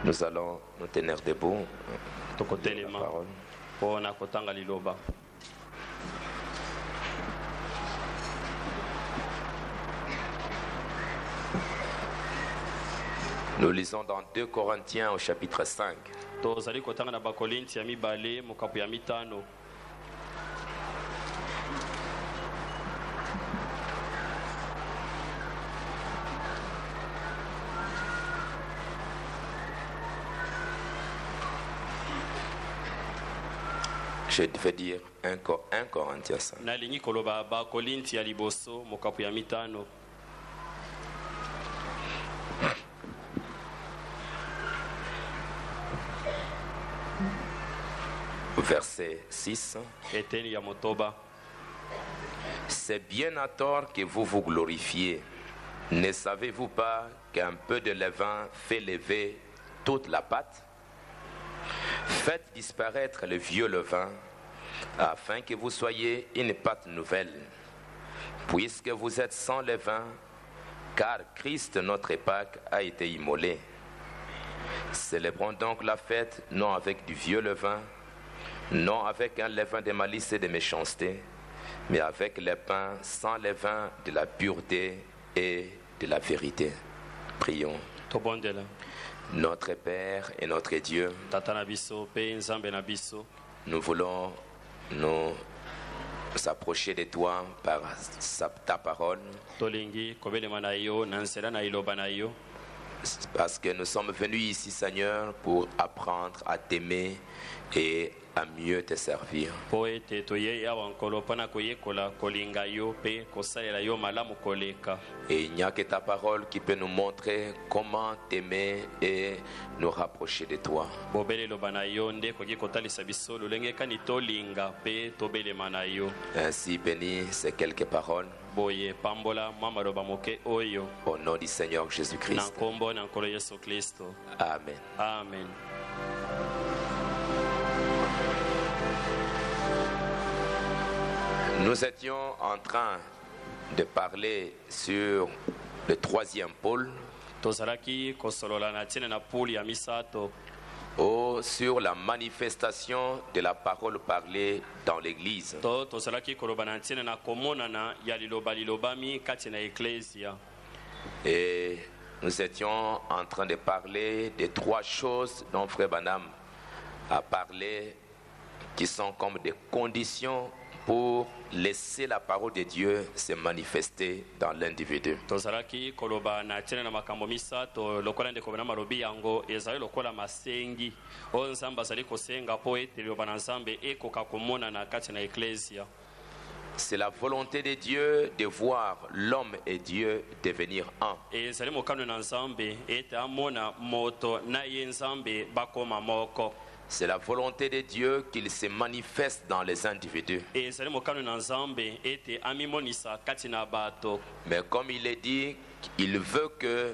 Nous allons nous tenir debout. Tokotelema pona kotanga liloba. Nous lisons dans 2 Corinthiens au chapitre 5. Tozali kotanga na Bakorinti ya mibale mokapu ya mitano. Je vais dire 1 Corinthiens 5. Nalingi koloba Bakorinti ya liboso mokapu ya mitano. Verset 6. Eteni ya motoba. C'est bien à tort que vous vous glorifiez. Ne savez-vous pas qu'un peu de levain fait lever toute la pâte? Faites disparaître le vieux levain, afin que vous soyez une pâte nouvelle, puisque vous êtes sans levain, car Christ notre Pâque a été immolé. Célébrons donc la fête non avec du vieux levain, non avec un levain de malice et de méchanceté, mais avec le pain sans levain de la pureté et de la vérité. Prions. Tobondela. Notre Père et notre Dieu, Tata na biso pe nzambe na biso. nous voulons nous approcher de toi par ta parole, Tolingi kobelema na yo na nzela na iloba na yo. parce que nous sommes venus ici, Seigneur, pour apprendre à t'aimer et à mieux te servir. Po ete toye awa nkolo mpona koyekola kolinga yo pe kosalela yo malamu koleka. Et il n'y a que ta parole qui peut nous montrer comment t'aimer et nous rapprocher de toi. Bobele eloba na yo nde koki kotalisa biso lolenge kani tolinga pe tobelema na yo. Ainsi bénis ces quelques paroles Boye pambola mwa maloba moke oyo au nom du Seigneur na Jésus-Christ. nkombo na nkolo Yesu Kristo. Amen. Amen. Nous étions en train de parler sur le 3e pôle, Tozalaki kosolola na ntina na puli ya misato ou sur la manifestation de la parole parlée dans l'Église. to tozalaki koloba na ntina na komonana ya liloba lilobami kati na eklesia. Et nous étions en train de parler de 3 choses dont Frère Branham a parlé, qui sont comme des conditions pour laisser la parole de Dieu se manifester dans l'individu. Tozalaki koloba na ntina na makambo misato lokola ndeko na malobi yango ezali lokola masengi oyo nzambe azali kosenga po ete liloba na nzambe ekoka komonana kati na eklesia. C'est la volonté de Dieu de voir l'homme et Dieu devenir un. Ezali mokano na nzambe ete amona moto na ye nzambe bakoma moko. C'est la volonté de Dieu qu'il se manifeste dans les individus. Ezali mokano na nzambe ete amimonisa kati na bato. Mais comme il est dit, il veut que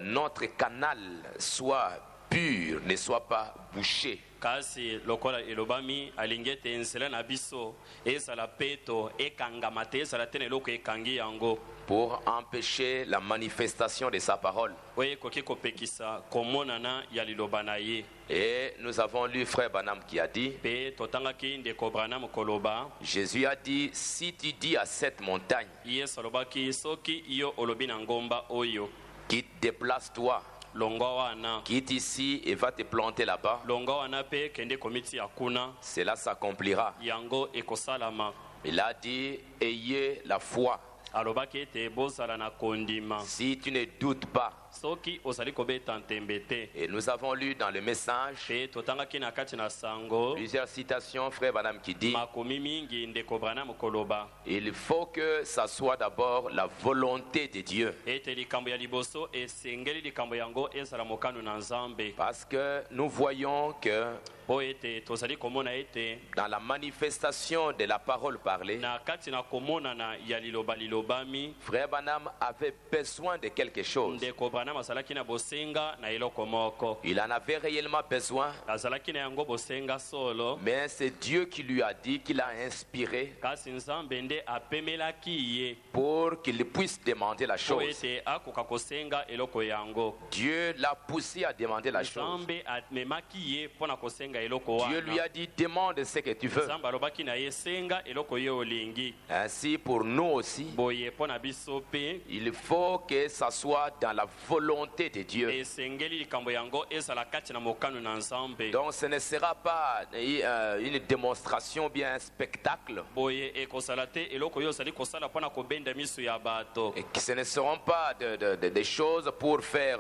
notre canal soit pur, ne soit pas bouché. Kasi lokola elobami alingi ete nzela na biso ezala peto ekangama te ezala te na eloko ekangi yango Pour empêcher la manifestation de sa parole. oyo ekoki kopekisa komonana ya liloba na ye. Et nous avons lu Frère Branham qui a dit, Pe totangaki ndeko Branham koloba Jésus a dit, si tu dis à cette montagne, yesu alobaki soki yo olobi na ngomba oyo quitte, déplace-toi, longwa wana quitte ici et va te planter là-bas, longwa wana pe kende komiti ya kuna cela s'accomplira. yango ekosalama. Il a dit, ayez la foi. Alobaki ete bozala na kondima Si tu ne doutes pas. soki ozali kobeta ntembe te. Et nous avons lu dans le message Pe totangaki na kati na sango plusieurs citations, Frère Branham qui dit, makomi mingi ndeko Branham koloba il faut que ça soit d'abord la volonté de Dieu. ete likambo ya liboso esengeli likambo yango ezala mokano na nzambe. Parce que nous voyons que po ete tozali komona ete dans la manifestation de la parole parlée, na kati na komonana ya liloba lilobami Frère Branham avait besoin de quelque chose. ndeko Branham azalaki na bosenga na eloko moko. Il en avait réellement besoin, Azalaki na yango bosenga solo, mais c'est Dieu qui lui a dit, qu'il a inspiré kasi nzambe nde apemelaki ye pour qu'il puisse demander la po chose. ete akoka kosenga eloko yango. Dieu l'a poussé à demander la chose. Nzambe amemaki ye mpo na kosenga eloko Dieu lui wana. a dit, demande ce que tu veux. Nzambe alobaki na ye senga eloko ye olingi. Ainsi pour nous aussi, Boye mpo na biso mpe il faut que ça soit dans la volonté de Dieu. esengeli likambo yango ezala kati na mokano na nzambe. Donc ce ne sera pas une démonstration, bien un spectacle. Boye ekozala te eloko oyo ozali kosala mpo na kobenda miso ya bato. Et que ce ne seront pas des choses pour faire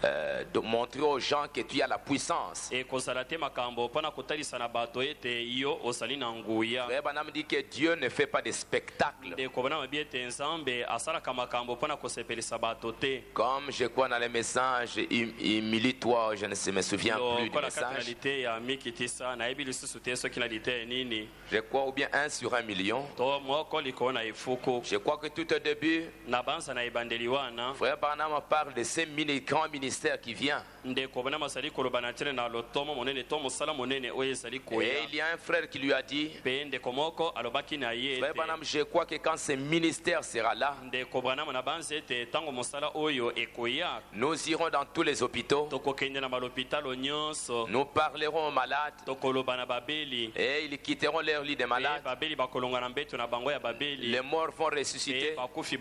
de montrer aux gens que tu as la puissance. Ekozala te makambo mpo na kotalisa na bato ete yo ozali na nguya. Frère Branham dit que Dieu ne fait pas de spectacle. ndeko bana mabi ete nzambe asalaka makambo mpo na kosepelisa bato te. Comme je crois dans les messages, humilie-toi, je ne me souviens plus du lokola kati na message. lite ya mikitisa nayebi lisusu te soki na lite ya nini Je crois ou bien 1 sur 1 million. to moko likolo na efuku. Je crois que tout au début, Na banza na ebandeli wana Frère Branham parle de ces grands ministères qui viennent. ndeko bana masali koloba na ntina na lotomo monene to mosala monene oyo ezali koya. Et il y a un frère qui lui a dit, Mpe ndeko moko alobaki na ye Frère ete Branham, je crois que quand ce ministère sera là, ndeko Branham na banza ete ntango mosala oyo ekoya nous irons dans tous les hôpitaux, tokokende na malopitalo nyonso nous parlerons aux malades, tokoloba na babeli et ils quitteront leur lit de mpe malades. babeli bakolonga na mbeto na bango ya babeli Les morts vont mpe ressusciter. bakufi Et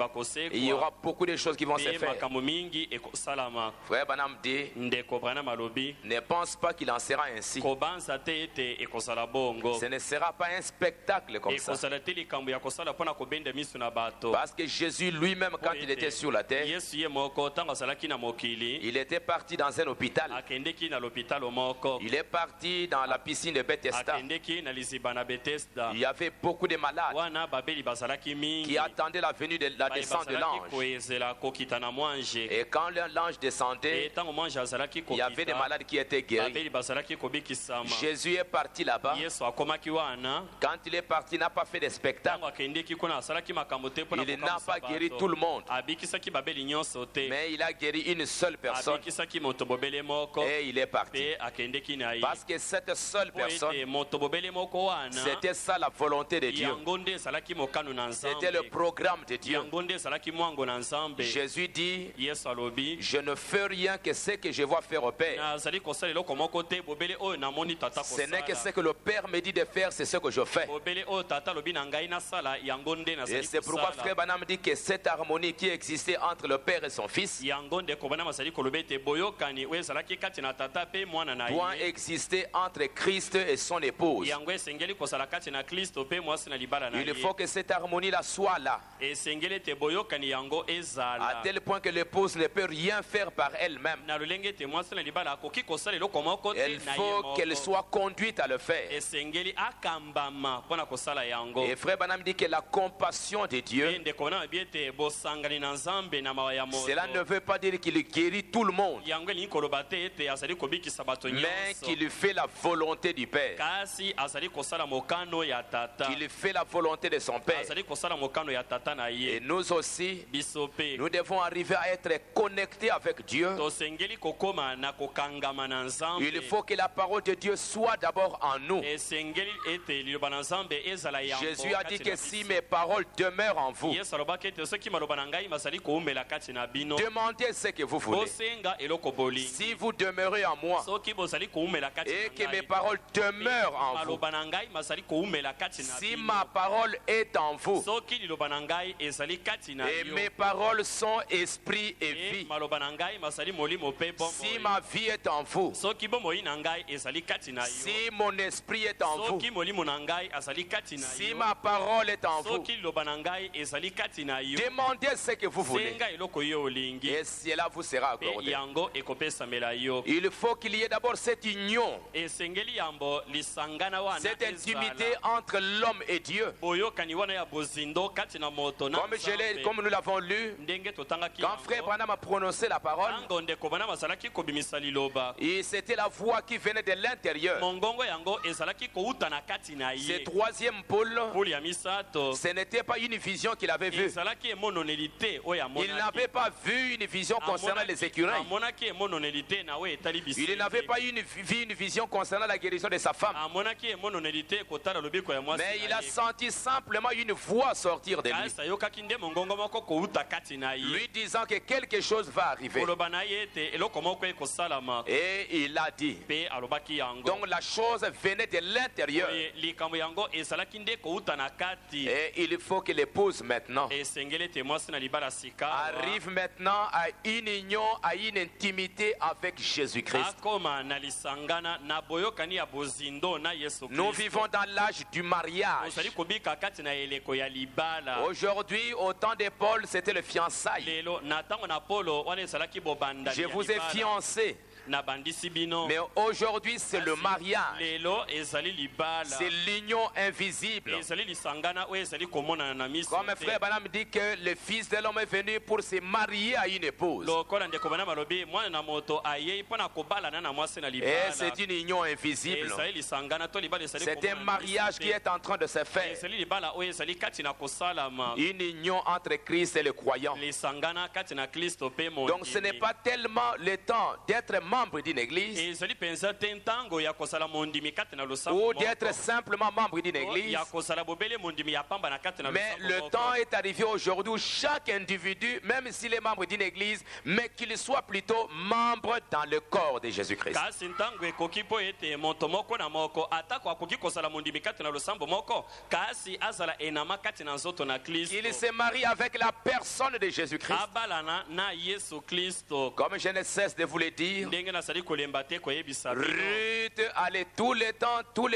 il y aura bakosekwa beaucoup de choses qui vont se mpe faire. makambo mingi ekosalama. Frère Branham dit, Ndeko Branham alobi ne pense pas qu'il en sera ainsi. kobanza te ete ekozala bongo, Ce ne sera pas un spectacle comme ça. ekozala te likambo ya kosala mpo na kobenda miso na bato. Parce que Jésus lui-même, quand il était sur la terre, Yesu ye moko ntango azalaki na mokili il était parti dans un hôpital. akendeki na lopitalo moko, Il est parti dans la piscine de Bethesda. akendeki na liziba na Betesda. Il y avait beaucoup de malades Wana babeli bazalaki qui mingi attendaient la venue de la baye descente de bazalaki l'ange. koezela kokita na mwanje. Et quand l'ange descendait, Ntango mwanje azalaki il y avait des kokita malades qui étaient guéris. babeli bazalaki kobikisama. Jésus est parti là-bas. Yesu akomaki wana Quand il est parti, il n'a pas fait de spectacle. ntango akendeki kuna asalaki makambo te mpo na Il n'a kokamwisa pas guéri bato. tout le monde. Abikisaki babeli nyonso te, Mais il a guéri une seule personne abikisaki moto bobele moko et il est parti. mpe akendeki na ye. Parce que cette seule Po ete personne, moto bobele moko wana c'était ça la volonté de Dieu. yango nde ezalaki mokano na C'était le nzambe, programme de Dieu. yango nde ezalaki mwango na nzambe. Jésus dit, Yesu alobi je ne fais rien que ce que je vois faire au Père. nazali kosala eloko moko te, bobele oyo namoni tata Ce n'est que ce kosala, que le Père me dit de faire, c'est ce que je fais. bobele oyo tata alobi na ngai nasala yango nde Et nazali c'est pourquoi Frère kosala. Branham dit que cette harmonie qui existait entre le Père et son Fils Yango ndeko bana mazali koloba ete boyokani oyo ezalaki kati na tata mpe mwana na doit ye exister entre Christ et son épouse. yango esengeli kozala kati na kristo mpe mwasi na libala na Il ye. faut que cette harmonie-là soit là, Esengeli ete boyokani yango à ezala tel point que l'épouse ne peut rien faire par elle-même. na lolenge ete mwasi na libala akoki kosala eloko moko te Il na ye faut qu'elle moko. soit conduite à le faire. Esengeli akambama mpo na kosala yango. Et Frère Branham dit que la compassion de Mpe Dieu, ndeko na mabi ete bosangani na nzambe na mawa ya moto cela ne veut pas dire qu'il guérit tout le monde, yango elingi koloba te ete azali kobikisa bato mais nyonso, qu'il fait la volonté du Père, kasi azali kosala mokano ya tata, qu'il fait la volonté de son Père. azali kosala mokano ya tata na Et ye. nous aussi, Biso mpe nous devons arriver à être connectés avec Dieu. tosengeli kokóma na kokangama na nzambe. Il faut que la parole de Dieu soit d'abord en nous. Esengeli ete liloba na nzambe ezala yango Jésus a dit kati na que si biso. mes paroles demeurent en vous, Yesu alobaki ete soki maloba na ngai mazali koumela kati na bino, demandez ce que vous voulez. bosenga eloko bolingi. Si vous demeurez en moi Soki bozali koumela kati et na que mes ngai, paroles demeurent en vous, maloba na ngai mazali koumela kati na si bino. ma parole est en vous Soki liloba na ngai ezali kati na et yo, mes paroles sont esprit et e vie, maloba na ngai mazali molimo mpe si bomoi. ma vie est en vous, Soki bomoi na ngai ezali kati na yo, si mon esprit est en vous, soki molimo na ngai azali kati na si yo, ma parole est en vous, soki liloba na ngai ezali kati na yo, demandez ce que vous voulez senga eloko yo olingi, et cela vous sera mpe accordé. yango ekopesamela yo. Il faut qu'il y ait d'abord cette union, Esengeli yambo lisangana wana cette intimité ezala. entre l'homme et Dieu. Boyokani wana ya bozindo kati na moto na nzambe. Comme nous l'avons lu, Ndenge totangaki quand Frère yango, Branham a prononcé la parole, tango ndeko bana bazalaki kobimisa liloba, et c'était la voix qui venait de l'intérieur. mongongo yango ezalaki kouta na kati na Ce ye. troisième pôle, Pole ya misato ce n'était pas une vision qu'il avait vue. ezalaki emononeli te oyo Il n'avait pas vu une vision concernant les écureuils. amonaki emononeli te na oyo etali Il bisende. n'avait pas vu une vision concernant la guérison de sa femme. amonaki emononeli te kotala lobiko ya mwasi Mais il na a ye. senti simplement une voix sortir de lui, kasi ayokaki nde mongongo moko kouta kati na ye lui disant que quelque chose va arriver. koloba na ye ete eloko moko ekosalama Et il a dit. mpe alobaki yango. Donc la chose venait de l'intérieur. Oye, likambo yango ezalaki nde kouta na kati Et il faut que l'épouse maintenant esengeli ete mwasi na libala sika arrive maintenant à une union, à une intimité avec Jésus-Christ. akoma na lisangana na boyokani ya bozindo na yesu Nous kristo. vivons dans l'âge du mariage. ozali kobika kati na eleko ya libala. Aujourd'hui, au temps de Paul, c'était le fiançailles. lelo na ntango na polo wana ezalaki bobandani Je ya vous ai libala. fiancé. na bandisi bino. Mais aujourd'hui, c'est le Kasi mariage. lelo ezali libala. C'est l'union invisible. ezali lisangana oyo ezali komonana na miso Comme te. frère Branham dit que le fils de l'homme est venu pour se marier à une épouse. lokola ndeko bana malobi mwana na moto ayei mpo na kobalana na mwasi na Et libala. c'est une union invisible. ezali lisangana to libala ezali C'est un komonana na mariage miso qui te. est en train de se faire. ezali libala oyo ezali kati na kosalama. Une union entre Christ et le croyant. lisangana kati na kristo mpe Donc ce n'est mondimi. pas tellement le temps d'être membre d'une église ezali mpenza te ntango ya kozala mondimi kati na ou losambo d'être simplement membre d'une moko, église. ya kozala bobele mondimi ya pamba na kati na Mais losambo le moko. temps est arrivé aujourd'hui où chaque individu, même s'il est membre d'une église, mais qu'il soit plutôt membre dans le corps de Jésus-Christ. kasi ntango ekoki mpo ete moto moko na moko atako akoki kozala mondimi kati na losambo moko kasi azala enama kati na nzoto na kristo Il se marie avec la personne de Jésus-Christ. abalana na yesu kristo. Comme je ne cesse de vous le dire, ndenge nazali kolemba te koyebisa bino Ruth allait tout le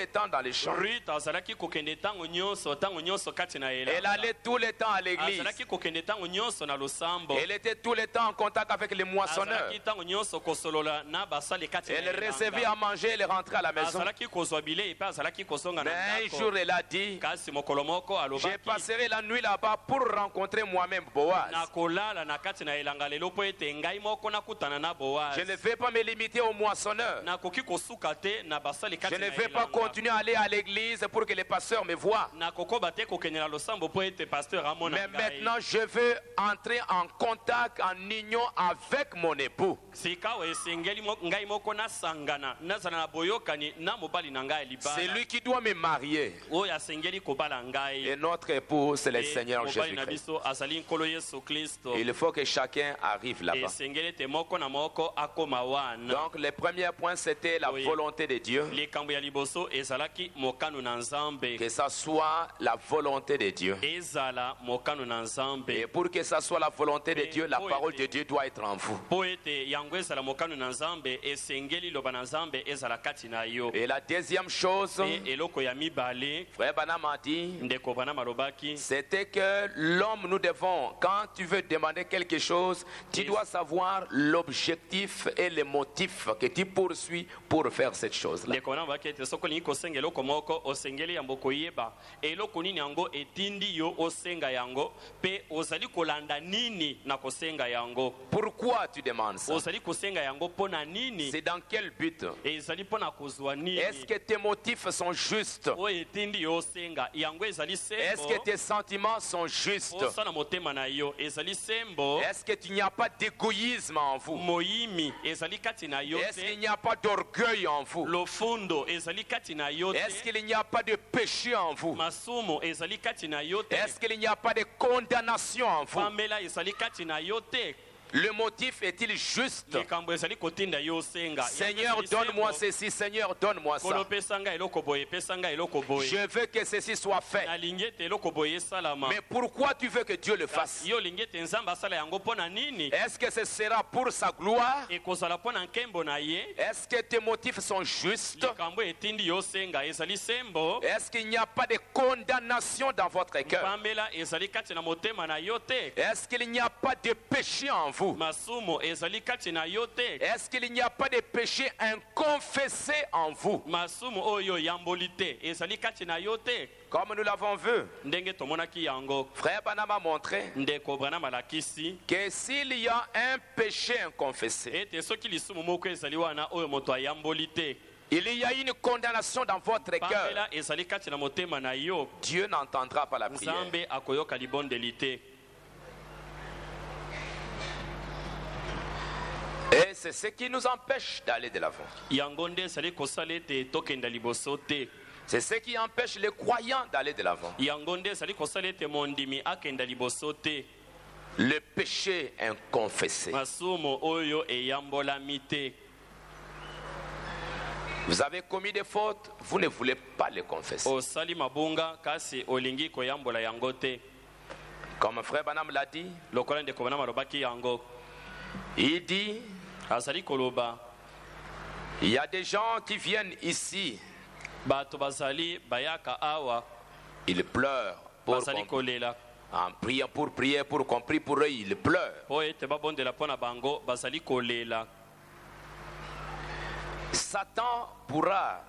temps dans les champs. rut azalaki kokende ntango nyonso kati na Elle elanga allait tout le temps à l'église. azalaki kokende ntango nyonso na losambo Elle était tout le temps en contact avec les moissonneurs. azalaki ntango nyonso kosolola na basali kati na Elle recevait elanga. à manger, elle rentrait à la maison. azalaki kozwa bilei mpe azalaki kozonga na Mais un ndako. jour, elle a dit, kasi mokolo moko je alobaki passerai la nuit là-bas pour rencontrer moi-même Boaz. nakolala na kati na elanga lelo mpo ete ngai moko nakutana na boaz Je ne vais pas me limiter aux moissonneurs. nakoki kosuka te na basali Je kati ne na vais pas elanga continuer à aller à l'église pour que les pasteurs me voient. nakokoba te kokende na losambo mpo ete paster amona Mais ngai maintenant, je veux entrer en contact, en union avec mon époux. sika oyo esengeli ngai moko nasangana nazala na boyokani na mobali na ngai ya C'est libala lui qui doit me marier. oyo asengeli kobala ngai Et notre époux, c'est le E Seigneur mobali na Jésus-Christ. biso azali nkolo yesu kristo Il faut que chacun arrive là-bas. esengeli ete moko na moko akoma wana. Donc, le premier point, c'était la Oui. volonté de Dieu. likambo ya liboso ezalaki mokano na nzambe Que ça soit la volonté de Dieu. ezala mokano na Et nzambe pour que ça soit la volonté de Mais Dieu, la pour parole aider. de Dieu doit être en vous. mpo ete yango ezala mokano na nzambe esengeli loba na nzambe ezala kati na yo. Et la deuxième chose, E eloko ya mibale frère Branham a dit, ndeko bana malobaki c'était que l'homme, nous devons, quand tu veux demander quelque chose, tu dois savoir l'objectif et les motifs que tu poursuis pour faire cette chose-là. ndeko bana malobaki ete soki olingi kosenga eloko moko osengeli yango koyeba eloko nini yango etindi yo osenga yango mpe ozali kolanda nini na kosenga yango. Pourquoi tu demandes ça? ozali kosenga yango mpo na nini C'est dans quel but? ezali mpo na kozwa nini Est-ce que tes motifs sont justes? oyo etindi yo osenga yango ezali Est-ce sembo que tes sentiments sont justes? posa na motema na yo ezali sembo Est-ce qu'il n'y a pas d'égoïsme en vous? moyimi ezali kati na yo Est-ce qu'il te n'y a pas d'orgueil en vous? lofundo ezali kati na yo Est-ce te qu'il n'y a pas de péché en vous? masumu ezali kati na yo te Est-ce qu'il n'y a pas de condamnation en vous? pamela ezali kati na yo te Le motif est-il juste? likambo ezali kotinda yo osenga Seigneur, donne-moi ceci. Seigneur, donne-moi kolo ça. pesa ngai eloko boye pesa ngai eloko boye Je veux que ceci soit fait. nalingi ete eloko boye esalama Mais pourquoi tu veux que Dieu le fasse? yo olingi ete nzambe asala yango mpo na nini Est-ce que ce sera pour sa gloire? ekozala mpo na nkembo na ye Est-ce que tes motifs sont justes? likambo etindi yo osenga ezali sembo Est-ce qu'il n'y a pas de condamnation dans votre cœur? pamela ezali kati na motema na yo te Est-ce qu'il n'y a pas de péché en vous? masumu ezali kati na yo te Est-ce qu'il n'y a pas de péché inconfessé en vous? masumu oyo yamboli te ezali kati na yo te Comme nous l'avons vu, ndenge tomonaki yango frère Branham a montré ndeko branham alakisi que s'il y a un péché inconfessé, ete soki lisumu moko ezali wana oyo moto ayamboli te il y a une condamnation dans votre cœur. pambela ezali kati na motema na yo, Dieu n'entendra pas la prière. nzambe akoyoka libondeli te. Et c'est ce qui nous empêche d'aller de l'avant. Yango nde ezali kosala ete tokenda liboso te. C'est ce qui empêche les croyants d'aller de l'avant. Yango nde ezali kosala ete mondimi akenda liboso te. Le péché inconfessé. Masumu oyo eyambolami te. Vous avez commis des fautes, vous ne voulez pas les confesser. Osali mabunga kasi olingi koyambola yango te. Comme frère Branham l'a dit, Lokola ndeko Branham alobaki yango. il dit, Azali koloba, il y a des gens qui viennent ici, bato bazali bayaka awa, ils pleurent bazali kolela. en priant pour prier, pour compris pour eux, ils pleurent. Po ete babondela pona bango bazali kolela. Satan pourra,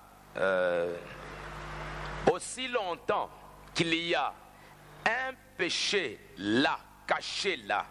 aussi longtemps qu'il y a un péché là, caché là,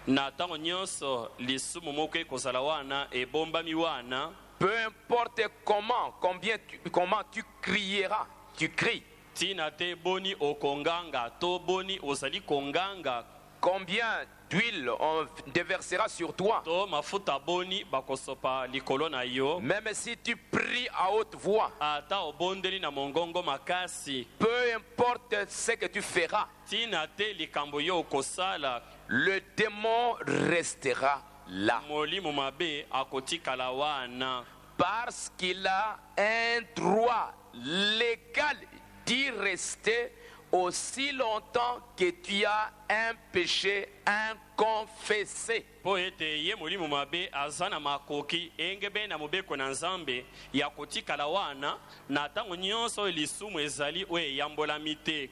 Na tango nyonso lisumu moko ekozala wana ebombami wana, peu importe comment tu crieras, tu cries, tina te boni okonganga to boni ozali konganga, combien d'huile on déversera sur toi, to mafuta boni bakosopa likolo na yo, même si tu pries à haute voix, ata obondeli na mongongo makasi, peu importe ce que tu feras, tina te likambo yo okosala, le démon restera là. molimo mabe akotikala wana, Parce qu'il a un droit légal d'y rester aussi longtemps que tu as un péché inconfessé. po ete ye molimo mabe aza na makoki engebe na mobeko na nzambe ya kotikala wana na ntango nyonso lisumu ezali oyo eyambolami te.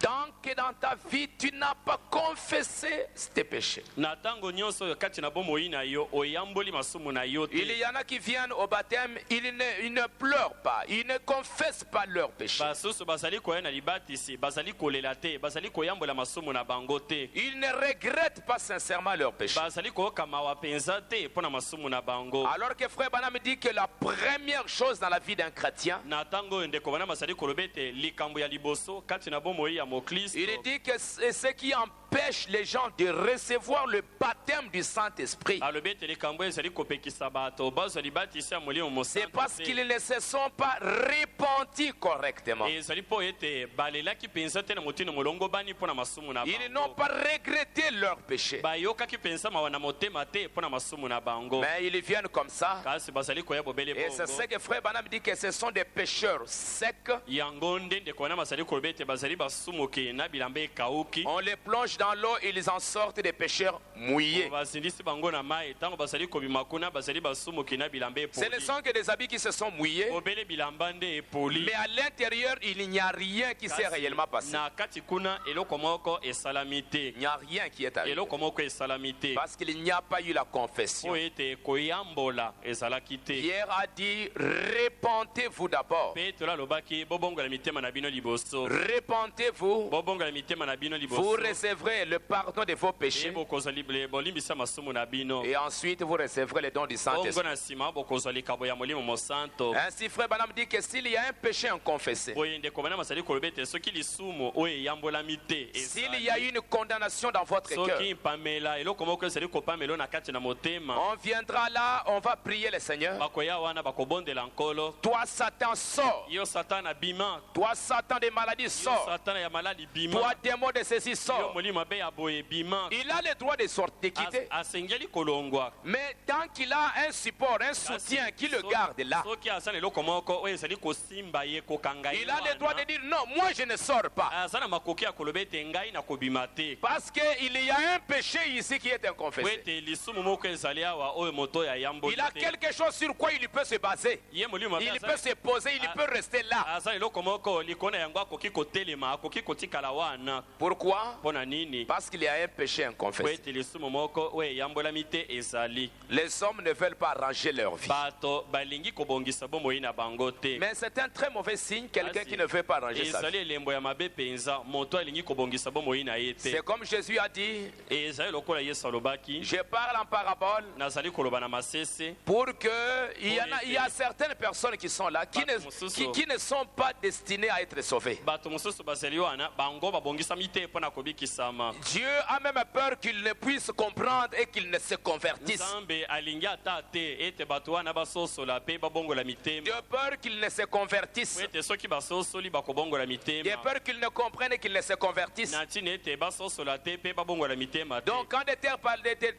Tant que dans ta vie tu n'as pas confessé tes péchés. Na ntango nyonso oyo kati na bomoi na yo oyamboli masumu na yo Il te. y en a qui viennent au baptême, ils ne pleurent pas, ils ne confessent pas leurs péchés. Basusu bazali koya na libatisi bazali kolela te, bazali koyambola masumu na bango te, Ils ne regrettent pas sincèrement leurs péchés. bazali koyoka mawa penza te mpo na masumu na bango. Alors que frère Branham dit que la première chose dans la vie d'un chrétien, Na ntango oyo ndeko bana bazali koloba ete likambo ya liboso kati na bomoi ya moklisto, il dit que c'est ce qui empêche les gens de recevoir le baptême du Saint-Esprit. alobi ete likambo ezali kopekisa bato bazwa libatisi ya molimo C'est mosantu parce te. qu'ils ne se sont pas repentis correctement. ezali mpo ete balelaki mpenza te na motino molongo bani mpo na masumu na Ils n'ont bango, pas regretté leur péché. bayokaki mpenza mawa na motema te mpo na masumu na bango, Mais ils viennent comme ça. kasi bazali koya bobele Et c'est ce bongo. que frère Branham dit que ce sont des pécheurs secs. yango nde ndeko wana bazali koloba ete bazali basumuki na bilamba ekauki, On les plonge dans l'eau, ils en sortent des pécheurs mouillés. bazindisi bango na mai ntango bazali kobima kuna bazali basumuki na bilamba Ce ne epoli, sont que des habits qui se sont mouillés. bobele bilamba nde epoli, Mais à l'intérieur, il n'y a rien qui s'est kasi réellement passé. na kati kuna eloko moko esalami te, Il n'y a rien qui est arrivé. eloko moko esalami te, Parce qu'il n'y a pas eu la confession. po ete koyambola ezalaki te. Pierre a dit, repentez-vous d'abord. Petro alobaki bobongola mitema na bino liboso, Repentez-vous. bobongola mitema na bino Vous liboso, recevrez le pardon de vos péchés. e bokozwa bolimbisa masumu na bino, Et ensuite, vous recevrez le don du Saint-Esprit. bongo na nsima bokozwa likabo ya molimo mosanto. Ainsi, frère Branham dit que s'il y a un péché inconfessé, boye ndeko bana bazali koloba ete soki lisumu oyo eyambolami te, s'il y a une condamnation dans votre cœur, soki mpamela eloko moko ezali kopamela na kati na motema, on viendra là, on va prier le Seigneur. bakoya wana bakobondela nkolo. Toi, Satan, sors. Yo satana bima, Toi, Satan des maladies, yo sors. satana ya maladi Toi, bima, démon de ceci, yo sors. molimo mabe ya boye bima. Il a le droit de sortir, de quitter. Asengeli kolongwa, Mais tant qu'il a un support, un soutien qui le garde là, soki aza na eloko moko oyo ezali kosimba ye kokanga ye il a le droit de wana, dire non, moi je ne sors pas. aza na makoki ya koloba ete ngai na kobima te, Parce qu'il y a un péché ici qui est po inconfessé. ete lisumu moko ezali awa oyo moto ya yamboli Il a te. quelque chose sur quoi il peut se baser. Ye molimo mabe Il aza- peut se poser, il peut rester là. aza eloko moko likolo na yango akoki kotelema, akoki kotikala wana. Pourquoi? Mpo na nini? nini Parce qu'il y a un péché po inconfessé. ete lisumu moko oyo eyambolami te ezali. Les hommes ne veulent pas arranger leur vie. Bato balingi kobongisa bomoi na bango te. Mais c'est un très mauvais signe, quelqu'un qui ne veut pas arranger sa ezali vie. elembo ya mabe penza moto alingi kobongisa bomoi na ye te. C'est comme Jésus a dit, ezali lokola yesu alobaki je parle en parabole nazali koloba na masese pour que il y a certaines personnes qui sont là, qui ne sont pas destinées à être sauvées. bato mosusu bazali wana bango babongisami te mpo na kobikisama. Dieu a même peur qu'ils ne puissent comprendre et qu'ils ne se convertissent. nzambe alingi ata te ete bato wana basosola mpe babongola mitema. De peur qu'ils ne se convertissent. po ete soki basosoli bakobongola De mitema peur qu'ils ne comprennent et qu'ils ne se convertissent. na ntina ete basosola te mpe babongola mitema te. Donc quand de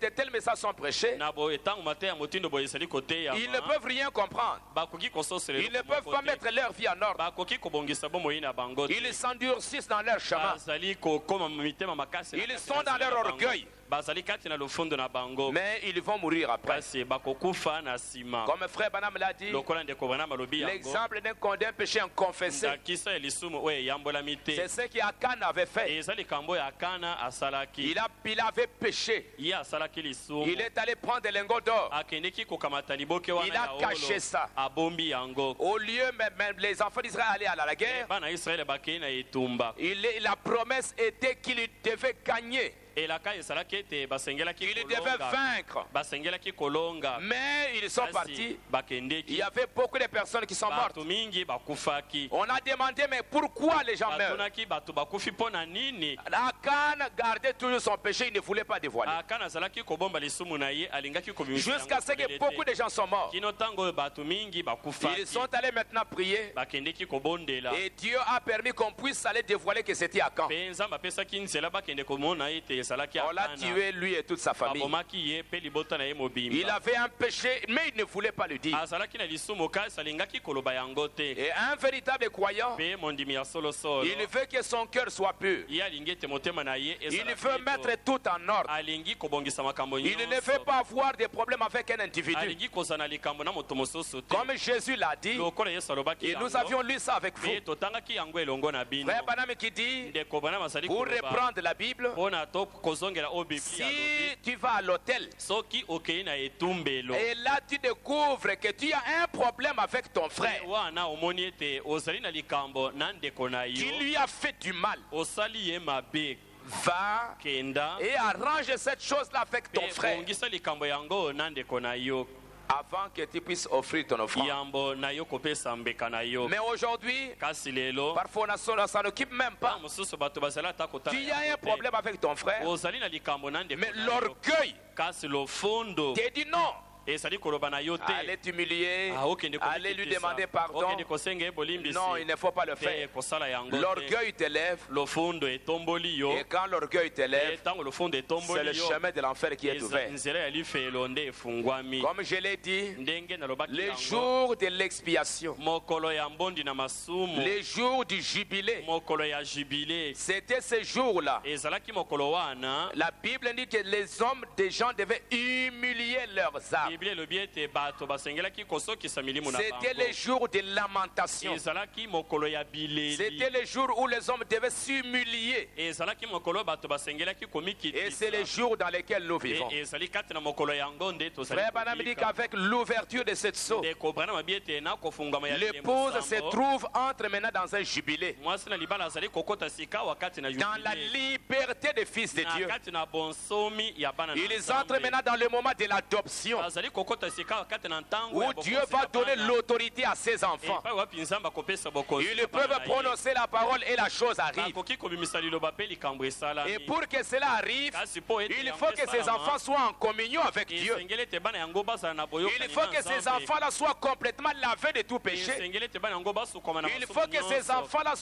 tels messages sont prêchés, na boye ntango mateya motindo boye ezali koteyama ils ne peuvent rien comprendre. bakoki kososola Ils ne peuvent pas mettre leur vie en ordre. bakoki kobongisa bomoi na bango te. Ils s'endurcissent dans leur chemin. bazali kokoma mitema makasi na Ils kati sont na dans nzela leur na bango. orgueil. bazali kati na lofundo na bango Mais ils vont mourir après. kasi bakokufa na nsima. Comme frère Banam l'a dit, lokola ndeko branam alobi yango l'exemple d'un péché inconfessé, ndakisa ya lisumu oyo eyambolami te. c'est ce qu'Akan avait fait. eza likambo ya akana asalaki. Il avait péché. ye asalaki lisumu Il est allé prendre des lingots d'or. akendeki kokamata liboke Il wana a ya caché olo ça. abombi yango. Au lieu, même les enfants d'Israël allaient à la guerre, bana israele bakei na etumba la promesse était qu'il devait gagner. elaka ezalaki ete basengelaki Il devait vaincre. basengelaki kolonga. Mais ils sont kasi partis. Il bakendeki y avait beaucoup de personnes qui sont mortes. bato mingi bakufaki. On a demandé, mais pourquoi les gens meurent? batunaki bato bakufi mpo na nini. Akan gardait toujours son péché, il ne voulait pas dévoiler. akana azalaki kobomba lisumu na ye alingaki kobimisa Jusqu'à ce que beaucoup de gens sont morts. kino ntango oyo bato mingi Ils bakufaki sont allés maintenant prier. bakendeki kobondela Et Dieu a permis qu'on puisse aller dévoiler que c'était Akan. mpe nzambe apesaki nzela bakende komona ete ezalaki On l'a tué, lui et toute sa famille. babomaki ye mpe libota na ye Il mobimba. avait un péché, mais il ne voulait pas le dire. azalaki na lisumu kasi alingaki koloba yango te. Et un véritable croyant, mpe mondimi ya solosolo il veut que son cœur soit pur. ye alingi ete motema na ye Il ezala veut peto. mettre tout en ordre. alingi kobongisa makambo Il ne nyonso. veut pas avoir de problèmes avec un individu. alingi kozala na likambo na moto mosusu te. Comme Jésus l'a dit, lokola yesu alobaki et nous avions lu ça avec vous. mpe totangaki yango elongo na bino. Frère Banam qui dit, ndeko bana bazali pour koloba reprendre la Bible, mpona to kozongela oyo biblia si alobi tu vas à l'hôtel soki okei na etumbelo et là tu découvres que tu as un problème avec ton frère, wana omoni ete ozali na likambo na ndeko na tu yo lui as fait du mal, osali ye mabe va kenda et arrange cette chose-là avec ton mpe frère bongisa likambo yango na ndeko na yo avant que tu puisses offrir ton offrande. yambo na yo kopesa mbeka na yo. Mais aujourd'hui, kasi lelo parfois on s'en occupe même pas. ntango mosusu bato bazali ata kotala Tu as un yango te. problème avec ton frère, ozali na likambo na ndeko mais na yo l'orgueil kasi lofundo te dit non. ezali koloba na yo te. Allez t'humilier, okende allez lui demander pardon. okende kosenga ye bolimbisi Non, il ne faut pas le te faire. kosala yango te. L'orgueil t'élève, lofundo etomboli yo et quand l'orgueil t'élève, ntango lofundo c'est etomboli le yo chemin de l'enfer qui est ouvert. nzela ya lifelo nde efungwami. Comme je l'ai dit, ndenge nalobaki les yango jours de l'expiation, mokolo ya mbondi na masumu les jours du jubilé, mokolo ya jubile c'était ces jours-là. ezalaki mokolo wana La Bible dit que les hommes, des gens devaient humilier leurs âmes. biblia elobi ete bato basengelaki kosokisa milimu na C'était bango les jours de lamentation. ezalaki mokolo ya bileli C'était les jours où les hommes devaient s'humilier. ezalaki mokolo bato basengelaki Et komikitisa c'est les jours dans lesquels nous vivons. ezali kati na mokolo yango nde tozali Frère Banam dit qu'avec l'ouverture de cette sceau, ndeko branam abi ete na kofungwama ya l'épouse se lilembo trouve entre maintenant dans un jubilé, mwasi na libala azali kokota sika wakati na dans la jubile liberté des fils de na Dieu. kati na bonsomi ya bana na Ils Nzambe. entrent maintenant dans le moment de l'adoption, azali kokota sika wakati na ntango où ya Dieu bokonzi va ya donner bana. l'autorité à ses enfants. epai wapi nzambe akopesa bokonzi Ils ya bana peuvent na ye. prononcer la parole et la chose arrive. bakoki kobimisa liloba mpe likambo esalami Et pour que cela arrive, kasi mpo ete il yango faut que ces esalama, enfants soient en communion avec Dieu. esengeli ete bana yango bazala na boyokani Il faut que ces enfants-là soient complètement lavés de tout péché. esengeli ete bana yango basukama na Il masumu faut que ces nyonso. enfants-là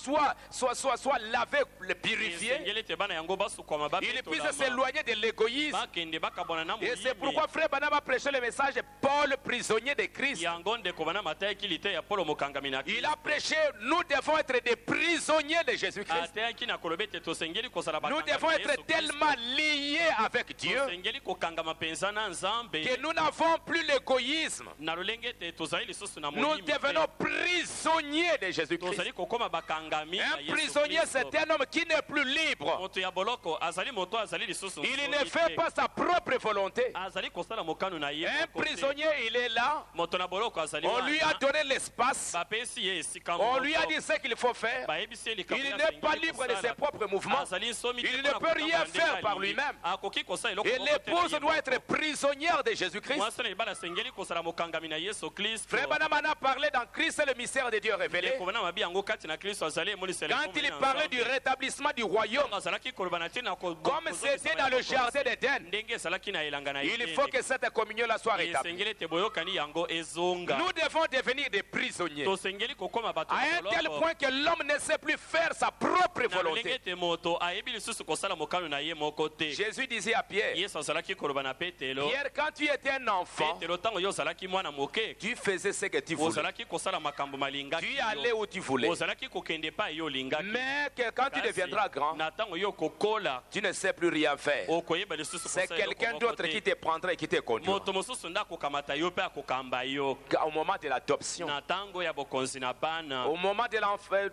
soient lavés, purifiés. esengeli ete bana yango basukama Ils puissent bapetolama s'éloigner de l'égoïsme. bakende bakabwana na Et c'est moyibi pourquoi Frère Banam a prêché le message Paul, prisonnier de Christ. yango ndeko bana matayaki lite ya polo mokangami na Il a prêché, nous devons être des prisonniers de Jésus-Christ. ateyaki na koloba ete tosengeli kozala Nous devons bakangami ya être Yesu Kristo. tellement liés avec Dieu tosengeli kokangama mpenza na nzambe que nous n'avons plus l'égoïsme. na lolenge ete tozali lisusu na Nous molimi te. devenons prisonniers de Jésus-Christ. tozali kokoma bakangami na Un Yesu prisonnier, Kristo. c'est un homme qui n'est plus libre. moto ya boloko azali moto azali lisusu Il nsoki ne fait te. pas sa propre volonté. azali kosala mokano na ye Un moko te. prisonnier, il est là. moto na boloko azali On lui a wana donné l'espace. bapesi ye esika On moko. lui a dit ce qu'il faut faire. bayebisi ye likambo Il ya n'est asengeli pas libre de kosala. ses propres mouvements. azali nsomi te Il mpona ne peut kotambola rien ndenge faire par alingi. lui-même. akoki kosala eloko Et moko te na l'épouse ye doit moko. être prisonnière de Jésus-Christ. mwasi na libala asengeli kozala mokangami na yesu kristo Frère Branham a parlé dans Christ, le mystère de Dieu révélé. ndeko bana mabi yango kati na kristo azali emonisela Quand il parlait du rétablissement du royaume, azalaki koloba na ntina comme c'était dans le jardin d'Éden, ndenge ezalaki na elanga na il faut que cette communion-là soit rétablie. esengeli ete boyokani yango ezonga Nous devons devenir des prisonniers. tosengeli kokoma bato À un tel point que l'homme ne sait plus faire sa propre na lolenge volonté. ete moto ayebi lisusu kosala mokano na ye moko te Jésus disait à Pierre, yesu azalaki koloba na petelo Pierre, quand tu étais un enfant, petelo ntango yo ozalaki mwana moke tu faisais ce que tu voulais. ozalaki kosala makambo malingaki Tu allais où tu voulais. ozalaki kokende epai yo olingaki Mais que quand tu Kasi, deviendras grand, na ntango yo kokola tu ne sais plus rien faire. okoyeba lisusu C'est kosala eloko quelqu'un moko d'autre te. qui te prendra et qui te conduira. moto mosusu nde akokamata yo mpe akokamba yo Au moment de l'adoption, na ntango ya bokonzi na bana au moment de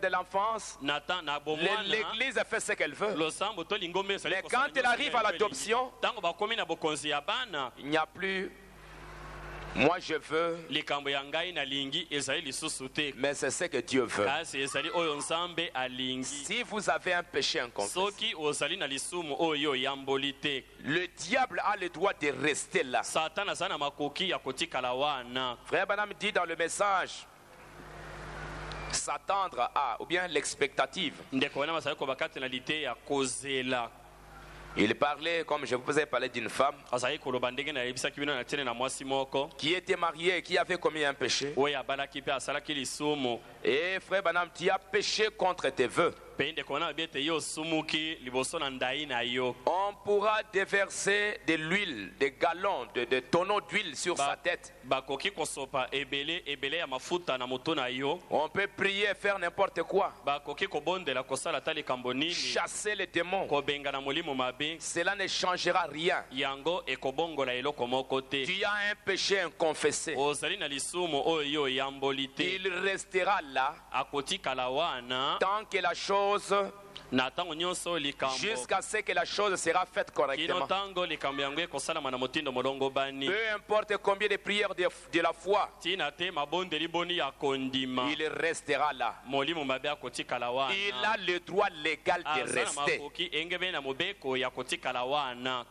l'enfance, na bomwana l'Église fait ce qu'elle veut. losambo to lingombe ezali Mais kosala quand elle nyonso arrive ya à yo l'adoption, elingi. ntango bakomi na bokonzi ya bana il n'y a plus moi je veux, likambo ya ngai nalingi ezali lisusu te mais c'est ce que Dieu veut. kasi ezali oyo nzambe alingi Si vous avez un péché inconfessé, soki ozali na lisumu oyo oyamboli te le diable a le droit de rester là. satana aza na makoki ya kotikala wana Frère Branham dit dans le message, s'attendre à, ou bien l'expectative. ndeko wana bazali koba kati na lite ya kozela Il parlait, comme je vous ai parlé, d'une femme azali koloba ndenge nayebisaki bino na tiene na mwasi moko qui était mariée et qui avait commis un péché. oyo abalaki mpe asalaki lisumu Et frère Branham, tu as péché contre tes vœux. mpe ndeko wana ayebi ete ye osumuki liboso na ndai na yo On pourra déverser de l'huile, des gallons, de tonneaux d'huile sur sa tête. bakoki kosopa ebele ya mafuta na moto na yo On peut prier et faire n'importe quoi. bakoki kobondela kosala ata likambo nini Chasser les démons. kobenga na molimo mabe Cela ne changera rien. yango ekobongola eloko moko te Tu as un péché inconfessé. ozali na lisumu oyo oyamboli te Il restera là akotikala wana tant que la chose, na ntango nyonso likambo jusqu'à ce que la chose sera faite kino correctement. ntango likambo yango ekosalama na motindo molongo bani Peu importe combien de prières de la foi, ntina te mabondeli boni ya kondima il restera là. molimo mabe akotikala Il wana a le droit légal de aza na rester makoki engebe na mobeko ya kotikala wana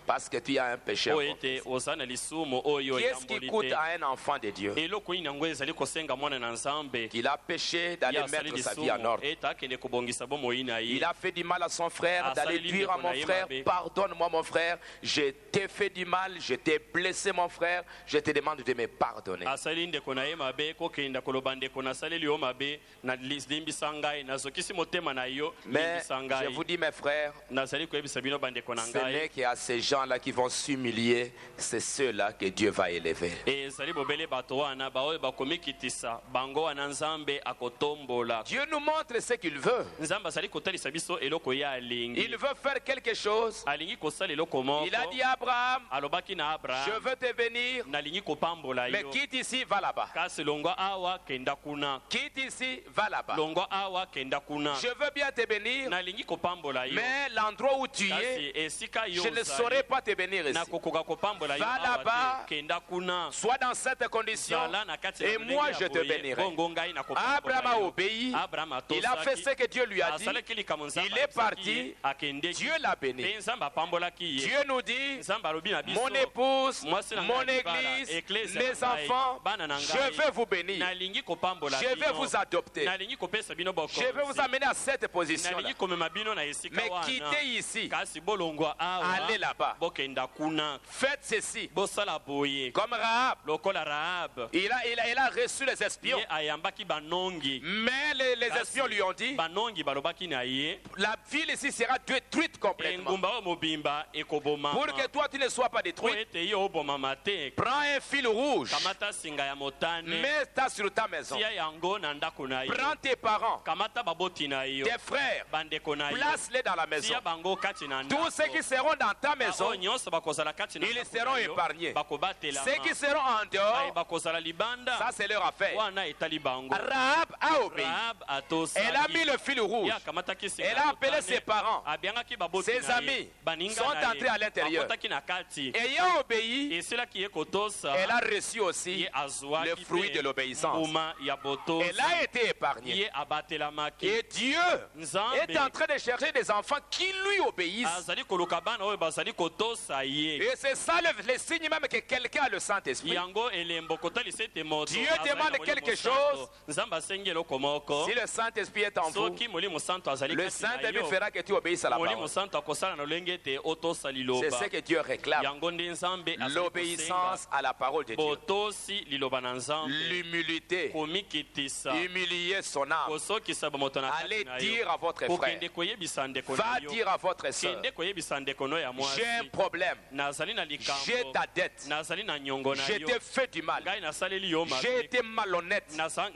parce que tu as un péché. oyo ete oza na lisumu oyo Qu'est-ce qui oyamboli coûte te à un enfant de Dieu? eloko nini yango ezali kosenga mwana na nzambe Il a péché d'aller ye asali mettre sa vie en lisumu ordre. ete akende kobongisa bomoi na Il ye a fait du mal à son frère, d'aller dire à mon frère, pardonne-moi mon frère, je t'ai fait du mal, je t'ai blessé mon frère, je te demande de me pardonner. asali ndeko na ye mabe kokenda koloba ndeko nasaleli yo mabe nalimbisa ngai nazokisi motema na yo Mais limbisa je ngai vous dis mes frères, nazali koyebisa bino bandeko na ce n'est ngai qu'à ces gens-là qui vont s'humilier, c'est ceux-là que Dieu va élever. ezali bobele bato wana baoyo bakomikitisa bango wana nzambe akotombola Dieu nous montre ce qu'il veut. nzambe azali kotalisa biso eloko ye alingi Il veut faire quelque chose. alingi kosala eloko moko Il a dit à Abraham, alobaki na je abraham veux te bénir, nalingi kopambola mais yo quitte ici, va là-bas. kasi longwa awa kenda kuna Quitte ici, va là-bas. longwa awa kenda kuna Je veux bien te bénir, nalingi kopambola yo mais l'endroit où tu es, kasi esika yo je ne saurais pas te bénir ici. nakokoka kopambola yo Va awa là-bas. te kenda kuna Sois dans cette condition zala na kati ya et lolenge moi ya je te boye, bénirai. bongo ngai nakopambola Abraham a yo. obéi. Abraham Il a fait ce que Dieu lui a dit. asalaki likambo nzambe Il est ayebisaki parti. ye, akendeki Dieu l'a béni. mpe nzambe apambolaki ye Dieu nous dit, nzambe alobi na biso mon épouse, mwasi na mon ngai ya libala, église, eklezia mes na ngai, enfants, bana na je ngai, vais vous bénir. nalingi kopambola Je vais bino, vous adopter. nalingi kopesa bino Je vais vous amener à cette position-là. nalingi komema bino na esika Mais wana quittez ici, kasi bolongwa awa allez là-bas. bokenda kuna. Faites ceci. Bosala boye. Comme Rahab. Lokola Rahab. Il a reçu les espions. Ye ayambaki banongi. Mais les espions lui ont dit, banongi balobaki na ye. la ville ici sera détruite complètement. Engumba mobimba ekoboma. Pour que toi tu ne sois pas détruit, ete yo oboma te. prends un fil rouge. Kamata singa ya motane. Mets-ta sur ta maison. Tia yango na ndako na yo. Prends tes parents, Kamata baboti na yo. tes frères, Bandeko na yo. place-les dans la maison. Tia bango kati na ndako. Tous ceux qui seront dans ta maison, nyonso bakozala kati na ils ndako seront na yo. épargnés. Bakobatela. Ceux qui seront en dehors, bakozala libanda. ça c'est leur affaire. Wana etali bango. Rahab a obéi. Rahab atosa. Elle a mis le fil rouge. Ya kamata kisinga. Elle a appelé ses parents. Abiangaki baboti Ses na ye. amis Baninga sont na ye. entrés à l'intérieur. Bakotaki na kati. Ayant obéi, Eselaki ye kotosa. elle a reçu aussi Ye azwaki le fruit pe de l'obéissance. mbuma ya botosa. Elle a été épargnée. Ye abatelamaki. Et Dieu Nzambe est en train de chercher des enfants qui lui obéissent. azali koluka bana oyo bazali kotosa ye. Et c'est ça le signe même que quelqu'un a le Saint-Esprit. Yango elembo kotalisa ete moto Dieu azali demande na Molimo quelque Santo. chose. Nzambe asengi eloko moko. Si le Saint-Esprit est en vous, Soki molimo santo azali le kati na Saint-Esprit yo, fera que tu obéisses à la molimo parole. santo akosala na lolenge ete otosa C'est liloba. ce que Dieu réclame. Yango nde Nzambe azali L'obéissance à la parole de Dieu. botosi liloba na Nzambe. L'humilité. Komikitisa. Humilier son âme. Kosokisa bamoto na Allez kati na dire yo. à votre frère. Kokende koyebisa ndeko Va na yo. dire à votre soeur. Kende koyebisa ndeko no ya mwasi. J'ai un problème. Nazali na likambo. J'ai ta dette. Nazali na nyongo na Je yo. t'ai fait du mal. Ngai nasaleli yo mabe. J'ai été malhonnête.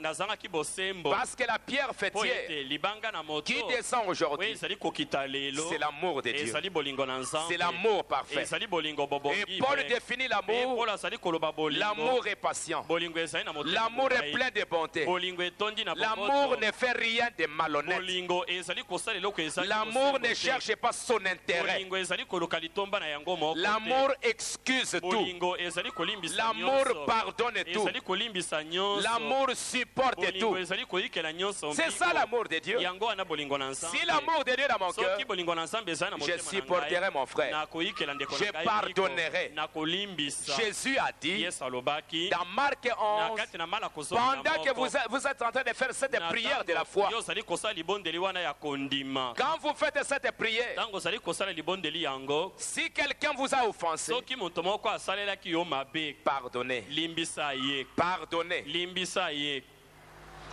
Nazangaki bosembo. Parce que la pierre Po fêtière ete libanga na moto. qui descend Oui, aujourd'hui, ezali kokita lelo. c'est l'amour de Dieu. Ezali bolingo na Nzambe. C'est l'amour parfait. Ezali bolingo Et bobongi. Paul définit l'amour. Paul azali koloba bolingo. L'amour est patient. Bolingo ezali na moto. L'amour est plein de bonté. Bolingo etondi na L'amour bokoto. ne fait rien de malhonnête. Bolingo ezali kosala eloko ezali. L'amour bosembo ne te. cherche pas son intérêt. Bolingo ezali koluka litomba na yango moko. L'amour excuse tout. Bolingo ezali kolimbisa L'amour nyonso. pardonne tout. Ezali kolimbisa nyonso. L'amour supporte Bolingo tout. ezali koyikela nyonso. C'est ça l'amour de Dieu. Yango wana bolingo na Nzambe. Si l'amour de Dieu est dans mon cœur, Soki bolingo na Nzambe ezali na je motema na ngai, supporterai mon frère. na koyikela ndeko Je na ngai pardonnerai. liko, na kolimbisa. Jésus a dit Yesu alobaki dans Marc na 11, kati na mala kozonga pendant que vous êtes en train de faire cette prière de la foi, yo ozali kosala libondeli wana ya kondima. quand vous faites cette prière, Ntango ozali kosala libondeli yango, si quelqu'un vous a offensé, soki moto moko asalelaki yo mabe, pardonnez. limbisa ye. Pardonnez. Limbisa ye.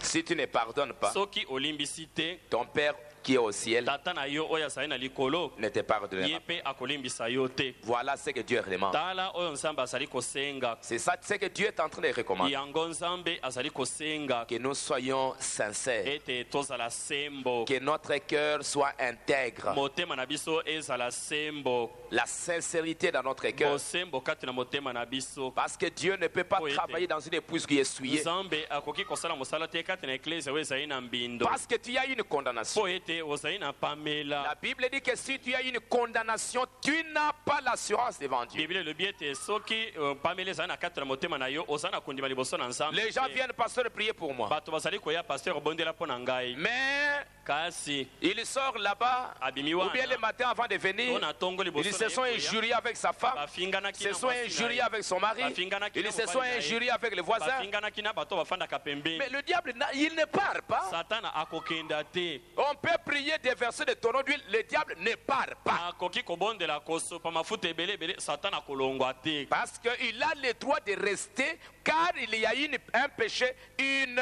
Si tu ne pardonnes pas, Soki olimbisi te, ton Père qui est au ciel tata na yo oyo azali na likolo, ne te pardonnera ye pas. mpe akolimbisa yo te. Voilà ce que Dieu demande. Tala oyo Nzambe azali kosenga. C'est ça ce que Dieu est en train de recommander. Yango Nzambe azali kosenga Que nous soyons sincères. ete tozala sembo. Que notre cœur soit intègre. Motema na biso ezala sembo. La sincérité dans notre cœur. Bosembo kati na motema na biso. Parce que Dieu ne peut pas Oui, travailler dans une épouse qui est souillée. Nzambe akoki kosala mosala te kati na eklezia oyo ezali na mbindo. Parce que tu as une condamnation. Po ete ozali na pamela. La Bible dit que si tu as une condamnation, tu n'as pas l'assurance devant Dieu. Bible elobi ete soki pamela ezali na kati na motema na yo ozali na kondima liboso na Nzambe. Les gens viennent, pasteur, prier pour moi. Bato bazali koya pasteur obondela mpo na ngai. Mais Kasi il sort là-bas, abimi ou bien wana. le matin avant de venir, Ona tongo liboso ils na se ye sont koya. injuriés avec sa femme, Bafinganaki ils na se sont mwasi na injuriés ye. avec son mari, Bafinganaki ils na se sont mobali na ye. injuriés avec les voisins. Bafinganaki na bato bafandaka pembeni. Mais le diable, il ne part pas. Satana akokenda te. On peut prier des versets de tonneau d'huile, le diable ne part pas. Akoki kobondela kosopa mafuta ebele ebele Satana akolongwa te. Parce qu'il a le droit de rester, car il y a un péché, une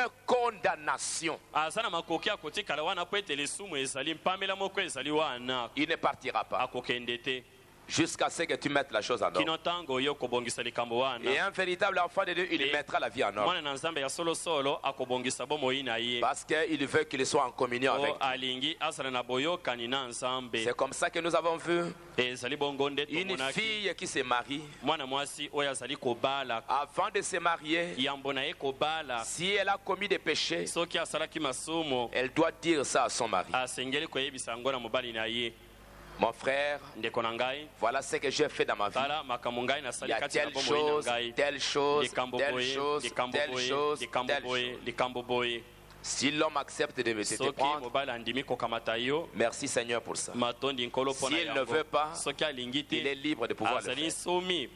condamnation. Aza na makoki akotikala wana po ete lisumu ezali mpamela moko ezali wana. Il ne partira pas. Akokende te. Jusqu'à ce que tu mettes la chose en ordre. Kino ntango yo kobongisa likambo Et wana. un véritable enfant de Dieu, il Et- mettra la vie en ordre. Mwana na Nzambe ya solosolo akobongisa bomoi na ye. Parce qu'il veut qu'il soit en communion avec O Dieu. alingi azala na boyokani na Nzambe. C'est comme ça que nous avons vu Ezali bongo nde une tomonaki. fille qui se marie. Mwana mwasi oyo azali kobala. Avant de se marier, Yambo na ye kobala. si elle a commis des péchés, Soki asalaki masumu, elle doit dire ça à son mari. asengeli koyebisa yango na mobali na ye. Mon frère, Ndeko na ngai, voilà ce que j'ai fait dans ma vie. tala makambo ngai Il nasali y a kati na telle bomoi chose, na ngai. telle chose, Likambo telle boye, chose, likambo telle boye, chose, likambo telle chose. boye, likambo boye. Si l'homme accepte de me te Soki prendre, mobali andimi kokamata yo, merci Seigneur pour ça. matondi nkolo mpo na S'il ne yango. veut pas, Soki alingi Il est te, libre de pouvoir le azali faire. nsomi.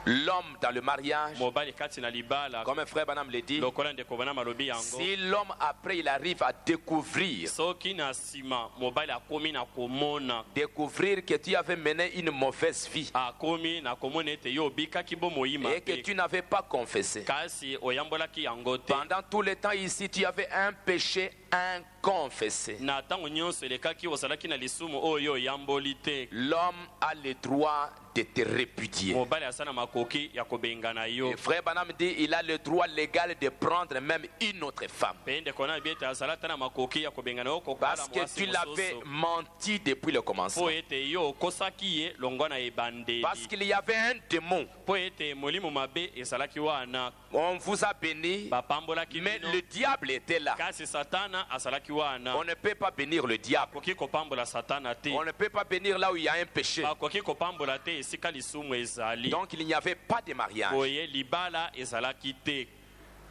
L'homme dans le mariage, mobali kati na libala comme un frère Banam le dit, lokola ndeko bana malobi yango si l'homme après il arrive à découvrir soki na sima mobali akomi na komona que tu avais mené une mauvaise vie akomi na komona ete yo obikaki bomoi et que tu n'avais pas confessé, kasi oyambolaki yango te pendant tout le temps ici tu avais un péché inconfessé, na ntango nyonso elekaki osalaki na lisumu oyo oyamboli te, l'homme a le droit de te répudier. mobali asa na makoki ya kobengana yo. Le frère Banam dit il a le droit légal de prendre même une autre femme Pe ndeko na biete asala ta na makoki ya kobengana yo kokola parce que mwasi tu l'avais mosusu menti depuis le commencement, po ete yo okosaki ye longwa na ebandeli parce qu'il y avait un démon. po ete molimo mabe esalaki wana On vous a béni, bapambolaki mais bino le diable était là. kasi satana asalaki wana On ne peut pas bénir le diable. bakoki kopambola satana te On ne peut pas bénir là où il y a un péché. bakoki kopambola te esika lisumu ezali Donc il n'y avait pas de mariage boye libala ezalaki te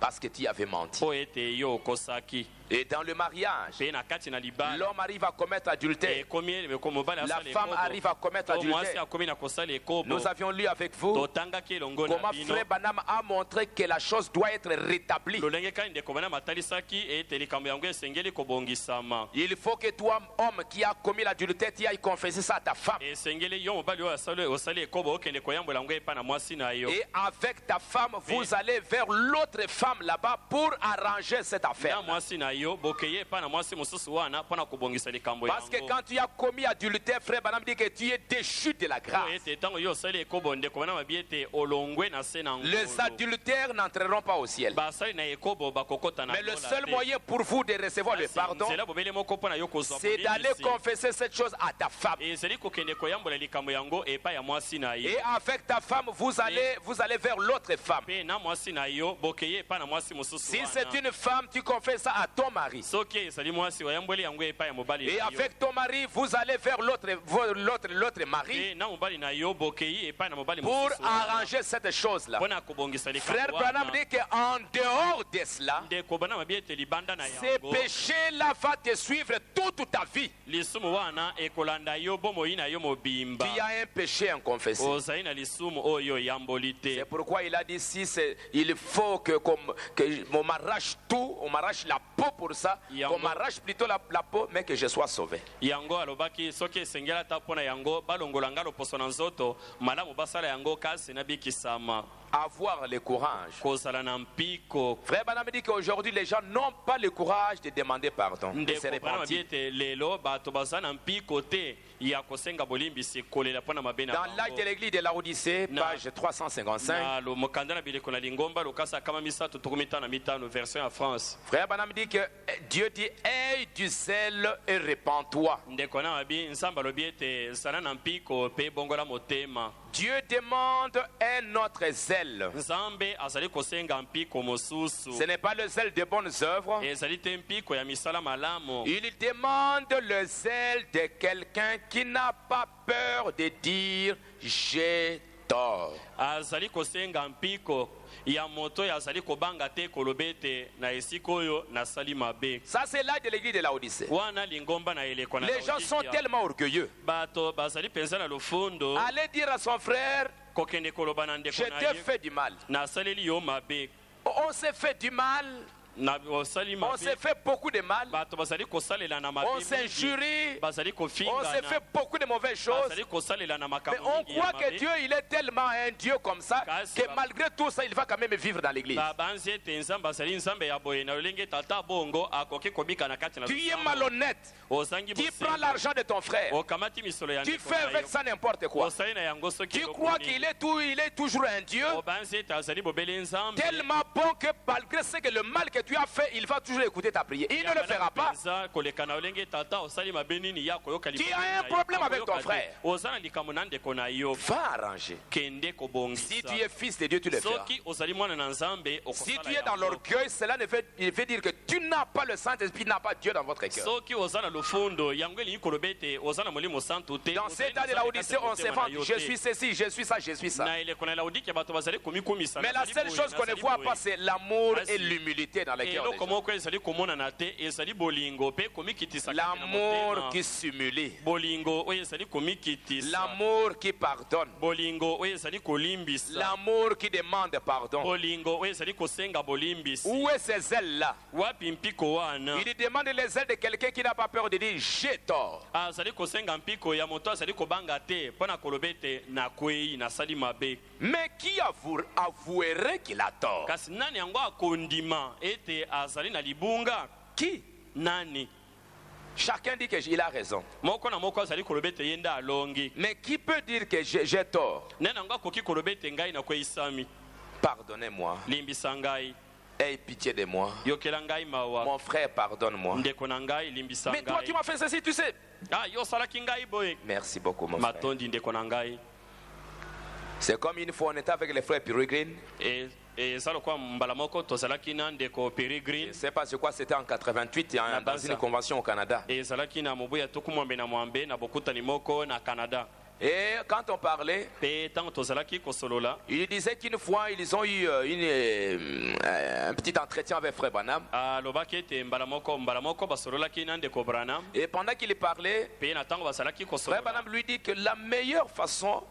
parce que tu avais menti. po ete yo okosaki. Et dans le mariage, Pe na kati na libala l'homme arrive à commettre adultère. ekomi mobali La asala femme arrive à commettre to mwasi adultère. akomi na kosala ekobo Nous avions lu avec vous totangaki elongo na comment bino frère Banam a montré que la chose doit être rétablie. lolenge kani ndeko bana matalisaki ete likambo yango esengeli kobongisama Il faut que toi, homme qui a commis l'adultère, tu ailles confesser ça à ta femme. esengeli yo mobali oyo osali ekobo okende koyambola yango epai na mwasi na yo Et avec ta femme, vous allez vers l'autre femme là-bas pour arranger cette na affaire. mwasi na yo bokeye epai na mwasi mosusu wana mpo na kobongisa likambo Parce que yango quand tu as commis adultère, frère Banam dit que tu es déchu de la po grâce. ete ntango yo osali ekobo ndeko bana mabi ete olongwe na se na Les ngolo adultères n'entreront pas au ciel. basali na ekobo bakokota na Mais le ngola seul te. moyen pour vous de recevoir le Kasi pardon, nzela bobele moko mpo na yo kozwa c'est d'aller bolimbisi. confesser cette chose à ta femme. ezali kokende koyambola likambo yango epai ya mwasi na Et ye avec ta femme, vous allez vers l'autre femme. mpe na mwasi na yo bokeye epai na mwasi mosusu Si c'est wana une femme, tu confesses ça à ton mari. soki ezali mwasi oyamboli yango epai ya mobali Et na yo avec ton mari, vous allez vers l'autre mari mpe na mobali na yo bokei epai na mobali pour mosusu wana arranger cette chose-là. mpo na kobongisa Frère likambo Branham wana dit qu'en dehors de cela, ndeko bana mabi ete libanda na ces yango péchés-là vont te suivre toute ta vie. lisumu wana ekolanda yo bomoi na yo mobimba Tu as un péché inconfessé. ozali na lisumu oyo oyamboli te C'est pourquoi il a dit il faut que on m'arrache tout, on m'arrache la peau pour ça, Yango. qu'on m'arrache plutôt la peau, mais que je sois sauvé. yango alobaki soki esengeli ata mpo na yango balongola nga loposo na nzoto malamu basala yango kasi nabikisama Avoir le courage. kozala na mpiko Frère Banam dit qu'aujourd'hui les gens n'ont pas le courage de demander pardon, de se ndeko bana mabi repentir. ete lelo bato baza na mpiko te ya kosenga bolimbisi kolela mpo na mabe na Dans l'âge de bango l'église de la Odyssée, Na- page 355, na mokanda na bileko na lingomba lokasa kama misato tokumi mitano na mitano version ya France Frère Banam dit que Dieu dit aie du zèle et répands-toi. ndeko na mabi nzambe alobi ete zala na mpiko mpe bongola motema Dieu demande un autre zèle. nzambe azali kosenga mpiko mosusu Ce n'est pas le zèle des bonnes œuvres. ezali te mpiko ya misala malamu Il demande le zèle de quelqu'un qui n'a pas peur de dire j'ai tort. azali kosenga mpiko ya moto oyo azali kobanga te koloba ete na esika oyo nasali mabe Ça, c'est l'âge de l'église de la Odyssée. wana lingomba na eleko na Les gens sont Laodikia. tellement orgueilleux. bato bazali mpenza na lofundo Allez dire à son frère, kokende koloba na ndeko je na t'ai ye fait du mal. nasaleli yo mabe On s'est fait du mal. na osali On s'est mabe fait beaucoup de mal. bato bazali kosalela na mabe On mingi. s'injurie. bazali On s'est kofingana fait beaucoup de mauvaises choses. bazali kosalela na Mais makambo on mingi ya croit que mabe. Dieu, il est tellement un Dieu comme ça, Kasi que ba- malgré tout ça, il va quand même vivre dans l'église. banzi ete nzambe azali nzambe ya boye na lolenge tata bongo akoki kobika na kati na Tu es losambo. malhonnête. ozangi Tu bosembo. prends l'argent de ton frère. okamati misolo ya Tu ndeko fais na avec yo. ça n'importe quoi. osali na yango soki Tu eloko crois nini. qu'il est toujours un Dieu obanzi ete azali bobele nzambe tellement bon que malgré ce que le mal que tu as fait, il va toujours écouter ta prière. Il ne le fera pas. Mpenza, koleka na olenge tata osali mabe nini ya koyoka Tu likambo as un na ye, problème avec akoyoka ton te. frère. oza na likambo na ndeko na yo Va arranger. kende kobongisa Si tu es fils de Dieu, tu le feras. soki ozali mwana na nzambe Si okosala tu es dans yango. l'orgueil, cela il veut dire que tu n'as pas le Saint-Esprit, tu n'as pas Dieu dans votre cœur. soki oza na lofundo yango elingi koloba ete oza na molimo santu te Dans ozali cet na âge de la nzambe Odyssée, kati ya on se motema vante. na yo Je te. suis ceci, je suis ça, je suis ça. na eleko na laodike bato bazali komikumisa Mais la nazali seule boye, chose qu'on ne nazali voit boye. pas, c'est l'amour Asi. et l'humilité dans les cœurs des eloko gens. moko ezali komonana te ezali bolingo mpe komikitisa L'amour qui s'humilie. bolingo oyo ezali komikitisa L'amour qui pardonne. bolingo oyo ezali kolimbisa L'amour qui demande pardon. bolingo oyo ezali kosenga bolimbisi Où est ces ailes-là? wapi mpiko wana Il demande les ailes de quelqu'un qui n'a pas peur de dire j'ai tort. azali kosenga mpiko ya moto azali kobanga te mpo na koloba ete nakwei nasali mabe Mais qui avouerait qu'il a tort? kasi nani yango akondima ete azali na libunga Qui? nani Chacun dit qu'il a raison. moko na moko azali koloba ete ye nde alongi Mais qui peut dire que j'ai tort? nani yango akoki koloba ete ngai nakweisami Pardonnez-moi. limbisa ngai Aie pitié de moi. yokela ngai mawa Mon frère, pardonne-moi. ndeko na ngai limbisa Mais toi, tu ngai m'as fait ceci, tu sais. ah yo osalaki ngai boye Merci beaucoup, mon frère. matondi ndeko na ngai C'est comme une fois, on était avec les frères Peregrine. eza lokola mbala moko tozalaki na ndeko Je peregrine ne sais pas c'est quoi, c'était en 88, Na dans basa. une convention au Canada. ezalaki na mobu ya tuku mwambe na mwambe na bokutani moko na canada Et quand on parlait, mpe ntango tozalaki kosolola il disait qu'une fois, ils ont eu un petit entretien avec frère Branham. alobaki ete mbala moko basololaki na ndeko branham Et pendant qu'il parlait, mpe na ntango bazalaki frère kosolola Branham lui dit que la meilleure façon,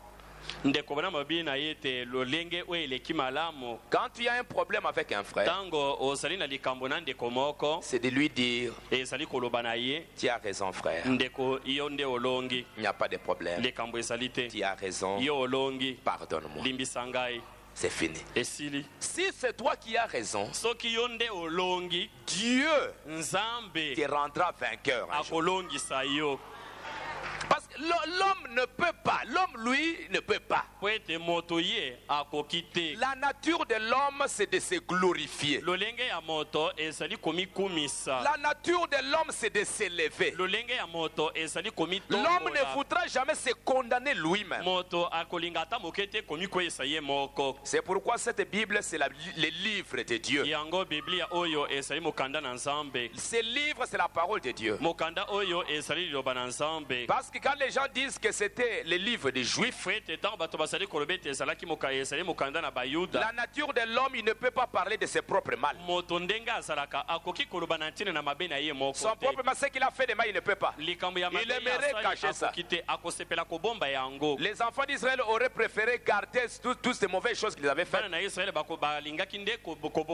ndeko branham abi na ye ete lolenge oyo eleki malamu quand tu as un problème avec un frère, ntango ozali na likambo na ndeko moko c'est de lui dire, ezali koloba na ye tu as raison frère, ndeko yo nde olongi il n'y a pas de problème. likambo ezali te Tu as raison, yo olongi pardonne-moi. limbisa ngai C'est fini. esili Si c'est toi qui as raison, soki yo nde olongi Dieu nzambe te rendra vainqueur un jour. akolongisa yo Parce que l'homme ne peut pas, l'homme lui ne peut pas. po ete moto ye akoki te La nature de l'homme c'est de se glorifier. lolenge ya moto ezali komikumisa La nature de l'homme c'est de s'élever. lolenge ya moto ezali L'homme ne komitongola voudra jamais se condamner lui-même. moto akolinga ata moke te komikweyisa ye moko C'est pourquoi cette Bible c'est le livre de Dieu. yango biblia oyo ezali mokanda na nzambe Ce livre c'est la parole de Dieu. mokanda oyo ezali liloba na nzambe Parce que quand les gens disent que c'était le livre des Juifs, fo ete ntango bato bazali koloba ete ezali mokanda na bayuda la nature de l'homme il ne peut pas parler de ses propres mal. moto ndenge azalaka akoki koloba na ntina na mabe na ye moko Son te propre mal, ce qu'il a fait de mal, il ne peut pas. likambo ya mabe Il aimerait cacher ça. akoki te akosepela kobomba yango Les enfants d'Israël auraient préféré garder toutes ces mauvaises choses qu'ils avaient faites. bana na israele balingaki nde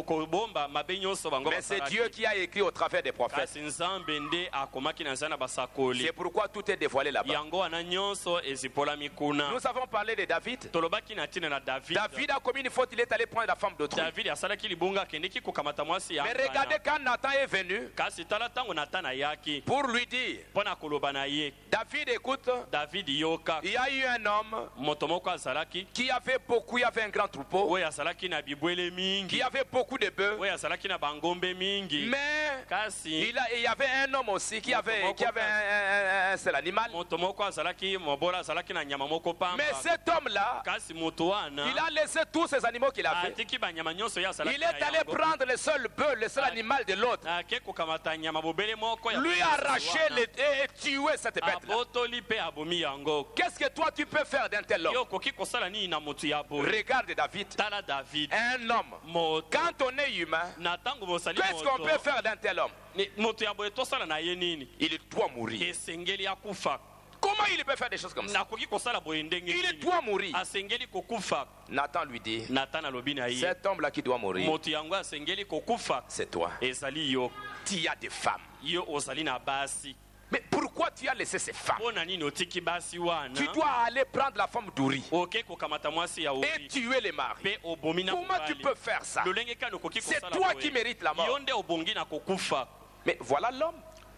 kobomba mabe nyonso bango Mais c'est basalaki. Dieu qui a écrit au travers des prophètes. kasi nzambe nde akomaki na nzela na basakoli C'est pourquoi tout est dévoilé là-bas. yango wana nyonso ezipolami kuna Nous avons parlé de David. tolobaki na ntina na david David a commis une faute, il est allé prendre la femme d'autrui. david asalaki libunga akendeki kokamata mwasi ya Mais ngana. regardez quand Nathan est venu kasi tala ntango natan ayaki pour lui dire, mpo na koloba na ye David écoute, david yoka il y a eu un homme moto moko azalaki qui avait beaucoup, il y avait un grand troupeau, oyo azalaki na bibwele qui mingi avait beaucoup de bœufs. oyo azalaki na bangombe mingi Mais kasi il y avait un homme aussi qui avait un seul animal. moto moko azalaki mobola azalaki na nyama moko pamba Mais cet homme-là, kasi moto wana il a laissé tous ces animaux qu'il avait. atiki banyama nyonso ye azalaki Il est allé prendre le seul bœuf, le seul animal de l'autre. ake kokamata nyama bobele moko ya Lui arracher et tuer cette bête-là. abotoli mpe abomi yango Qu'est-ce que toi tu peux faire d'un tel yo homme? okoki kosala nini na moto ya boye Regarde David, tala david un homme. moto Quand on est humain, na ntango bosali qu'est-ce qu'on peut faire d'un tel homme? moto ya boye tosala na ye nini Il doit mourir. esengeli akufa Comment il peut faire des choses comme ça? nakoki kosala boye ndenge Il nini doit mourir. asengeli kokufa Nathan lui dit, natan alobi na ye cet homme-là qui doit mourir, moto yango asengeli kokufa c'est toi. ezali yo Tu as des femmes. yo ozali na basi Mais pourquoi tu as laissé ces femmes? mpo na nini otiki basi wana Tu dois aller prendre la femme d'Uri oke kokamata mwasi ya et ori tuer les maris. mpe obomi na Comment tu mobali peux faire ça? lolenge kani okoki C'est kosala toi boye. qui mérites la mort. yo nde obongi na kokufa Mais voilà l'homme.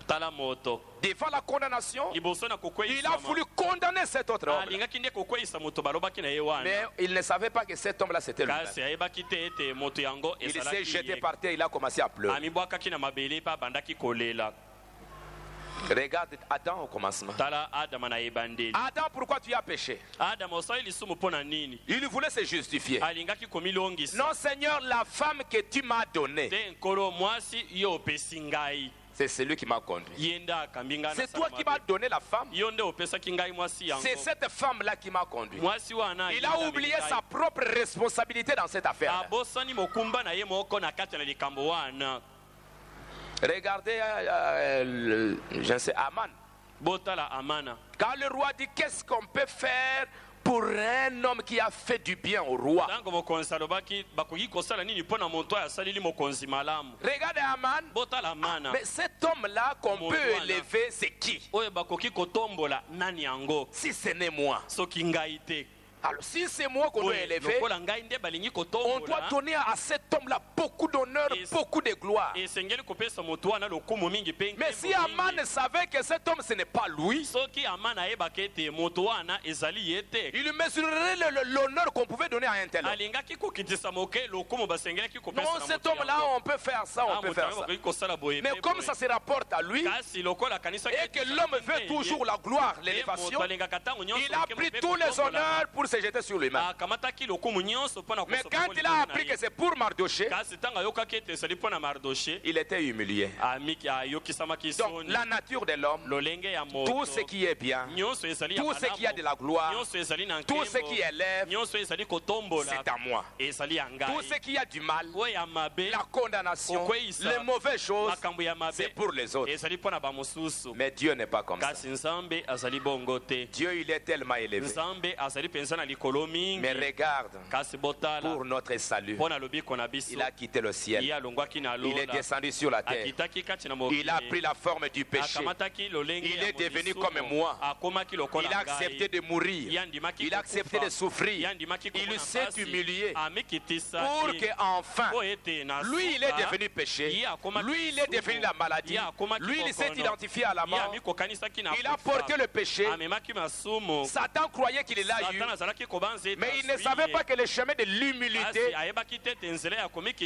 tala moto Devant la condamnation, liboso na il a kokweyisama voulu condamner cet autre homme. alingaki nde kokweyisa moto balobaki na ye wana Mais il ne savait pas que cet homme-là, c'était lui-même. kasi ayebaki te ete moto yango Il s'est ezalaki jeté ye. par terre, il a commencé à pleurer. amibwakaki na mabele mpe abandaki kolela Regarde Adam au commencement. tala adama na ebandeli Adam, pourquoi tu as péché? adama osali lisumu mpo na nini Il voulait se justifier. alingaki komilongisa Non, Seigneur, la femme que tu m'as donnée, te nkolo mwasi yo opesi ngai C'est celui qui m'a conduit. Yenda kambinga na C'est toi qui m'as donné la femme. Yonde opesa kingai mwasi yango. C'est cette femme-là qui m'a conduit. Mwasi wana Il a oublié sa propre responsabilité dans cette affaire. Abosani mokumba na ye moko na kati na likambo wana. Regardez, je sais, Aman. Botala Amana. Quand le roi dit qu'est-ce qu'on peut faire pour un homme qui a fait du bien au roi. Regardez Aman. Mais cet homme-là qu'on peut élever, c'est qui? Si ce n'est moi. Alors si c'est moi qu'on doit élever, on doit donner à cet homme-là beaucoup d'honneur, beaucoup de gloire. Mais si Aman savait que cet homme ce n'est pas lui, il mesurerait l'honneur qu'on pouvait donner à un tel homme. Non, cet homme-là, on peut faire ça, on peut faire ça. Mais comme ça se rapporte à lui, et que l'homme veut toujours la gloire, l'élévation, il a pris tous les honneurs pour se jeter sur lui-même. Mais quand il a appris que c'est pour Mardoché, il était humilié. Donc la nature de l'homme, tout ce qui est bien, tout ce qui a de la gloire, tout ce qui élève, c'est à moi. Tout ce qui a du mal, la condamnation, les mauvaises choses, c'est pour les autres. Mais Dieu n'est pas comme ça. Dieu, il est tellement élevé. Mais regarde, pour notre salut, il a quitté le ciel. Il est descendu sur la terre. Il a pris la forme du péché. Il est devenu comme moi. Il a accepté de mourir. Il a accepté de souffrir. Il s'est humilié pour qu'enfin, lui il est devenu péché. Lui il est devenu la maladie. Lui il s'est identifié à la mort. Il a porté le péché. Satan croyait qu'il l'a eu. Mais il ne savait pas que le chemin de l'humilité,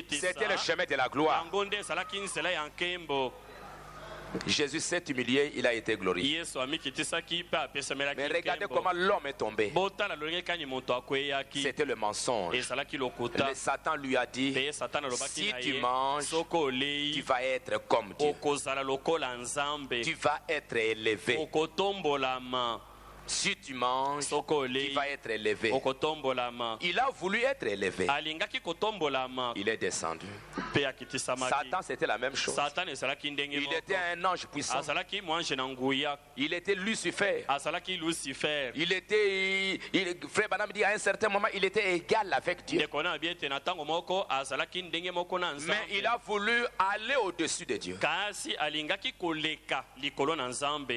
c'était le chemin de la gloire. Jésus s'est humilié, il a été glorifié. Mais regardez comment l'homme est tombé. C'était le mensonge. Le Satan lui a dit, si tu manges, tu vas être comme Dieu. Tu vas être élevé. Si tu manges, tu vas être élevé. Il a voulu être élevé. Il est descendu. Satan, c'était la même chose. Il était un ange puissant. Il était Lucifer. Il était, Frère Branham dit à un certain moment, il était égal avec Dieu. Mais il a voulu aller au-dessus de Dieu.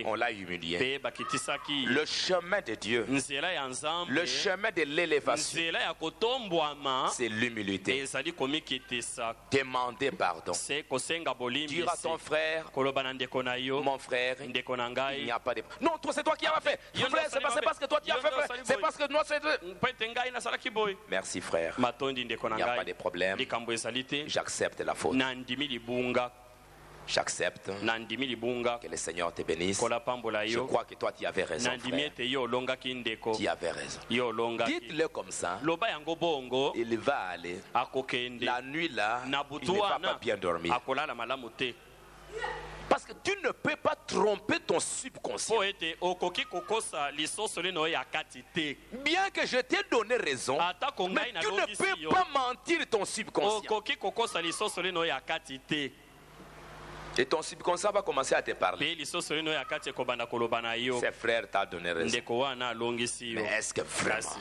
On l'a humilié. Le chemin de Dieu, le chemin de l'élévation, c'est l'humilité. Demander pardon. Dire à ton frère, mon frère, il n'y a pas de... Non, toi c'est toi qui as fait. Frère, c'est parce que toi tu as fait. C'est parce que moi c'est... Merci frère. Il n'y a pas de problème. J'accepte la faute. J'accepte que le Seigneur te bénisse. Je crois que toi tu avais raison, frère. Tu avais raison. Dites-le comme ça. Il va aller. La nuit là, il ne va pas bien dormir. Parce que tu ne peux pas tromper ton subconscient. Bien que je t'ai donné raison, mais tu ne peux pas mentir ton subconscient. Et ton subconscient va commencer à te parler. Ces frères t'ont donné raison. Mais est-ce que vraiment,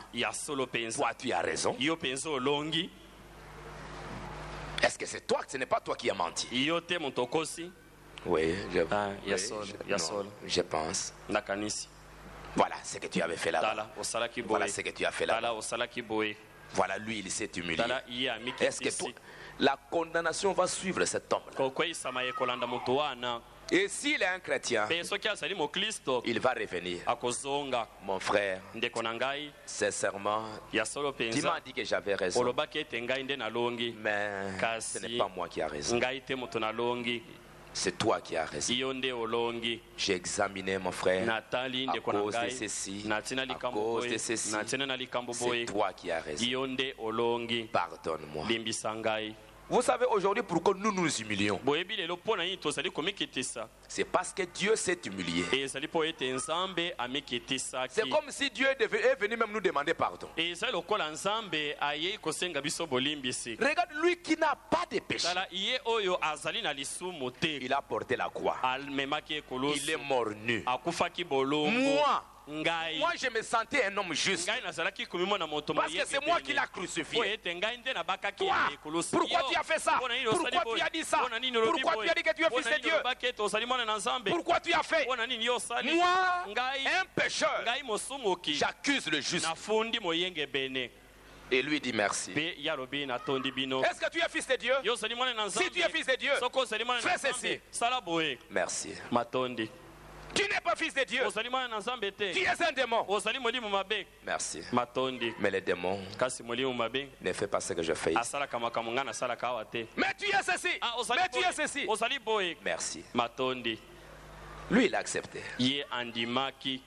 toi tu as raison? Est-ce que c'est toi, ce n'est pas toi qui as menti? Oui, je pense. Voilà ce que tu avais fait là-bas. Voilà ce que tu as fait là-bas. Voilà, lui, il s'est humilié. Est-ce que toi, la condamnation va suivre cet homme-là? Et s'il est un chrétien, il va revenir. Mon frère, sincèrement, tu m'as dit que j'avais raison. Mais ce n'est pas moi qui ai raison. C'est toi qui as raison. J'ai examiné mon frère à cause de ceci, à cause de ceci. C'est toi qui as raison. Pardonne-moi. Vous savez aujourd'hui pourquoi nous nous humilions? boyebi lelo mpo na nini tozali komikitisa C'est parce que Dieu s'est humilié. ezali mpo ete nzambe amikitisaki C'est comme si Dieu est venu même nous demander pardon. ezali lokola nzambe ayei kosenga biso bolimbisi Regarde, lui qui n'a pas de péché, tala ye oyo azali na lisumu te il a porté la croix. amemaki Il est ekolosi mort nu. akufaki bolongo ngai Moi je me sentais un homme juste. ngai nazalaki komimona moto Parce que c'est moi qui l'ai crucifié. po ete ngai nde nabakaki Toi, ekolosi pourquoi tu as fait ça? Pourquoi tu as dit ça? Pourquoi tu as dit que tu es fils de Dieu? ozali mwana na nzambe Pourquoi tu as fait? mpo na nini yo osali Moi, ngai un pécheur, ngai mosumuki j'accuse le juste. nafundi moyenge bene Et lui dit merci. mpe ye alobi natondi bino Est-ce que tu es fils de Dieu? yo ozali mwana na Si tu es fils de Dieu, soki ozali mwana na fais nzambe ceci. sala boye Merci. matondi Tu n'es pas fils de Dieu. ozali mwana na nzambe Tu te es un démon. ozali molimo mabe Merci. matondi Mais les démons kasi molimo mabe ne font pas ce que je fais ici. asalaka makambo ngai nasalaka awa te Mais tu es ceci. Mais tu es ceci. ozali boye Merci. matondi Lui, il a accepté. ye andimaki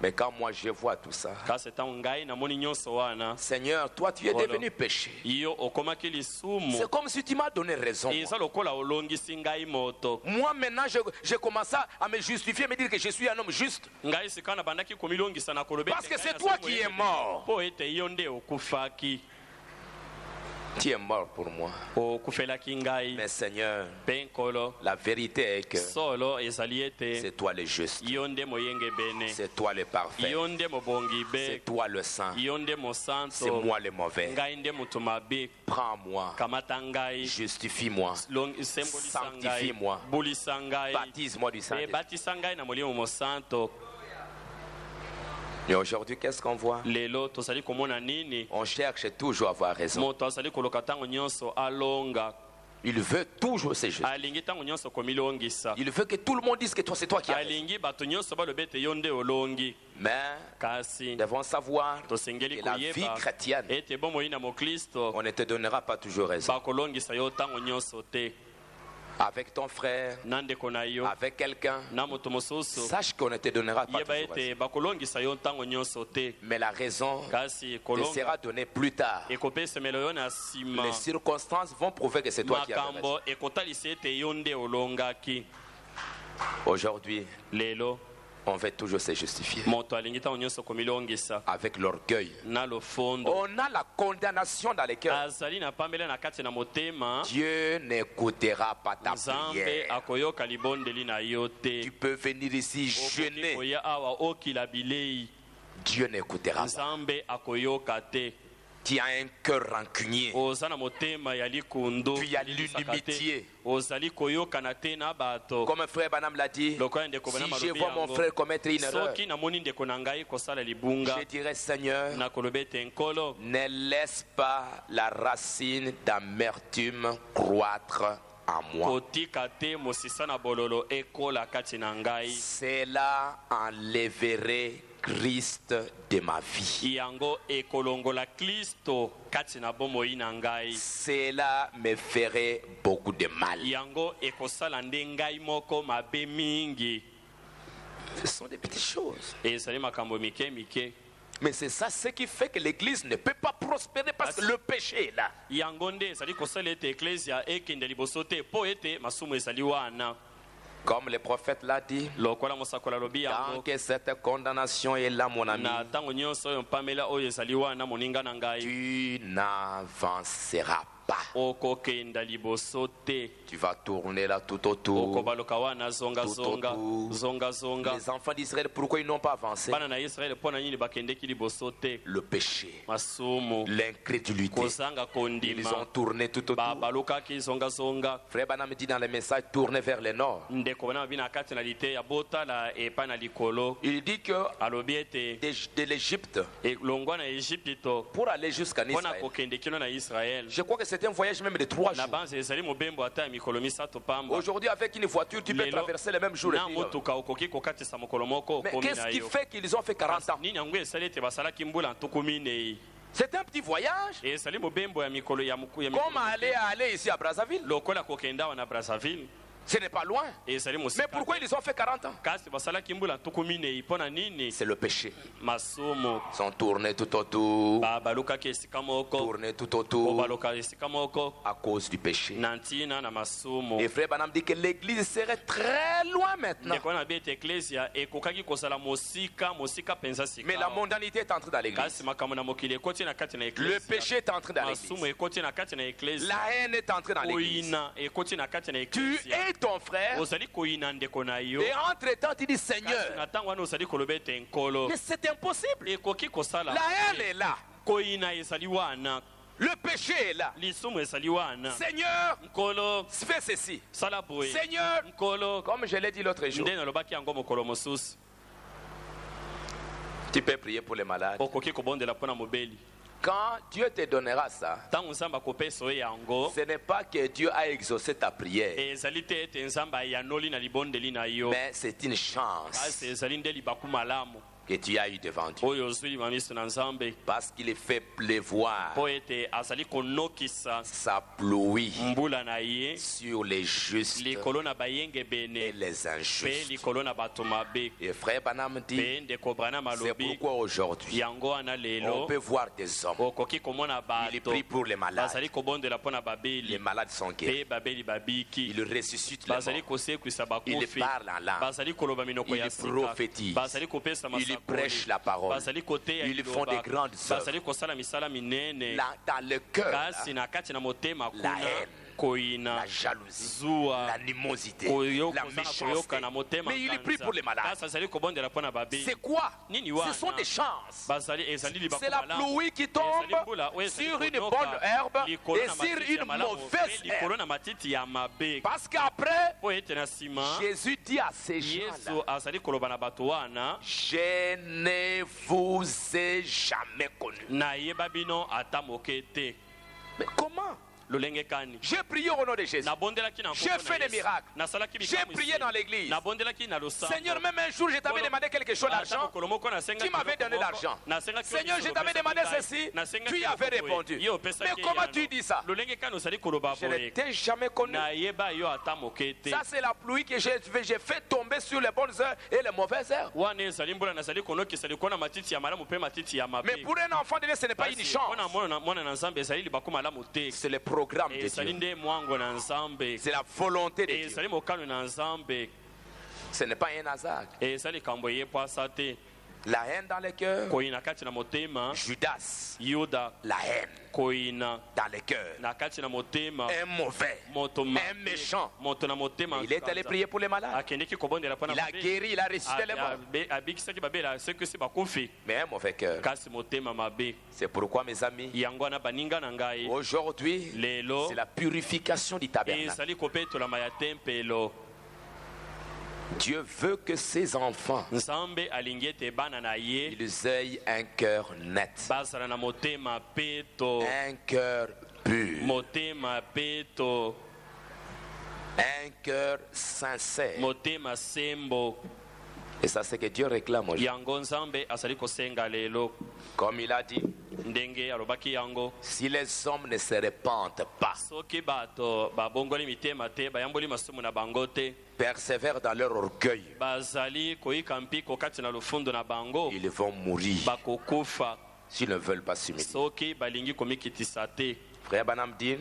Mais quand moi je vois tout ça, kasi ntango ngai namoni nyonso wana Seigneur, toi tu es Voilà. devenu péché. yo okomaki lisumu C'est comme si tu m'as donné raison. eza lokola olongisi ngai moto Moi maintenant, je commence à me justifier, me dire que je suis un homme juste. ngai sika na bandaki komilongisa na koloba Parce que c'est toi qui es mort. mpo ete yo nde okufaki Tu es mort pour moi. okufelaki ngai Mais Seigneur, mpe nkolo la vérité est que solo ezali ete c'est toi le juste. yo nde moyenge bene C'est toi le parfait. yo nde mobongi C'est be toi le saint. yo nde C'est mosanto moi le mauvais. ngai nde moto mabe Prends-moi. kamata ngai Justifie-moi. sembolisa ngai Sanctifie-moi. bulisa ngai Baptise-moi du mpe Saint-Esprit. batisa ngai na molimo mosanto Et aujourd'hui, qu'est-ce qu'on voit? lelo tozali komona nini On cherche toujours à avoir raison. moto azali koluka ntango nyonso alonga Il veut toujours se justifier. alingi ntango nyonso komilongisa Il veut que tout le monde dise que toi, c'est toi qui as raison. alingi bato nyonso balobi ete yo nde olongi Mais kasi nous devons savoir tosengeli que la vie koyeba chrétienne, ete bomoi na moklisto on ne te donnera pas toujours raison. bakolongisa yo ntango nyonso te Avec ton frère, na ndeko na yo avec quelqu'un, na moto mosusu sache qu'on ne te donnera pas yeba toujours raison. ete bakolongisa yo ntango nyonso te Mais la raison kasi te kolonga sera donnée plus tard. ekopesemelo yo na nsima Les circonstances vont prouver que c'est toi qui as raison. makambo ekotalisa ete yo nde olongaki Aujourd'hui, lelo on veut toujours se justifier. moto alingi ntango nyonso komilongisa Avec l'orgueil. na lofondo On a la condamnation dans les cœurs. azali na pambele na kati na motema Dieu n'écoutera pas ta nzambe prière. akoyoka libondeli na yo te Tu peux venir ici okoki jeûner. koya awa okila bilei Dieu n'écoutera pas. nzambe akoyoka te Tu as un cœur rancunier. oza na motema ya likundu Tu as lilisaka te. l'inimitié. ozali koyokana te na bato Comme frère Banam l'a dit, lokola ndeko si bana je malobi vois mon yango frère commettre une erreur, soki namoni ndeko na ngai kosala libunga je dirais Seigneur, nakoloba ete nkolo ne laisse pas la racine d'amertume croître en moi. kotika te mosisa na bololo ekola kati na ngai Cela enlèverait Christ de ma vie. yango ekolongola kristo kati na bomoi na ngai Cela me ferait beaucoup de mal. yango ekosala nde ngai moko mabe mingi Ce sont des petites choses. ezali makambo mike mike Mais c'est ça ce qui fait que l'église ne peut pas prospérer parce que le péché est là. yango nde ezali kosala ete eklesia ekende liboso te mpo ete masumu ezali wana Comme le prophète l'a dit, lokola mosakoli alobi tant yango que cette condamnation est là, mon ami, na ntango nyonso oyo mpamela oyo ezali wana moninga na ngai tu n'avanceras pas. okokenda liboso te Tu vas tourner là tout autour. okobaluka wana zonga-zonga Tout zonga-zonga Les enfants d'Israël, pourquoi ils n'ont pas avancé? bana na israele mpo na nini bakendeki liboso te Le péché, masumu l'incrédulité. kozanga Ils ont kondima tourné tout autour. balukaki zonga-zonga Frère Banam dit dans le message, tournez vers le nord. ndeko bana babi na kati na liteya botala epai na likolo Il dit que alobi ete de l'Égypte elongwa na egypito pour aller jusqu'en mpo na Israël. kokende kino na israele Je crois que c'est un voyage même de 3 na jours. banza ezali mobembo ata ya mikolo misato pamba Aujourd'hui, avec une voiture, tu peux Lelo, traverser le même jour. na motuka okoki kokatisa mokolo moko Mais okomi qu'est-ce na qui yo fait qu'ils ont fait 40 ans? nini yango esali ete basalaki mbula ntuku minei C'est un petit voyage. ezali mobembo ya mikolo ya Comme aller ici à Brazzaville. lokola kokenda awa na brazzaville Ce n'est pas loin. ezali Mais mosika pourquoi ils ont fait 40 ans? kasi basalaki mbula ntuku minei mpo na nini C'est le péché. masumu Ils sont tournés tout autour, balukaki esika moko tournés tout po autour baluka esika moko à cause du péché. na ntina na masumu Et frère Branham dit que l'église serait très loin maintenant. ndeko na bete eklesia ekokaki kozala mosika mpenza Mais la sika mondanité est entrée dans l'église. kasi makambo na mokili ekoti na kati na Le eklesia péché est entré dans masumu l'église. ekoti na kati na eklesia La haine est entrée dans l'église. koyina ekoti na kati na Tu eklesia es ton frère. ozali koyina ndeko na yo Et entre-temps, tu dis kasi Seigneur. na ntango wana ozali koloba ete nkolo Mais c'est impossible. ekoki kosala La haine est là. koyina ezali wana Le péché est là. lisumu ezali wana Seigneur, nkolo fais ceci. sala boye Seigneur, nkolo comme je l'ai dit l'autre jour, nde nalobaki yango mokolo mosusu tu peux prier pour les malades. okoki kobondela mpo na mobeli Quand Dieu te donnera ça, ntango nzambe akopesa oyo yango ce n'est pas que Dieu a exaucé ta prière, ezali te ete nzambe ayanoli na libondeli na yo mais c'est une chance kasi ezali nde libaku malamu que tu as eu devant Dieu. oyo ozwi limamiso na nzambe Parce qu'il fait pleuvoir mpo ete azali konokisa sa pluie mbula na ye sur les justes likolo na et bayengebene les mpe injustes. likolo na bato mabe Et frère Branham dit, mpe ndeko branam c'est alobi pourquoi aujourd'hui, yango wana on lelo peut voir des hommes, okoki komona ils bato prient pour les malades. bazali kobondela mpo na Les babeli malades sont guéris. mpe babeli babiki Ils ressuscitent les bazali morts. kosekwisa Ils bakufi parlent en langue. bazali koloba minoko ya Ils sika prophétisent. bazali kopesa Ils prêchent la parole. bazali koteya Ils font des grandes œuvres. bazali kosala misala minene Là, dans le cœur, kasi na kati na motema kuna haine, koyina la jalousie, zuwa l'animosité, koyoka la kozanga méchanceté. koyoka na motema Mais il prie pour les malades. kasi azali kobondela mpo na babeli C'est quoi? Nini Ce wana? sont des chances. bazali ezali libaku C'est la malamu. pluie qui tombe Ezali mbula oyo ezali sur une konoka bonne herbe likolo et na sur matiti ya une malamu, mauvaise mpe likolo herbe. na matiti ya mabe Parce qu'après, mpo ete na nsima Jésus dit à ces gens-là, yesu azali koloba na bato wana je ne vous ai jamais connu. nayeba bino ata moke te Mais comment? lolenge kani J'ai prié au nom de Jésus. nabondelaki na J'ai nkombo fait na des Yesu. miracles. nasalaki J'ai bikamwisi. prié dans l'église. nabondelaki na losambo Seigneur, même un jour, je t'avais demandé quelque chose Ata d'argent. mokolo moko nasengaki Tu m'avais eloko donné moko. l'argent. Nasengaki Seigneur, biso je t'avais kopesa demandé ngai. ceci. Nasengaki Tu y avais eloko boye. répondu. Ye opesaki Mais comment eyano. tu dis ça? lolenge kani ozali koloba Je ne boye t'ai jamais connu. nayeba yo ata moke te Ça, c'est la pluie que j'ai fait tomber sur les bonnes heures et les mauvaises heures. wana ezali mbula nazali konokisa likolo na matiti ya malamu mpe matiti ya mabe Mais pour un enfant de Dieu, ce n'est pas une Kasi, chance. mpona mwana na nzambe ezali libaku malamu te C'est le programme de ezali Dieu. nde mwango na nzambe C'est la volonté de Dieu. ezali mokano na nzambe Ce n'est pas un hasard. ezali likambo eyepwasa te La haine dans le cœur, koyina kati na motema Judas, yuda la haine koyina dans le cœur, na kati na motema un mauvais, moto un mabe, méchant. moto na motema Il est allé prier pour les malades. akendeki kobondela mpo na Il a mabe. guéri, il a ressuscité les morts. abikisaki babela sekisi bakufi Mais un mauvais cœur. kasi motema mabe C'est pourquoi, mes amis, yango wana baninga na ngai aujourd'hui, lelo c'est la purification du tabernacle. ezali kopetolama ya tempelo Dieu veut que ses enfants, nzambe alingi ete bana na ye ils aient un cœur net, bazala na motema peto un cœur pur, motema peto un cœur sincère. motema sembo Et ça, c'est que Dieu réclame aujourd'hui. yango nzambe azali kosenga lelo Comme il a dit, ndenge alobaki yango si les hommes ne se répandent pas, soki bato babongoli mitema te bayamboli masumu na bango te persévèrent dans leur orgueil, bazali koyika mpiko kati na lufundo na bango ils vont mourir bakokufa s'ils ne veulent pas s'humilier. soki balingi komikitisa te Frère Branham dit,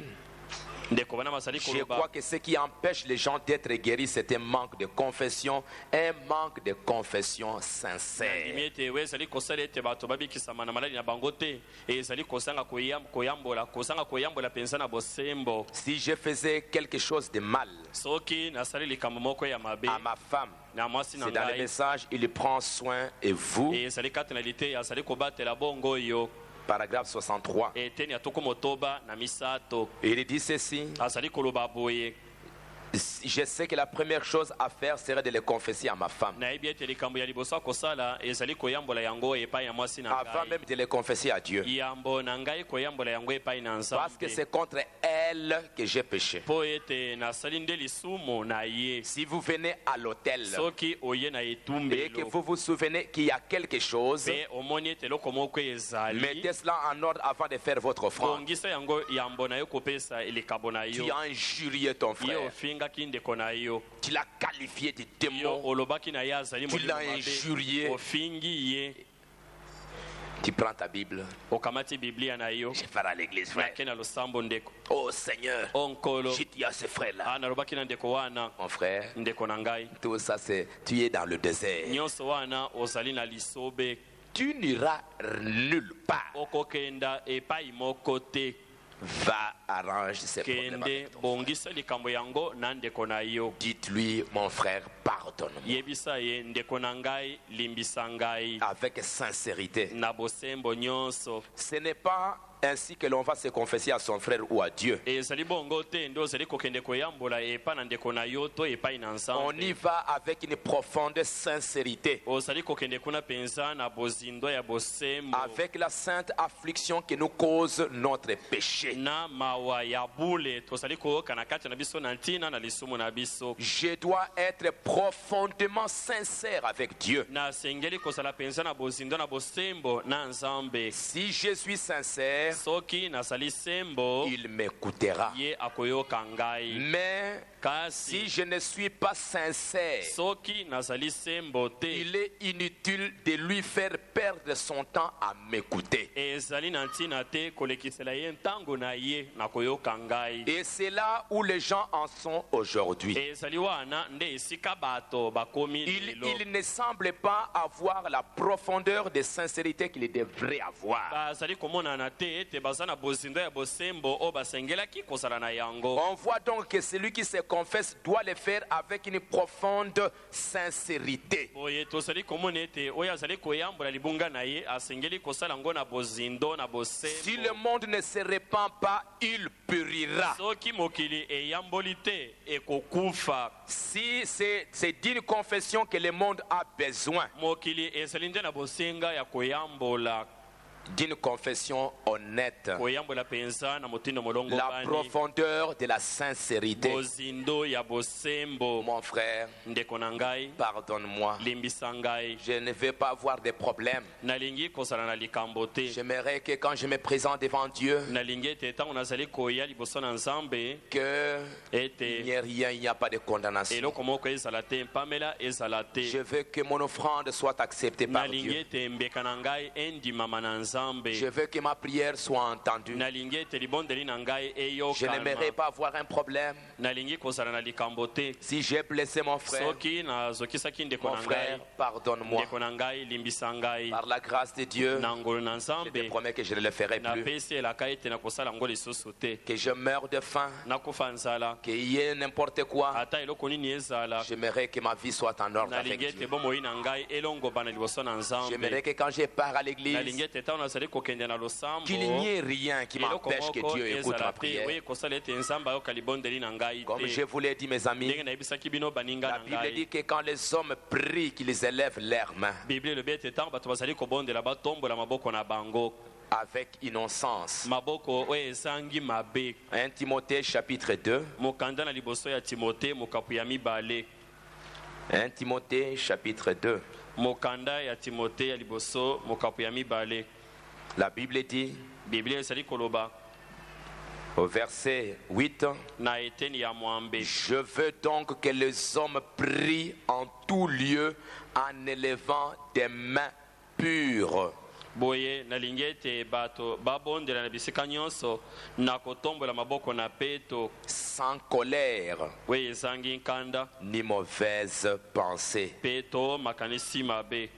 ndeko bana bazali je crois koloba que ce qui empêche les gens d'être guéris, c'est un manque de confession, un manque de confession nandimi sincère. ete we ezali kosala ete bato babikisama na maladi na bango te ezali kosanga koyambola mpenza na bosembo Si je faisais quelque chose de mal soki nasali likambo moko ya mabe à ma femme, na mwasi na c'est dans le ngai message, il prend soin et vous, ezali kati na lite azali kobatela bongo oyo paragraphe 63. eteni ya tuku motoba na misato Il dit ceci, azali koloba boye je sais que la première chose à faire serait de le confesser à ma femme, nayebi ete likambo ya liboso akosala ezali koyambola yango epai ya mwasi na avant ngai même de le confesser à Dieu. yambo na ngai koyambola yango epai na Parce que nzambe c'est contre elle que j'ai péché. mpo ete nasali nde lisumu na ye Si vous venez à l'hôtel soki oye na et que etumbelo vous vous souvenez qu'il y a quelque chose, mpe omoni ete eloko moko ezali mettez cela en ordre avant de faire votre offrande. bongisa yango yambo na yo kopesa likabo na Tu yo as injurié ton ye frère. ofingaki ndeko na yo Tu l'as qualifié de yo démon. olobaki na ye azali Tu l'as molimo injurié. mabe ofingi ye Tu prends ta Bible. okamati biblia na yo Je pars à l'église, frère. nake na losambo ndeko Oh Seigneur, o nkolo je dis à ce frère-là, nalobaki na ndeko wana mon frère, ndeko na ngai tout ça c'est, tu es dans le désert. nyonso wana ozali na lisobe Tu n'iras nulle part. okokenda epai moko te Va arranger ces problèmes kende avec ton frère. bongisa likambo yango na ndeko na yo Dites-lui, mon frère, pardonne-moi. yebisa ye ndeko na ngai limbisa ngai Avec sincérité. na bosembo nyonso Ce n'est pas ainsi que l'on va se confesser à son frère ou à Dieu. ezali bongo te nde ozali kokende koyambola epai na ndeko na yo to epai na On y nzambe va avec une profonde sincérité. ozali kokende kuna mpenza na bozindo ya bosembo Avec la sainte affliction que nous cause notre péché. na mawa ya bule tozali koyoka na kati na biso na ntina na lisumu na biso Je dois être profondément sincère avec Dieu. nasengeli kozala mpenza na bozindo na bosembo na nzambe Si je suis sincère, soki nazali sembo il m'écoutera. ye akoyoka ngai Mais si kasi je ne suis pas sincère, soki nazali sembo te il est inutile de lui faire perdre son temps à m'écouter. ezali na ntina te kolekisela ye ntango na ye na koyoka ngai Et c'est là où les gens en sont aujourd'hui. ezali wana nde esika bato bakomi lelo Il ne semble pas avoir la profondeur de sincérité qu'il devrait avoir. bazali komonana te ete baza na bozindo ya bosembo oyo basengelaki kozala na yango On voit donc que celui qui se confesse doit le faire avec une profonde sincérité. boye tozali komona ete oyo azali koyambola libunga na ye asengeli kosala yango na bozindo na Si le bosembo monde ne se répand pas, il périra. soki mokili eyamboli te ekokufa Si c'est d'une confession que le monde a besoin, mokili ezali nde na bosenga ya koyambola d'une confession honnête, koyambola mpenza na motindo molongo la bani profondeur de la sincérité. bozindo ya bosembo Mon frère, ndeko na ngai pardonne-moi. limbisa ngai Je ne veux pas avoir de problèmes. nalingi kozala na likambo te J'aimerais que quand je me présente devant Dieu, nalingi ete ntango nazali koya liboso na nzambe que il ete n'y ait rien, il n'y a pas de condamnation. eloko moko ezala te mpamela ezala te Je veux que mon offrande soit acceptée par nalingi Dieu. ete mbeka na ngai endimama na nzambe Je veux que ma prière soit entendue. nalingi ete libondeli na ngai Je n'aimerais eyokama pas avoir un problème. nalingi kozala na likambo te Si j'ai blessé mon frère, soki nazokisaki ndeko mon na frère, ngai pardonne-moi. ndeko na ngai limbisa ngai Par la grâce de Dieu, na ngolu na je te nzambe promets que je ne le ferai plus. napesi elaka ete nakosala yango lisusu te Que je meure de faim, nakufa nzala qu'il y ait n'importe quoi. ata eloko nini ezala J'aimerais que ma vie soit en ordre avec nalingi ete Dieu. bomoi na ngai elongoba na liboso na J'aimerais nzambe que quand je pars à nalingi l'église, ete ntango nazali kokende na losambo qu'il n'y ait rien qui eloko m'empêche que moko Dieu écoute ezala ma te prière. oyo ekosala ete nzambe ayoka libondeli na ngai Comme je te vous l'ai dit, mes amis, ndenge nayebisaki bino baninga la na Bible ngai dit que quand les hommes prient, qu'ils élèvent leurs mains biblia elobi ete ntango bato bazali kobondela batombola maboko na bango avec innocence. maboko oyo ezangi mabe 1 Timothée chapitre 2. mokanda na liboso ya timote mokapu ya mibale 1 Timothée chapitre 2. mokanda ya timote ya liboso mokapu ya mibale La Bible dit biblia ezali koloba au verset 8, na eteni ya mwambe je veux donc que les hommes prient en tout lieu en élevant des mains pures, boye nalingi ete bato babondela na bisika nyonso na kotombola maboko na peto sans colère oyo ezangi nkanda ni mauvaise pensée. peto makanisi mabe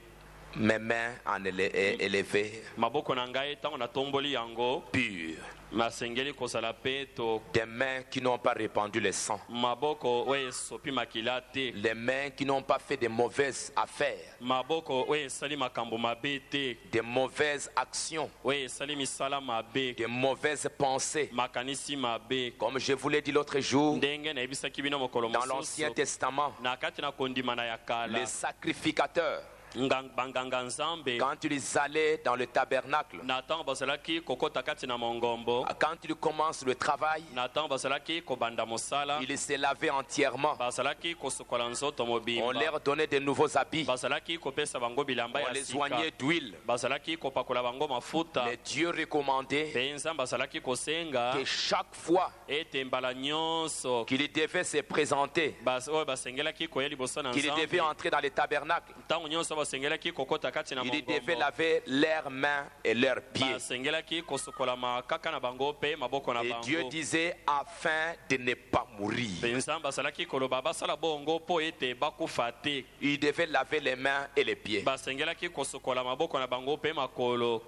Mes mains en élevées, maboko na ngai ntango natomboli yango pures, nasengeli kozala peto des mains qui n'ont pas répandu le sang, maboko oyo esopi makila te les mains qui n'ont pas fait de mauvaises affaires, maboko oyo esali makambo mabe te de mauvaises actions, oyo esali misala mabe de mauvaises pensées. makanisi mabe Comme je vous l'ai dit l'autre jour, ndenge nayebisaki bino mokolo dans l'Ancien mosusu Testament, na kati na kondima na ya kala les sacrificateurs banganga nzambe quand ils allaient dans le tabernacle, na ntango bazalaki kokota kati na mongombo quand ils commencent le travail, na ntango bazalaki kobanda mosala ils se lavaient entièrement. bazalaki kosukola nzoto On mobimba leur donnait de nouveaux habits. bazalaki kopesa bango bilamba On ya les sika soignait d'huile. bazalaki kopakola bango mafuta Mais Dieu recommandait mpe nzambe azalaki kosenga que chaque fois ete mbala nyonso qu'il devait se présenter, oyo basengelaki koya liboso na qu'il devait nzambe entrer dans le tabernacle, ntango nyonso basengelaki kokota kati na ils devaient mongombo laver leurs mains et leurs pieds. basengelaki kosukola makaka na bango mpe maboko na Et bango Dieu disait afin de ne pas mourir. mpe nzambe azalaki koloba basala bongo mpo ete bakufa te Ils devaient laver les mains et les pieds basengelaki kosukola maboko na bango mpe makolo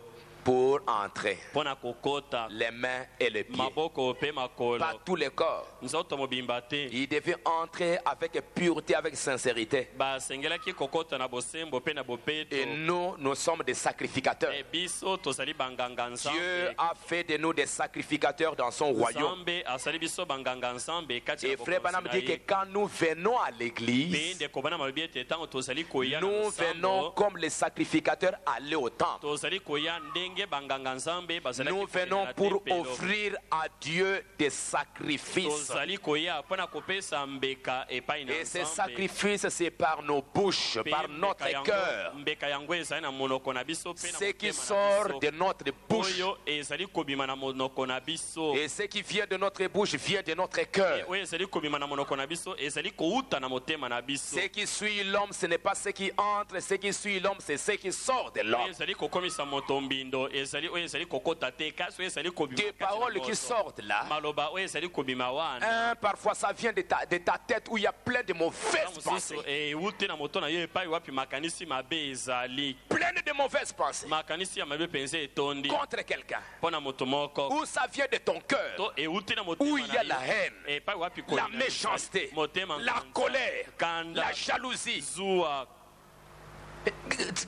pour entrer. mpo na kokota Les mains et les pieds. maboko mpe makolo Pas tous les corps. nzoto mobimba te Ils devaient entrer avec pureté, avec sincérité. basengelaki kokota na bosembo mpe na bopeto Et nous sommes des sacrificateurs. e biso tozali banganga Dieu nzambe a fait de nous des sacrificateurs dans son royaume. nzambe asali biso banganga nzambe kati Et na frère Branham dit que quand nous venons à mpe l'église, ndeko bana malobi ete ntango tozali koya na nous venons mosambo comme les sacrificateurs aller au temple. tozali koya ndenge banganga nzambe bazalaki Nous kokende venons na pour tempelo. offrir à Dieu des sacrifices. tozali koya mpo na kopesa mbeka epai na Et ces nzambe sacrifices, c'est par nos bouches, Mpe par notre mbeka yango- cœur. mbeka yango ezali na monoko na biso mpe na Ce qui motema na sort biso. de notre bouche. oyo ezali kobima na monoko na biso Et ce qui vient de notre bouche vient de notre cœur. oyo ezali kobima na monoko na biso ezali kouta na motema na biso Ce qui suit l'homme, ce n'est pas ce qui entre. Ce qui suit l'homme, c'est ce qui sort de oyo l'homme. ezali kokomisa moto mbindo ezali oyo ezali kokota te kasi oyo ezali kobima Des kati na paroles qui moto. sortent là. maloba oyo ezali kobima wana Parfois, ça vient de ta tête où il y a plein de mauvaises mosusu pensées. ewuti na moto na yo epai wapi makanisi mabe ezali Plein de mauvaises pensées makanisi ya mabe mpenza etondi contre quelqu'un. mpo na moto moko Où ça vient de ton cœur. to ewuti na Où motema il y a na la yo haine, epai wapi la kolinga méchanceté, motema la nganza, colère, kanda la jalousie. zuwa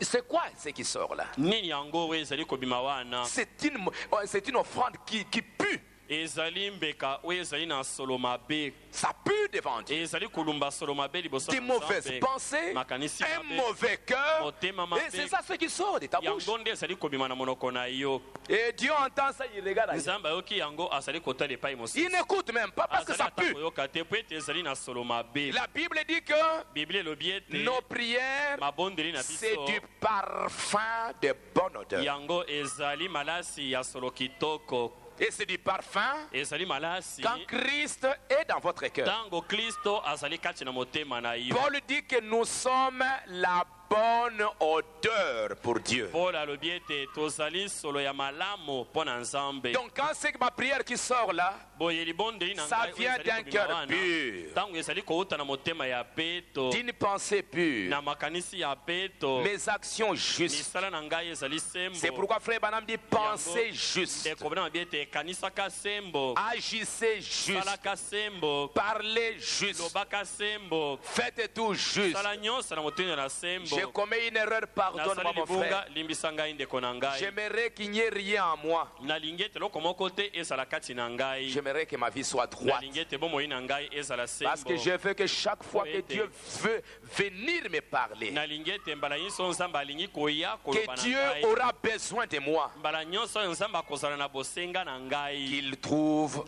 C'est quoi ce qui sort là? nini yango oyo ezali kobima wana C'est une offrande qui pue. ezali mbeka oyo ezali na solo mabe Ça pue devant Dieu. ezali kolumba solo mabe liboso Des na mauvaises Nzambe. pensées, makanisi un mabe mauvais cœur. motema Et mabe c'est ça ce qui sort de ta bouche. yango nde ezali kobima na monoko na yo Et Dieu entend ça, il regarde. ailleurs. nzambe ayoki yango azali kotala epai mosusu Il n'écoute même pas parce que azali ça ata pue. koyoka te po ete ezali na solo mabe La Bible dit que biblia elobi ete nos prières, mabondeli na c'est biso du parfum de bonne odeur. yango ezali malasi ya solo kitoko Et c'est du parfum ezali malasi quand Christ est dans votre cœur. ntango kristo azali kati na motema na yo Paul dit que nous sommes la bonne odeur pour Dieu. paul alobi ete tozali solo ya malamu mpo na nzambe Donc quand c'est ma prière qui sort là, boye libondeli na ça ngai oyo vient ezali d'un kobima cœur wana, pur, ntango ezali kouta na motema ya peto d'une pensée pure, na makanisi ya peto mes actions justes. misala na ngai ezali C'est sembo pourquoi frère Branham dit pensez juste, ndeko bana mabi ete ekanisaka sembo agissez juste, salaka sembo parlez juste, lobaka sembo faites tout juste. sala nyonso na motema na sembo J'ai commis une erreur, pardonne-moi nasali mon libunga frère. limbisa ngai ndeko na ngai J'aimerais qu'il n'y ait rien en moi. nalingi ete eloko moko te ezala kati na ngai J'aimerais que ma vie soit droite. nalingi ete bomoi na ngai ezala Parce que sembo je veux que chaque fois que Oui, Dieu veut venir me parler, nalingi ete mbala nyonso nzambe alingi koya koloba que na Dieu ngai aura besoin de moi, mbala nyonso oyo nzambe akozala na bosenga na ngai qu'il trouve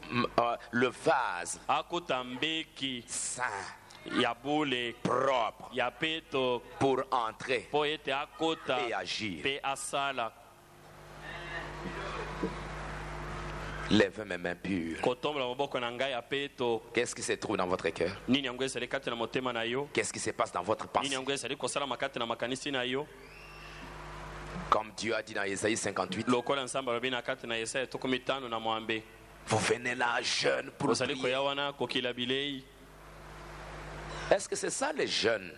le vase akuta mbeki saint, ya bule propre, ya peto pour entrer mpo ete akota et agir. mpe asala Lève mes mains pures. kotombola maboko na ngai ya peto Qu'est-ce qui se trouve dans votre cœur? nini yango ezali kati na motema na yo Qu'est-ce qui se passe dans votre nini pensée? yango ezali kosalama kati na makanisi na yo Comme Dieu a dit dans Ésaïe 58, lokola nzambe alobi na kati na yesaya 5 na mwambe vous venez là jeune pour ozali prier. koya wana kokila bilei Est-ce que c'est ça les jeunes?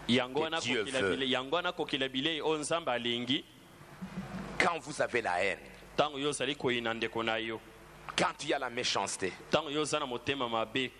yango wana Dieu kokila veut. bilei yango wana kokila bilei oyo nzambe alingi Quand vous avez la haine, ntango yo ozali koyina ndeko na yo quand il y a la méchanceté, ntango yo oza na motema mabe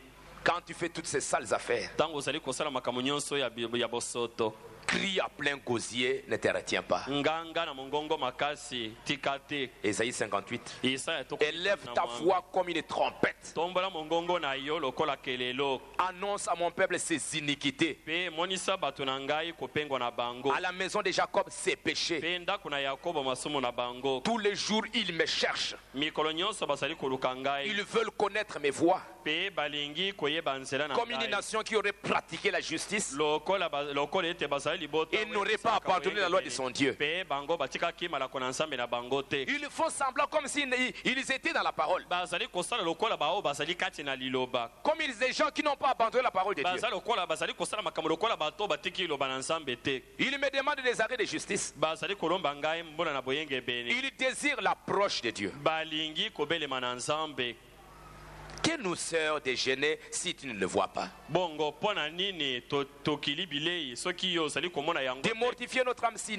quand tu fais toutes ces sales affaires, ntango ozali kosala makambo nyonso ya bosoto crie à plein gosier, ne te retiens pas. nganga na mongongo makasi tikate. Ésaïe 58. Isaya to Élève ta voix comme une trompette. tombola mongongo na yo lokola kelelo. Annonce à mon peuple ses iniquités. Pe monisa bato na ngai kopengwa na bango. À la maison de Jacob ses péchés. Pe ndako na Yakobo masumu na bango. Tous les jours ils me cherchent. Mikolo nyonso basali koluka ngai. Ils veulent connaître mes voies. Pe balingi koyeba nzela na Comme une ngai. nation qui aurait pratiqué la justice Lokola ete basali liboto. et n'aurait pas abandonné la loi de son Dieu. Pe bango batika kimala kona nsambe na bango te. Ils font semblant comme s'ils étaient dans la parole. Bazali kosala lokola bao bazali kati na liloba. Comme ils des gens qui n'ont pas abandonné la parole de Dieu. Bazali lokola bazali kosala makambo lokola bato batiki liloba na nsambe te. Ils me demandent des arrêts de justice. Bazali kolomba ngai mbona na boyenge beni. Ils désirent l'approche de Dieu. Balingi kobelema na nzambe. Que nous sert de gêner si tu ne le vois pas? Bongo pona nini tokili bilei soki yo sali komona yango. De mortifier notre âme si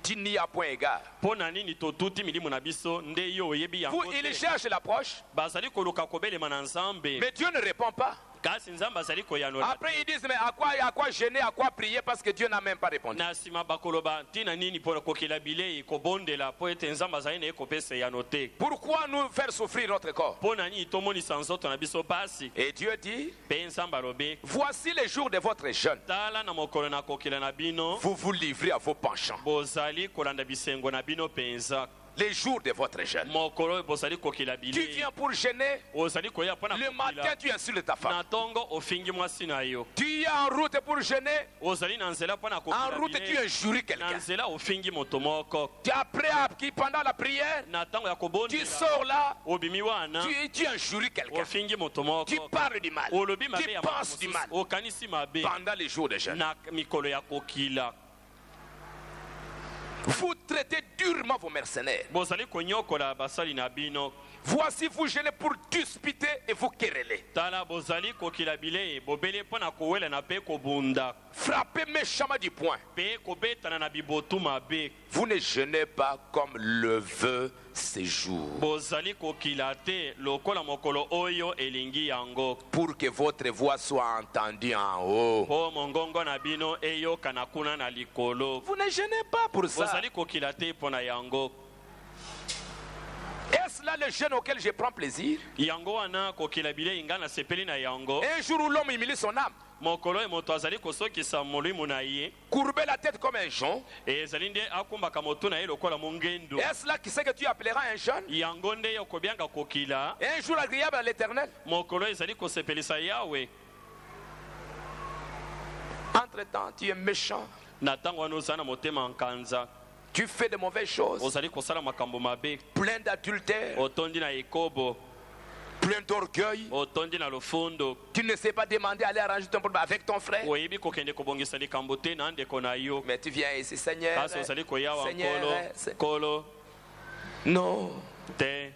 tu n'y as point égard. Pona nini totuti milimu na biso nde yo yebi yango. Ils cherchent l'approche. Bazali koluka kobelema na nzambe. Mais Dieu ne répond pas. Kasi nzambe azali koyanola. Après ils disent mais à quoi gêner, à quoi prier parce que Dieu n'a même pas répondu. Na sima bakoloba tina nini pona kokila bilei kobondela po ete nzambe azali na ekopesa yano te. Pourquoi nous faire souffrir notre corps? Pona nini tomonisa nzoto na biso pasi. Et Dieu dit, Pe nzambe alobi voici les jours de votre jeûne. tala na mokolo na kokila na bino. Vous vous livrez à vos penchants. Bozali kolanda bisengo na bino penza. Les jours de votre jeûne. Mokolo bozali kokila Tu bilei. viens pour gêner. Ozali koya pona Le matin tu insultes ta femme. na tongo ofingi mwasi na yo. Tu es en route pour gêner. Ozali na nzela pona En kokila route tu bilei. injures Na quelqu'un. nzela ofingi moto moko. Tu es prêt à qui pendant la prière. Na tango ya Tu kobondela sors là. obimi wana Tu injures quelqu'un. ofingi moto moko. Tu parles du mal. Olobi Tu mabe ya penses du mal. okanisi mabe Pendant les jours de jeûne. na mikolo ya kokila. Vous traitez durement vos mercenaires. Bozali konyokola basali na bino. Voici vous gênez pour disputer et vous quereller. Tala bozali kokila bilei bobele pona kowela na pe kobunda. Frappez méchamment du poing. Pe kobetana na bibotu mabe. Vous ne jeûnez pas comme le veut ces jours. Bozali kokila te lokola mokolo oyo elingi yango. Pour que votre voix soit entendue en haut. Po mongongo na bino eyoka na kuna na likolo. Vous ne jeûnez pas pour ça. Bozali kokila te pona yango. Est-ce là le jeûne auquel je prends plaisir? Yango wana kokila bilei nga na sepeli na yango. Un jour où l'homme humilie son âme, Mokolo e moto azali kosokisa molimo na ye. courber la tête comme un jonc. Ezali nde akumbaka moto na ye lokola mongendo. Est-ce là qui sait que tu appelleras un jeûne? Yango nde yokobianga kokila. Un jour agréable à l'Éternel. Mokolo ezali kosepelisa yawe. Entre-temps, tu es méchant. Na ntango wana ozala na motema nkanza. Tu fais de mauvaises choses. Ozali kosala makambo mabe. Plein d'adultère. Otondi na ekobo. Plein d'orgueil. Otondi na lofundo. Tu ne sais pas demander à aller arranger ton problème avec ton frère. Oyebi kokende kobongisa likambo te na ndeko na yo. Mais tu viens ici, Seigneur. Kasi ozali koyawa Seigneur, nkolo. non. Te.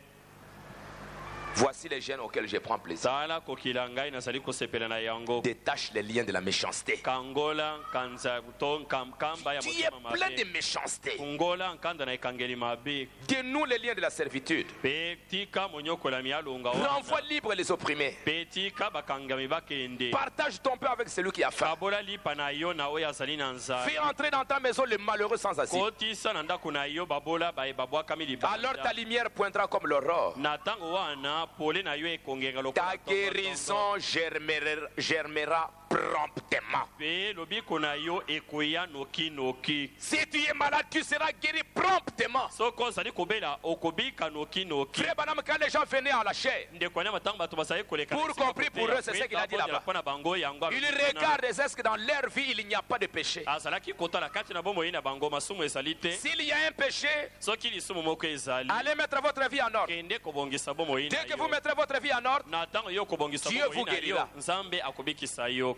Voici les gènes auxquels je prends plaisir. Tala kokila ngai nazali kosepela na yango. Détache les liens de la méchanceté. Kangola kanza kamba ya Tu es motema plein de mabe. méchanceté. Kungola nkanda na ekangeli mabe. Dénoue les liens de la servitude. Pe tika monyokola mialonga Renvoie libre les opprimés. Pe tika bakangami bakende. Partage ton pain avec celui qui a faim. Kabola lipa na yo na oyo azali na nzala. Fais entrer dans ta maison les malheureux sans asile. Kotisa na ndako na yo babola babwakami libanda. Alors ta lumière pointera comme l'aurore. Na ntango wana pole na yo ekongenga lokola Ta guérison germera promptement. Pe lobiko na yo ekoya noki noki. Si tu es malade, tu seras guéri promptement. Soko ozali kobela okobika noki noki. Frère Banam, quand les gens venaient à la chair, Ndeko na matango bato basali koleka. Pour compris pour eux, c'est ce qu'il a dit là-bas. Pona bango yango. ils regardent est-ce que dans leur vie il n'y a pas de péché. Azalaki kotala kati na bomoi na bango masumu ezali te. S'il y a un péché, Soki lisumu moko ezali. allez mettre votre vie en ordre. Kende kobongisa bomoi na Dès que vous yo. mettrez votre vie en ordre, Na ntango yo kobongisa Dieu bomoi vous na yo. guérira. Nzambe akobikisa yo.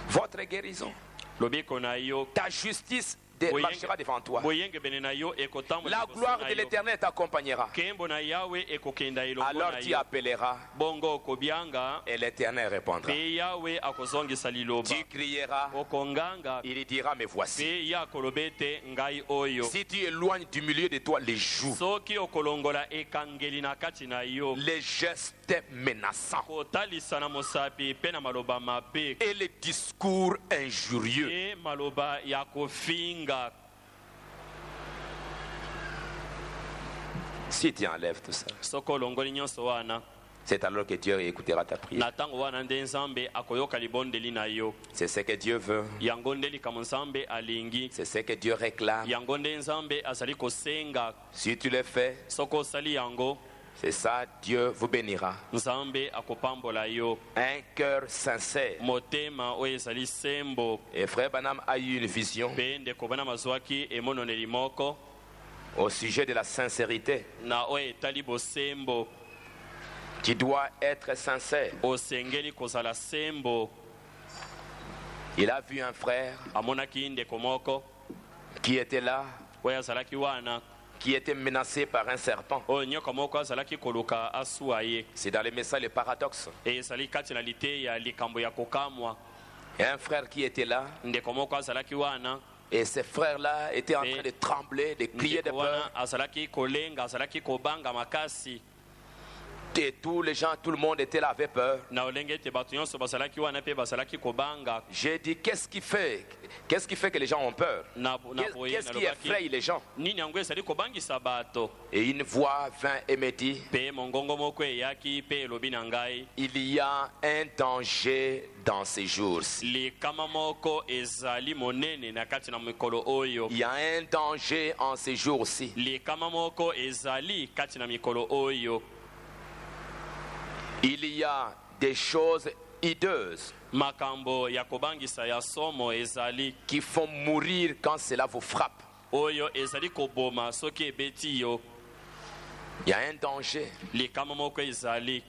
votre guérison, Lobiko na yo. ta justice marchera devant toi. boyenge bene na yo ekotambola La liboso gloire na de yo. l'Éternel t'accompagnera. Nkembo na yawe ekokenda elongo Alors na tu yo. appelleras Bongo okobianga et l'Éternel répondra. pe yawe akozongisa liloba. Tu crieras, Okonganga il dira me voici. pe ya koloba ete ngai oyo. Si tu éloignes du milieu de toi les joues, Soki okolongola ekangeli na kati na yo. les gestes menaçants Kotalisa na mosapi pe na maloba mabe. et les discours injurieux, E maloba ya kofinga. si tu enlèves tout ça, Soko olongoli nyonso wana. c'est alors que Dieu écoutera ta prière. Na ntango wana nde nzambe akoyoka libondeli na yo. C'est ce que Dieu veut, Yango nde likambo nzambe alingi. c'est ce que Dieu réclame. Yango nde nzambe azali kosenga. Si tu le fais, Soko osali yango, c'est ça, Dieu vous bénira. nzambe akopambola yo. Un cœur sincère. Motema oyo ezali sembo. Et frère Banam a eu une vision Pe ndeko bana mazwaki emononeli moko. au sujet de la sincérité. Na oyo etali bosembo. Tu dois être sincère. Osengeli kozala sembo. Il a vu un frère Amonaki ndeko moko. qui était là, Oyo azalaki wana. qui était menacé par un serpent. Oyo nyoka moko azalaki koluka asuwa ye. C'est dans les messages le paradoxe. E ezali kati na liteya likambo ya kokamwa. Et un frère qui était là, Ndeko moko azalaki wana. et ce frère-là était en train de trembler, de crier de Ndeko wana peur. azalaki kolenga, azalaki kobanga makasi. Et tous les gens, tout le monde était là, avait peur. Na olenge ete bato nyonso bazalaki wana pe bazalaki kobanga. J'ai dit, qu'est-ce qui fait que les gens ont peur? Qu'est-ce qui effraie les gens? Nini yango ezali kobangisa bato. Et une voix vint et me dit, Pe mongongo moko eyaki pe elobi na ngai. il y a un danger dans ces jours-ci. Likama moko ezali monene na kati na mikolo oyo. Il y a un danger en ces jours-ci. Likama moko ezali kati na mikolo oyo. Il y a des choses hideuses Makambo ya kobangisa ya somo ezali. qui font mourir quand cela vous frappe. Oyo ezali koboma soki ebeti yo. Il y a un danger. Likama moko ezali.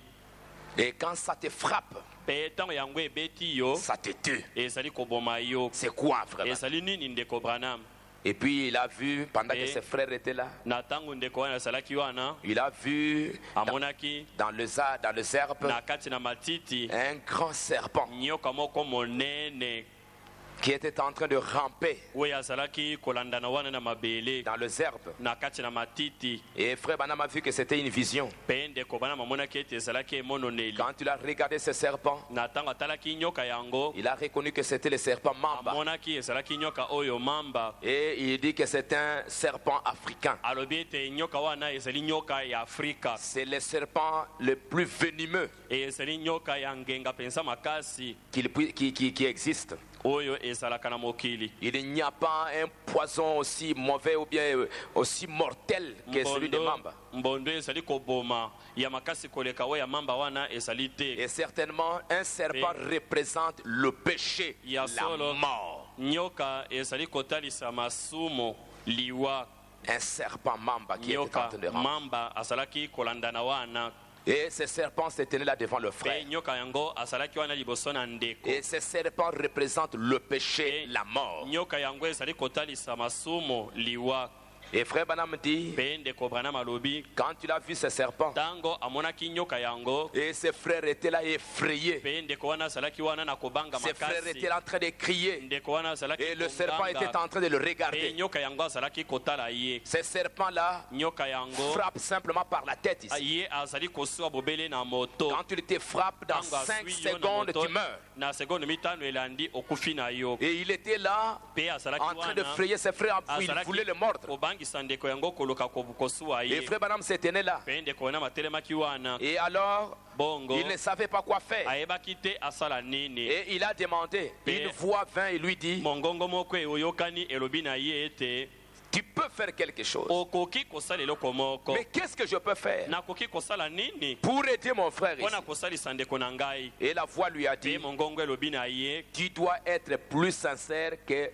Et quand ça te frappe, Pe tango yango ebeti yo. ça te tue. Ezali koboma yo. C'est quoi, frère? Ezali nini ndeko Branham? Et puis il a vu, pendant que Et- ses frères étaient là, Na tango ndeko wana azalaki wana. il a vu Amonaki dans les herbes na kati na matiti. un grand serpent Nyoka moko monene. qui était en train de ramper Oyo azalaki kolandana wana na mabele. dans les herbes. Na kati na matiti. Et frère Banam a vu que c'était une vision. Pe ndeko bana mamonaki ete ezalaki emononeli. Quand il a regardé ce serpent, Na tango atalaki nyoka yango. il a reconnu que c'était le serpent Mamba. Amonaki ezalaki nyoka oyo mamba. Et il dit que c'est un serpent africain. Alobi ete nyoka wana ezali nyoka ya Afrika. C'est le serpent le plus venimeux E ezali nyoka ya ngenga pensa makasi. qui existe. Oyo ezalaka na mokili. Il n'y a pas un poison aussi mauvais ou bien aussi mortel que celui de Mamba. Mbondo ezali koboma ya makasi koleka oyo ya mamba wana ezali te. Et certainement, un serpent représente le péché, Ya la solo mort. nyoka ezali kotalisa masumu liwa. Un serpent Mamba qui était en Nyoka train de rentrer. mamba azalaki kolandana wana. Et ce serpent se tenait là devant le Pe frère. nyoka yango azalaki wana liboso na ndeko. Et ce serpent représente le péché, Et la mort. nyoka yango ezali kotalisa masumu liwa. Et frère Banam dit, Pe ndeko Branham alobi quand il a vu ce serpent, tango amonaki nyoka yango. et ses frères étaient là effrayés. Pe ndeko wana azalaki wana na kobanga Ses frères makasi. étaient là en train de crier. Ndeko wana azalaki Et le serpent konganga. était en train de le Pe regarder. nyoka yango azalaki kotala ye. Ce serpent-là Nyoka yango frappe simplement par la tête ici. ye azali kosuwa bobele na moto. Quand il te frappe, dans Tango 5 aswi yo na secondes, moto, tu meurs. na seconde mitano elandi okufi na yo. Et il était là Pe azalaki en train de wana frayer ses frères. Il voulait le mordre. kobangisa ndeko yango koluka kosuwa Et ye. frère Banam se tenait là. Pe ndeko wana matelemaki wana. Et alors, Bongo il ne savait pas quoi faire. ayebaki te asala nini. Et il a demandé. Et- Une voix vint et lui dit, Mongongo moko oyokani elobi na ye ete tu peux faire quelque chose. okoki kosala eloko moko. Mais qu'est-ce que je peux faire Nakoki kosala nini pour aider mon frère ici? mpona kosalisa ndeko na ngai. Et la voix lui a Pe dit, mongongo elobi na ye tu dois être plus sincère que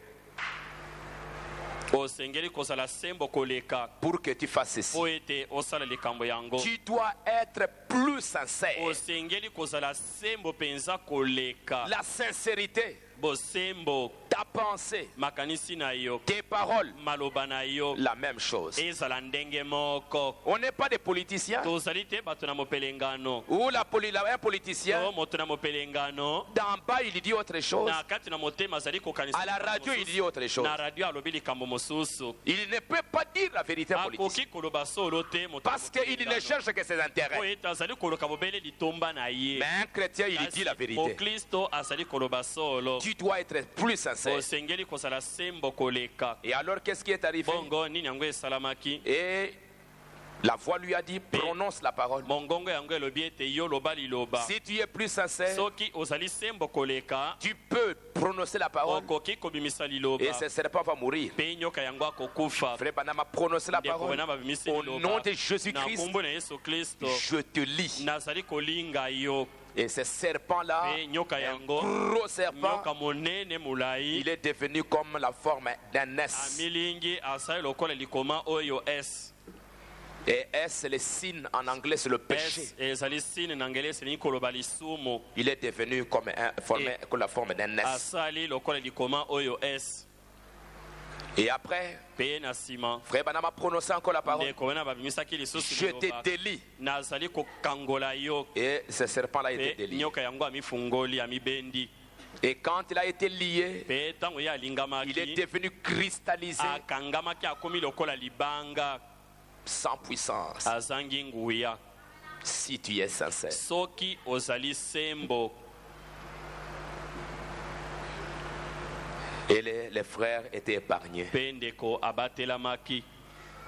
osengeli kozala sembo koleka pour que tu fasses ceci. po ete osala likambo yango. Tu dois être plus sincère. Osengeli kozala sembo penza koleka. La sincérité Bosembo ta pensée, makanisi na yo, tes paroles, maloba na yo, la même chose. ezala ndenge moko. On n'est pas des politiciens Tozali te bato na mopelengano. ou un politicien, To moto na mopelengano. d'en bas il dit autre chose, Na kati na motema azali kokanisa. à la radio il dit autre chose. Na radio alobi likambo mosusu. Il ne peut pas dire la vérité politique Akoki koloba solo te moto. parce qu'il ne cherche que ses intérêts. Oyo azali koloka bobele litomba na ye. Mais un chrétien, il dit la vérité. Kristo azali koloba solo. Tu dois être plus sincère. Osengeli kozala sembo koleka. Et alors, qu'est-ce qui est arrivé? Bongo nini yango esalamaki? Et la voix lui a dit, prononce la parole. Mongongo yango elobi ete yo loba liloba. Si tu es plus sincère, Soki ozali sembo koleka, tu peux prononcer la parole okoki kobimisa liloba. et ce serpent va mourir. Pe nyoka yango akokufa. Frère Banama, prononce la Ndeko parole. bana babimisi Au liloba. nom de Na Jésus-Christ, kombo na Yesu Kristo. je te lis. Nazali kolinga yo. Et ce serpent-là, Pe nyoka un yango. gros serpent, Nyoka monene mulai. il est devenu comme la forme d'un S. Amilingi asali lokola likoma oyo S. Et S, le signe en anglais, c'est le péché. S ezali sine na ngele esili koloba lisumu. Il est devenu comme comme la forme d'un S. Asali lokola likoma oyo S. Et après, Pe na sima. frère Banama prononçait encore la parole. Ndeko bana babimisaki lisusu Je te liloba. délie. Nazali kokangola yo. Et ce serpent-là était Pe délié. nyoka yango amifungoli amibendi. Et quand il a été lié, Pe tango ya il est alingamaki. devenu cristallisé, Akangamaki akomi lokola libanga. sans puissance. Azangi nguya. Si tu es sincère. Soki ozali sembo. Et les frères étaient épargnés. Pe ndeko abatelamaki.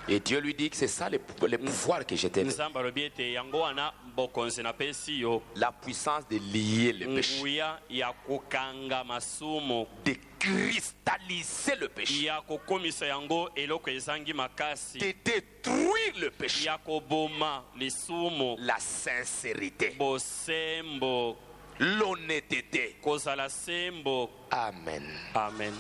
Et Dieu lui dit que c'est ça les pouvoirs que j'étais. Nzamba lobi ete yango wana bokonzi na pesi yo. La puissance de lier le péché. Nguya ya kokanga masumu. De cristalliser le péché. Ya kokomisa yango eloko ezangi makasi. De détruire le péché. Ya koboma lisumu. La sincérité. Bosembo. L'honnêteté. Kozala sembo. Amen. Amen.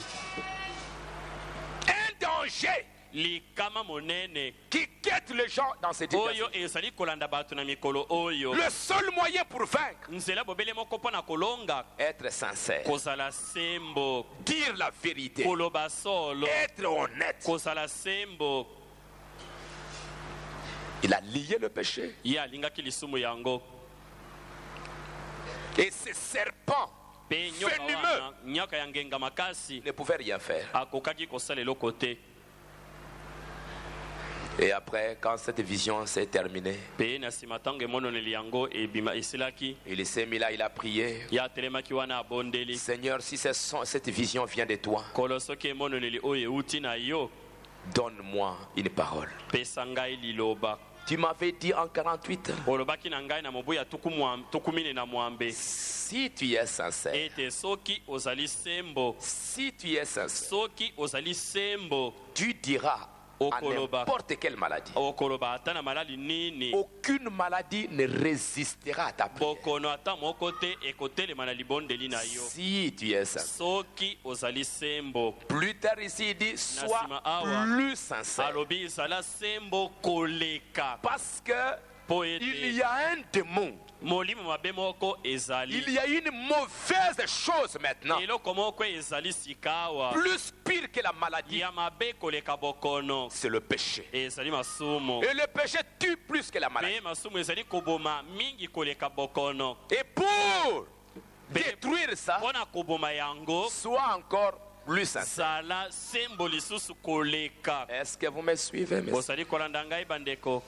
Un danger Likama monene. qui guette les gens dans cette situation. Oyo ezali kolanda bato na mikolo oyo. Le seul moyen pour vaincre, Nzela bobele moko pona kolonga. être sincère, Kozala sembo. dire la vérité, Koloba solo. être honnête. Kozala sembo. Il a lié le péché. Ye alingaki lisumu yango. Et ce serpent Pe nyoka venimeux wana nyoka ya ngenga makasi ne pouvait rien faire. akokaki kosala eloko te. Et après, quand cette vision s'est terminée, Pe na nsima ntango emononeli yango ebima esilaki il s'est mis là, il a prié. ye atelemaki wana abondeli. Seigneur, si cette vision vient de toi, Kolo soki emononeli oyo euti na yo donne-moi une parole. pesa ngai liloba. Tu m'avais dit en 48, Olobaki na ngai na mobu ya tuku mine na mwambe si tu es sincère, ete soki ozali sembo, si tu es sincère, soki ozali sembo, tu diras à Okoloba. n'importe quelle maladie. okoloba ata na malali nini, Aucune maladie ne résistera à ta prière. bokono ata moko te ekotelema na libondeli na yo. Si tu es sincère. Soki ozali sembo. Plus tard ici, il dit, sois Nasima awa. plus sincère. Alobi ezala sembo koleka. Parce que Po il ete y a un démon. molimo mabe moko ezali. Il y a une mauvaise chose maintenant. Eloko moko ezali sikawa. Plus pire que la maladie. Ya mabe koleka bokono. C'est le péché. Ezali masumu. Et le péché tue plus que la maladie. Pe masumu ezali koboma mingi koleka bokono. Et pour détruire ça, Pona koboma yango, sois encore plus sincère. sala sembo lisusu koleka. Est-ce que vous me suivez, mes Bosali kolanda ngai bandeko.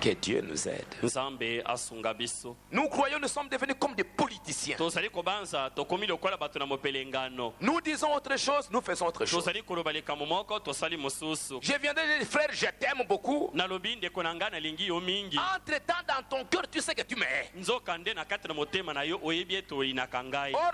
Que Dieu nous aide. Nzambe asunga biso. Nous croyons, nous sommes devenus comme des politiciens. Tozali kobanza tokomi lokola bato na mopelengano. Nous disons autre chose, nous faisons autre chose. Tozali koloba likambo moko tosali mosusu. Je viens de dire, frère, je t'aime beaucoup. Nalobi ndeko na ngai nalingi yo mingi. Entre-temps, dans ton cœur, tu sais que tu m'aimes. Nzokande na kati na motema na yo oyebi ete olinaka ngai. Or,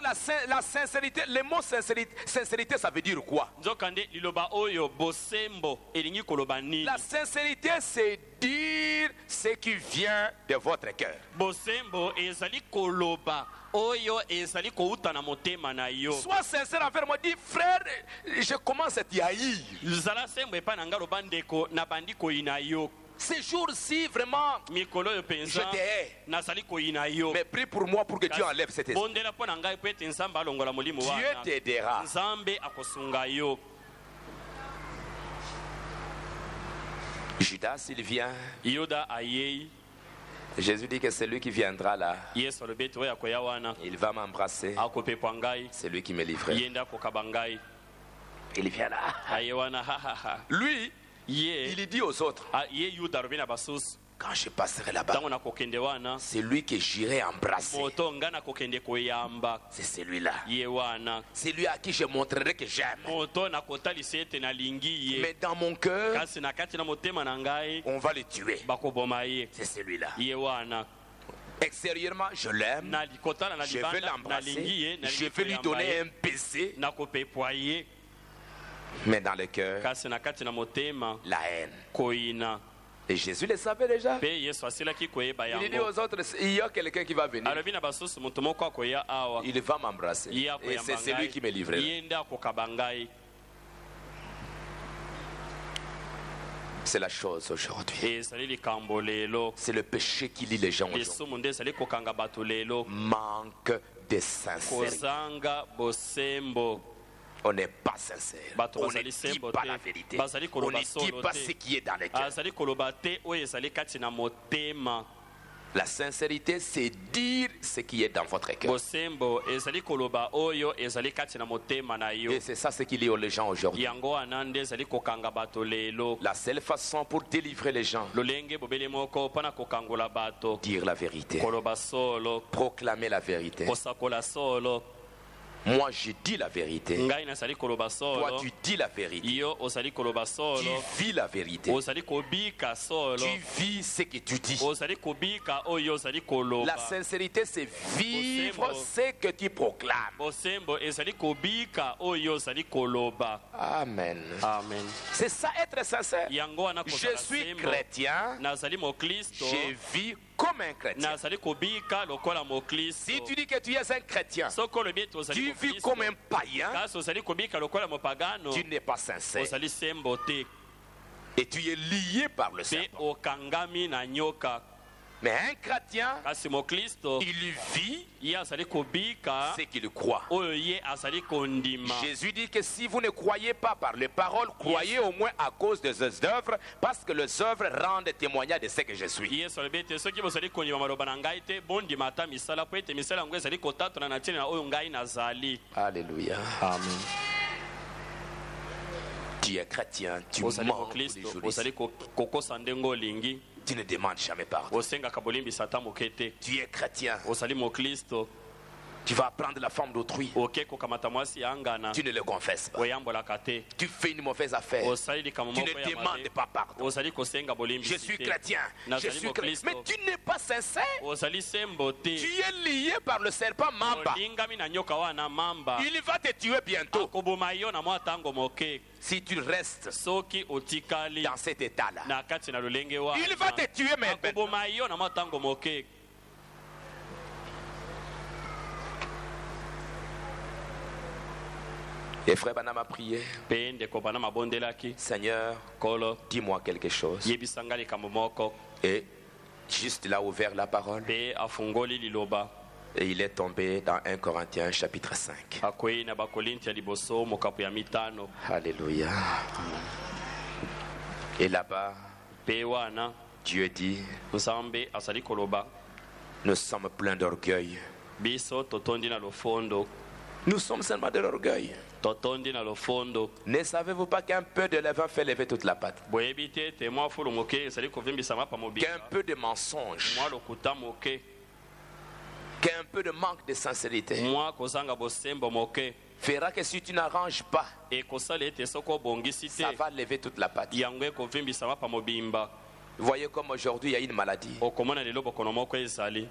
la sincérité, le mot sincérité, ça veut dire quoi? Nzokande liloba oyo bosembo elingi koloba nini? La sincérité, c'est dire ce qui vient de votre cœur. Bosembo ezali koloba oyo ezali kouta na motema na yo. Sois sincère envers moi. Dis, frère, je commence à t'y haïr. Zala sembo epa na nga loba ndeko na bandi koyina yo. Ces jours-ci, vraiment, mikolo oyo je penza te hais. nazali koyina yo Mais prie pour moi pour que Dieu enlève cet esprit. bondela mpo na ngai po ete nzambe alongola molimo Dieu wana t'aidera. nzambe akosunga yo. Judas, il vient. yuda ayei Jésus dit que c'est lui qui viendra là. yesu alobi ete oyo akoya wana Il va m'embrasser. akopepwa ngai C'est lui qui me livre. ye nde akokaba ngai Il vient là. aye wana hahaha Lui, ye il dit aux autres, ye yuda alobi na basusu quand je passerai là-bas, ntango nakokende wana c'est lui que j'irai embrasser. moto ngai nakokende koyamba C'est celui-là. ye wana C'est lui à qui je montrerai que j'aime. moto nakotalisa ete nalingi ye Mais dans mon cœur, kasi na kati na motema na ngai on va le tuer. bakoboma ye C'est celui-là. ye wana Extérieurement, je l'aime. kotala na Je vais libanda l'embrasser. nalingi ye Je vais lui donner un baiser. nakopepwa ye Mais dans le cœur, kasi na kati na motema la haine. koyina. Et Jésus le savait déjà. mpe yesu asilaki koyeba Il dit yango aux autres, il y a quelqu'un qui va venir. alobi na basusu moto moko akoya awa Il va m'embrasser. ye Et akoyamba c'est celui qui me ngai livrera. ye nde akokaba ngai. C'est la chose aujourd'hui. ezali likambo lelo C'est le péché qui lie les gens aujourd'hui. lisumu nde ezali kokanga bato lelo Manque de sincérité. kozanga bosembo. On n'est pas sincère. Bato On ne bazali dit sembo pas te. la vérité. Bazali On koloba ne dit solo pas te. ce qui est dans les cœurs. azali koloba te oyo ezali kati na motema. La sincérité, c'est dire ce qui est dans votre cœur. bosembo ezali koloba oyo ezali kati na motema na yo. Et c'est ça ce qui lie les gens aujourd'hui. yango wana nde ezali kokanga bato lelo. La seule façon pour délivrer les gens, lolenge bobele moko mpona kokangola bato dire la vérité. koloba solo Proclamer la vérité. kosakola solo. Moi, je dis la vérité. ngai nazali koloba Toi, solo tu dis la vérité. yo ozali koloba Tu solo vis la vérité. ozali kobika solo Tu vis ce que tu dis. ozali kobika oyo ozali koloba. La sincérité, c'est vivre Bosembo. ce que tu proclames. bosembo ezali kobika oyo ozali koloba. Amen. amen. C'est ça être sincère. yango wana Je kozala suis sembo. chrétien. nazali moklisto Je vis comme un chrétien. nazali kobika lokola moklisto. Si tu dis que tu es un chrétien, soki olobi ete ozali tu vis moklisto, comme un païen, kasi ozali kobika lokola mopagano tu n'es pas sincère. ozali sembo te Et tu es lié par le mpe serpent. okangami na nyoka. Mais un chrétien, kasi moklisto il vit ye azali kobika ce qu'il croit. oyo ye azali kondima. Jésus dit que si vous ne croyez pas par les paroles, croyez au moins à cause des œuvres, parce que les œuvres rendent témoignage de ce que je suis. yesu alobi ete soki bozali kondima maloba na ngai te bondima ata misala mpo ete misala yango ezali kotatana na ntina na oyo ngai nazali. Alléluia. amen. Tu es chrétien, tu ozali mens tous les moklisto jours. ozali kokosa ndenge olingi Tu ne demandes jamais pardon. osengaka bolimbisa ata moke te. Tu es chrétien, ozali moklisto tu vas prendre la femme d'autrui. oke kokamata mwasi ya ngana Tu ne le confesses pas. oyambolaka te. Tu fais une mauvaise affaire. osali likambo Tu moko ne ya demandes mabe pas pardon. ozali kosenga Je bolimbisi suis te. chrétien, je nazali suis chrétien. moklisto Mais tu n'es pas sincère. ozali sembo te. Tu es lié par le serpent Mamba. olingami na nyoka wana mamba Il va te tuer bientôt. akoboma yo na mwa ntango moke Si tu restes soki otikali dans cet état-là, na kati na lolenge il va te wana tuer maintenant. akoboma yo na mwa ntango moke. Et frère Banam a prié. mpe ndeko bana mabondelaki Seigneur, kolo dis-moi quelque chose. yebisa ngai likambo moko. Et juste là ouvert la parole. mpe afungoli liloba Et il est tombé dans 1 Corinthiens chapitre 5. akwei na bakorinti ya liboso mokapo ya mitano. Alléluia. Et là-bas, mpe wana Dieu dit, nzambe azali koloba nous sommes pleins d'orgueil. biso totondi na lofondo Nous sommes seulement de l'orgueil. totondi na lofondo. Ne savez-vous pas qu'un peu de levain fait lever toute la pâte? boyebi te ete mwa fulu moke ezali kovimbisa mapa Qu'un mobimba peu de mensonge, mwa lokuta moke qu'un peu de manque de sincérité mwa kozanga bosembo moke fera que si tu n'arranges pas, ekosala ete soki obongisi te ça va lever toute la pâte. yango ekovimbisa mapa mobimba. Vous voyez comme aujourd'hui il y a une maladie, okomona lelo bokono moko ezali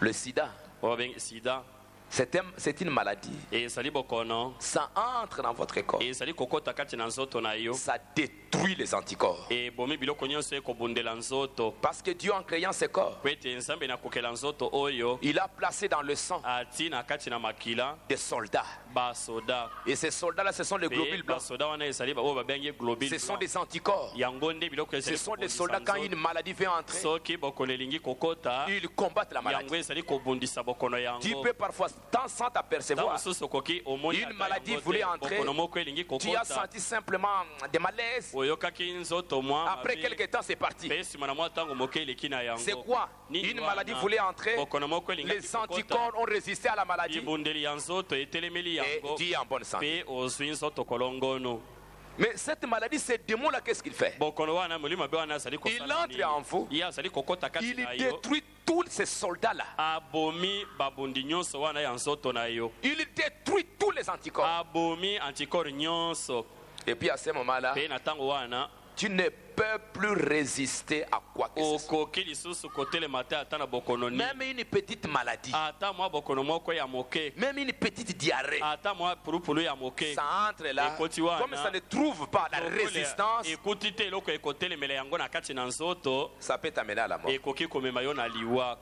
le sida. obengi sida C'est une maladie. ezali bokono Ça entre dans votre corps. ezali kokota kati na nzoto na yo Ça détruit détruit les anticorps. e bomi biloko nyonso ekobundela nzoto Parce que Dieu, en créant ces corps, po ete nzambe nakokela nzoto oyo il a placé dans le sang ati na kati na makila des soldats. basoda Et ces soldats-là, ce sont les globules pe blancs. basoda wana ezali oyo babengi globule Ce sont blanc. des anticorps. yango nde biloko Ce ezali sont des kobundisa soldats, quand nzoto. une maladie vient entrer, soki bokono elingi kokota ils combattent la yango maladie. ezali kobundisa bokono Tu yango peux parfois, sans ntango t'apercevoir, mosusu okoki omoni une ata maladie yango te, voulait entrer, bokono moko elingi tu as kokota senti simplement des malaises. oyokaki nzoto mwa Après quelque temps, c'est parti. pe nsima na mwa ntango moke eleki na yango C'est quoi? Nini Une wana? maladie voulait entrer, bokono moko elingaki les anticorps ont résisté à la maladie ibundeli ya nzoto etelemeli et yango tu es en bonne santé. pe ozwi nzoto kolongono Mais cette maladie, ce démon-là, qu'est-ce qu'il fait? bokono wana molimo mabe wana azali Il entre en vous, ye azali kokota kati il na yo détruit tous ces soldats-là. abomi babundi nyonso wana ya nzoto na yo Il détruit tous les anticorps. abomi antikore nyonso Et puis à ce moment-là, pe na ntango wana tu ne peux plus résister à quoi que ce soit. okoki lisusu kotelema te ata na bokono ni Même une petite maladie, ata mwa bokono moko ya moke même une petite diarrhée, ata mwa pulupulu ya moke ça entre là. Ekoti wana. Comme ça ne trouve pas la résistance, ekuti te eloko ekotelemela yango na kati na nzoto ça peut t'amener à la mort. ekoki komema yo na liwa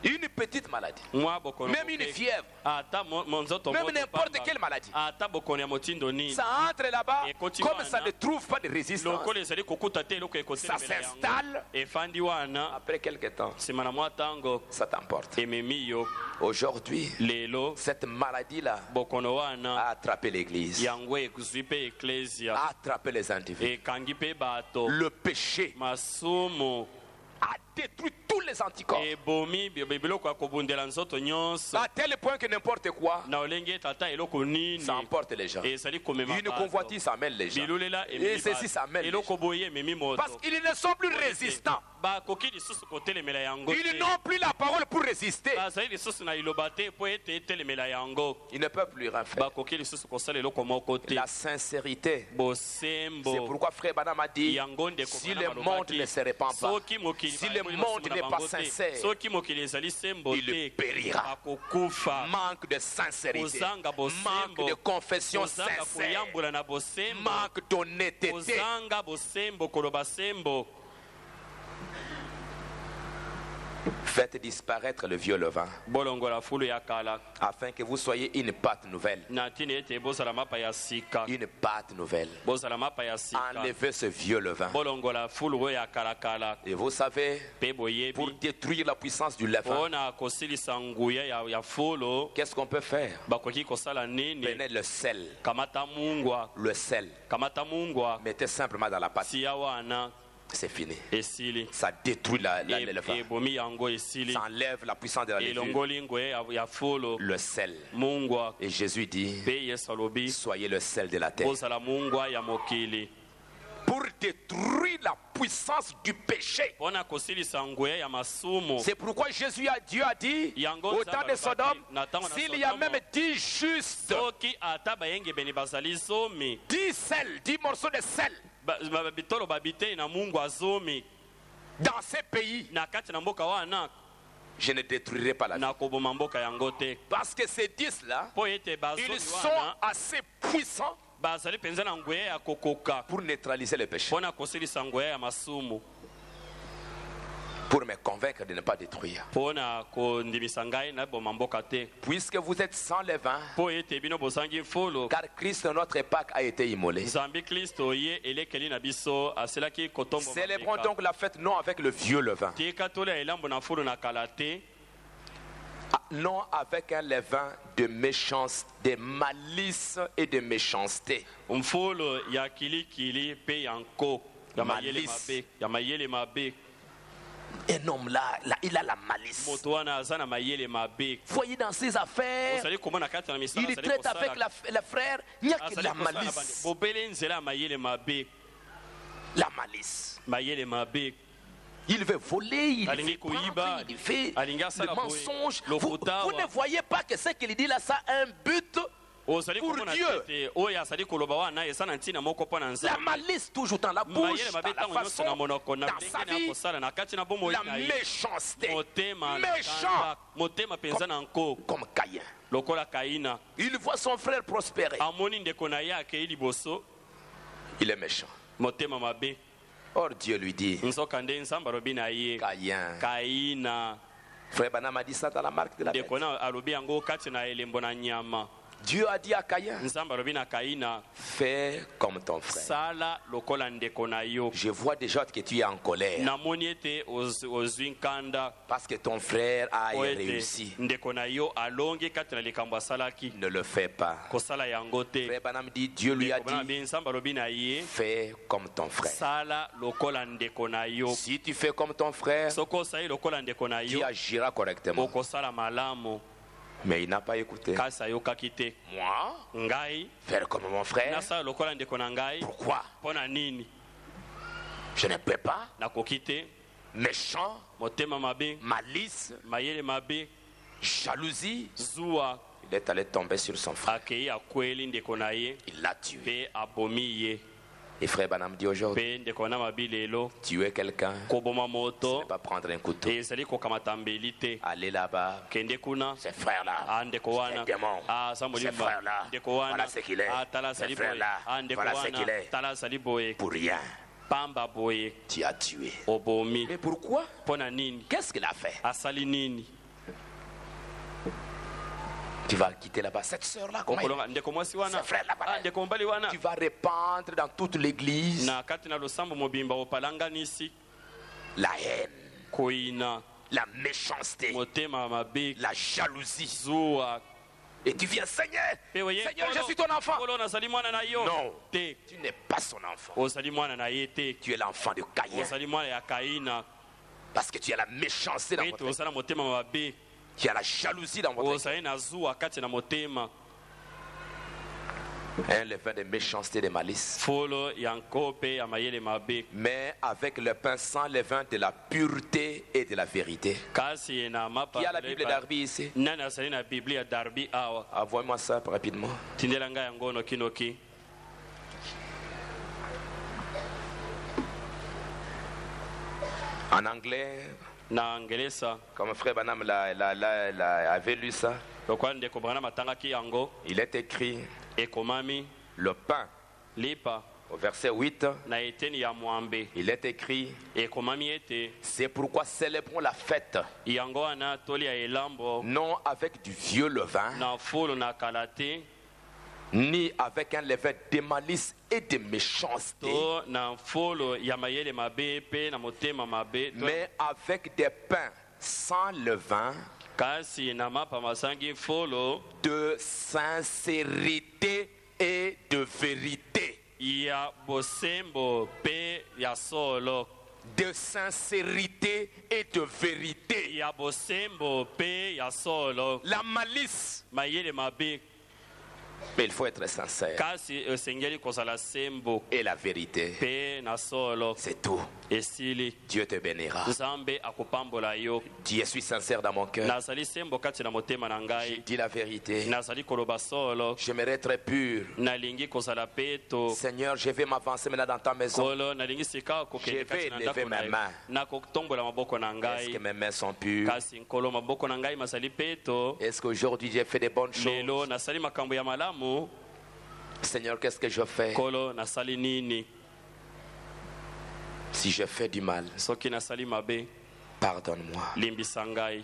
Une petite maladie, mwa bokono même une moke. fièvre, ata nzoto même moto n'importe pamba. quelle maladie, ata bokono ya motindo nini ça entre là-bas. Ekoti Comme wana. ça ne trouve pas de résistance, lokolo ezali kokuta te eloko ça ekotelemela yango s'installe. efandi wana Après quelque temps, nsima na mwa ntango ça t'emporte. ememi yo Aujourd'hui, lelo cette maladie-là bokono wana a attrapé l'église, yango ezwi mpe eklesia a attrapé les individus. ekangi mpe bato Le péché masumu a détruit tous les anticorps. ebomi biloko ya kobundela nzoto nyonso À tel point que n'importe quoi, na olenge ete ata eloko nini ça emporte les gens. ezali komema Une bato. convoitise amène les gens. bilulela Et ememi ceci, bato. ça amène les eloko boye ememi moto Parce qu'ils ne sont plus résistants. bakoki lisusu kotelemela yango Ils te n'ont plus la parole pour résister. bazali lisusu na liloba te mpo ete etelemela yango Ils ne peuvent plus rien faire. bakoki lisusu kosala eloko moko te La sincérité. bosembo C'est pourquoi frère Banam a dit, yango ndeko si Branham le monde alobaki, ne se répand pas, soki mokili si le bayeboli monde masumu na n'est pas bango te, sincère, soki mokili ezali sembo il te périra. bakokufa Manque de sincérité, kozanga manque bosembo de confession kozanga sincère, koyambola na bosembo manque d'honnêteté. kozanga bosembo koloba sembo Faites disparaître le vieux levain bolongola fulu ya kala afin que vous soyez une pâte nouvelle. na ntina ete bozala mapa ya sika Une pâte nouvelle. bozala mapa ya sika Enlevez ce vieux levain. bolongola fulu oyo ya kalakala Et vous savez, mpe pour boyebi détruire la puissance du levain, mpona kosilisa nguya ya fulu qu'est-ce qu'on peut faire? bakoki kosala nini Prenez le sel. kamata mungwa Le sel. kamata mungwa Mettez simplement dans la pâte. tia wana C'est fini. esili Ça détruit le levain. ebomi yango esili Ça enlève la puissance de la levure. elongoli nguya ya fulu Le sel. mungwa Et Jésus dit, mpe yesu alobi soyez le sel de la terre. bozala mungwa ya mokili Pour détruire la puissance du péché. mpona kosilisa nguya ya masumu C'est pourquoi Dieu a dit, Yango au temps nzambe de Sodome, alobaki, na ntango na s'il y a Sodome, même 10 justes, soki ata bayengebeni bazali zomi 10 sel, 10 morceaux de sel bitolo babitei na mungu azomi dans ces pays, na kati na mboka wana je ne détruirai pas la vie. na koboma mboka yango te Parce que ces 10-là, mpo ete bazomi ils sont wana assez puissants bazali mpenza na nguya ya kokoka pour neutraliser le péché, mpona kosilisa nguya ya masumu pour me convaincre de ne pas détruire. mpona kondimisa ngai naboma mboka te Puisque vous êtes sans levain, mpo ete bino bozangi mfulu car Christ, notre Pâque, a été immolé. nzambi kristo ye elekeli na biso aselaki kotombo Célébrons donc la fête non avec le vieux levain, tika tolia elambo na fulu na kala te non avec un levain de méchanceté, de malice et de méchanceté. mfulu ya kilikili mpe ya nko ya mayele Malice. mabe ya mayele mabe Un homme là, il a la malice. moto wana aza na mayele mabe Voyez dans ses affaires, ozali komona kati na misala il traite avec le frère, il n'y a que la malice. bobele nzela ya mayele mabe La malice. mayele mabe Il veut voler, il Alingi fait kuiba, prendre, il fait alingi le asala mensonge. boye, Vous lokutawa. ne voyez pas que ce qu'il dit là, ça a un but. ozali Pour komona Dieu. tete oyo azali koloba wana eza na ntina moko mpo na La nzambe malice toujours dans la bouche, mayele mabe dans la ntango nyonso façon, na monoko na dans sa ndenge na vie, kosala na kati na bomoi la na ye méchanceté. motema na Méchant kanda, motema mpenza na nko comme Caïn. lokola kaina Il voit son frère prospérer. amoni ndeko na ye akei liboso Il est méchant. motema mabe. Or Dieu lui dit, Nzokande nzamba alobi na ye Caïn. Kaina. Frère Branham a dit ça dans la marque de la bête. Ndeko na alobi yango kati na elembo na nyama. Dieu a dit à Caïn, Nzamba alobi na Kaina, fais comme ton frère. sala lokola ndeko na yo. Je vois déjà que tu es en colère Namoni ete ozwi nkanda parce que ton frère a po ete réussi. ndeko na yo alongi kati na likambo asalaki. Ne le fais pas. Kosala yango te. Frère Branham dit, Dieu lui a Ndeko dit, Nzamba alobi na ye, fais comme ton frère. sala lokola ndeko na yo. Si tu fais comme ton frère, Soko osali lokola ndeko na tu yo, agiras correctement. okosala malamu. Mais il n'a pas écouté. Kasi ayokaki te. Moi, Ngai faire comme mon frère, nasala lokola ndeko na ngai. pourquoi? Mpona nini? Je ne peux pas. Nakoki te. Méchant, Motema mabe, malice, mayele mabe, jalousie. zuwa Il est allé tomber sur son frère. akei akweli ndeko na ye Il l'a tué. mpe abomi ye. Et frère Branham dit aujourd'hui, Mpe ndeko na mabi lelo tuer quelqu'un, koboma ce moto n'est pas prendre un couteau. ezali kokamata mbeli te. Aller là-bas, Kende kuna ces frères-là, ah ndeko c'est wana un démon. ah sa Ces molimba frères-là, ndeko wana voilà ce qu'il est. ah tala Ces sali boye frères-là, ah ndeko voilà ce qu'il wana est. tala sali boye Pour rien, pamba boye tu as tué. obomi. Mais pourquoi? Mpona nini? Qu'est-ce qu'il a fait? Asali nini? Tu vas quitter là-bas cette sœur-là, comment il- Okolonga ndeko mwasi wana Ce frère-là, ah pareil. ndeko mbali wana Tu vas répandre dans toute l'église na kati na losambo mobimba opalanganisi la haine, koina la méchanceté, motema mabe la jalousie. zuwa. Et tu viens, Seigneur, Pe oye, Seigneur, je suis ton enfant. kolo nazali mwana na yo Non. te, Tu n'es pas son enfant. ozali mwana na ye te, Tu es l'enfant de Caïn. ozali mwana ya Kaina. Parce que tu as la méchanceté dans Ete votre vie. ozala motema mabe, Tu as la jalousie dans votre vie. ozali na zuwa kati na motema. Un levain de méchanceté, de malice. Folo ya nkope ya mayele mabe. Mais avec le pain sans levain de la pureté et de la vérité. Kasi na mapa Qui a la Bible d'Arbi ici? nani azali na Biblia ya Darbi awa. Envoie-moi ça rapidement. Tindela ngai yango noki. En anglais, Na Ngelesa comme frère Branham avait lu ça, lokwa ndeko Branham atangaki yango il est écrit ekomami le pain. lipa Au verset 8, na eteni ya mwambe il est écrit, ekomami ete c'est pourquoi célébrons la fête, yango wana tolia elambo non avec du vieux levain, na fulu na kala te ni avec un levain de malice et de méchanceté, to na fulu ya mayele mabe pe na motema mabe to mais avec des pains sans levain, kasi na mapa masangi fulu de sincérité et de vérité. ya bosembo pe ya solo, De sincérité et de vérité. ya bosembo pe ya solo. La malice, Mayele mabe mais il faut être sincère. kasi esengeli kozala sembo Et la vérité, pe na solo. c'est tout. Esili Dieu te bénira. nzambe akopambola yo. Je suis sincère dans mon cœur. Nazali sembo kati na motema na Je ngai, dis la vérité. nazali koloba solo, J'aimerais être pur. nalingi kozala peto. Seigneur, je vais m'avancer maintenant dans ta maison. Kolo nalingi sika Je kokende vais kati na lever ndako mes na mains. yo, nakotombola maboko na Est-ce que ngai. mes mains sont pures? Kasi nkolo maboko na ngai mazali peto. Est-ce qu'aujourd'hui j'ai fait des bonnes Lelo choses? nasali makambo ya malamu. Seigneur, qu'est-ce que je fais? Kolo nasali nini? Si je fais du mal, Soki nasali mabe, pardonne-moi. limbisa ngai.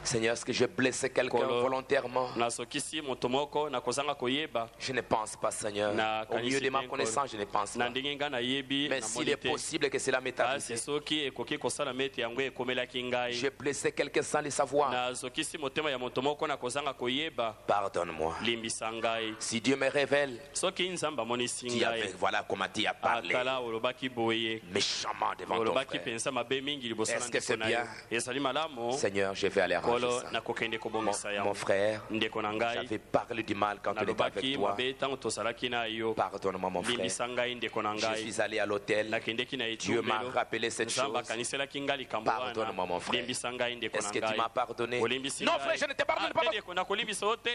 Seigneur, est-ce que j'ai blessé quelqu'un Kolo. volontairement? Nasokisi moto moko nakozanga koyeba. Je ne pense pas, Seigneur. Na Au milieu de ma kanisi connaissance, je ne pense Na pas. ndenge nga nayebi Mais na s'il est moni te. possible que cela m'est arrivé, Kasi soki ekoki kosala mete yango ekomelaki ngai. j'ai blessé quelqu'un sans le savoir. Nazokisi motema ya moto moko nakozanga koyeba, Pardonne-moi. limbisa ngai. Si Dieu me révèle, Soki nzambe amonisi tu avais, ngai, voilà comment tu as parlé akala olobaki boye, méchamment devant ton olobaki frère. pensa mabe mingi liboso na Est-ce que ndeko c'est na yo. bien? Ezali malamu. Seigneur, je vais aller arranger Kolo ça. nakokende Mon, kobongisa mon yango. frère, Ndeko na ngai, j'avais parlé du mal quand on était avec nalobaki toi. mabe ntango tosalaki na yo. Pardonne-moi, mon frère. Limbisa ngai ndeko na Je ngai. suis allé à l'hôtel. Nakendeki na Dieu m'a etumbelo. rappelé cette Nzambe chose. akaniselaki ngai likambo Pardonne-moi, mon wana. frère. Limbisa ngai ndeko Est-ce na que tu ngai. m'as pardonné? Olimbisi Non, ngai. frère, je ne t'ai pardonné pas. Ndeko nakolimbisa yo te.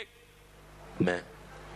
Mais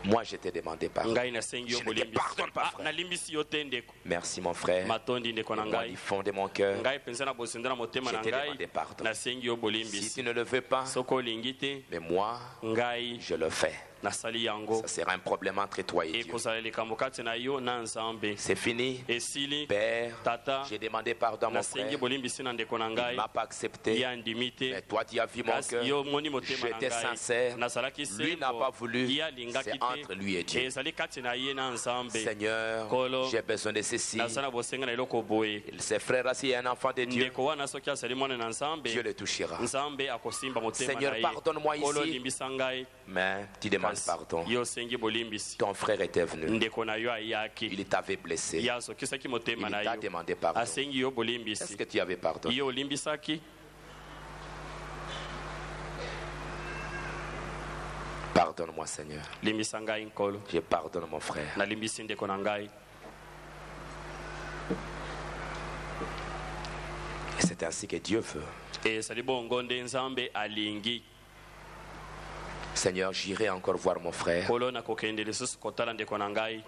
moi, je t'ai demandé pardon. Ngai nasengi yo Je ne te bolimbisi. pardonne pas, frère. Nalimbisi yo te ndeko. Merci, mon frère. Matondi ndeko na Moi, ngai. du fond de mon cœur, Ngai penza na bosinda na motema je na t'ai ngai. demandé pardon. Nasengi yo Si bolimbisi. tu ne le veux pas, Soko olingi te, mais moi, ngai je le fais. nasali yango Ça sera un problème entre toi et Dieu. ekozala likambo kati na yo na nzambe C'est fini. esili Père, tata j'ai demandé pardon à mon frère. nasengi bolimbisi na ndeko na Il ngai ne m'a pas accepté. ye andimi te Mais toi, tu as vu mon kasi cœur. yo omoni motema na J'étais ngai sincère. nazalaki Lui n'a pas voulu. ye alingaki C'est entre lui et te Dieu. ezali kati na ye na nzambe Seigneur, Kolo, j'ai besoin de ceci. naza na bosenga na eloko boye Ses frères, s'il y a un enfant de Dieu, ndeko wana soki azali mwana na nzambe Dieu le touchera. nzambe akosimba motema Seigneur, na ye pardonne-moi Kolo, ici. limbisa ngai Mais tu demandes kasi pardon. yo osengi bolimbisi Ton frère était venu. ndeko na yo ayaki Il t'avait blessé. ye azokisaki motema Il na t'a yo demandé pardon. asengi yo Est-ce bolimbisi que tu avais pardon? ye olimbisaki Pardonne-moi, Seigneur. limbisa ngai nkolo Je pardonne mon frère. nalimbisi ndeko na ngai Et c'est ainsi que Dieu veut. ezali bongo nde nzambe alingi Seigneur, j'irai encore voir mon frère. nkolo nakokende lisusu kotala ndeko na ngai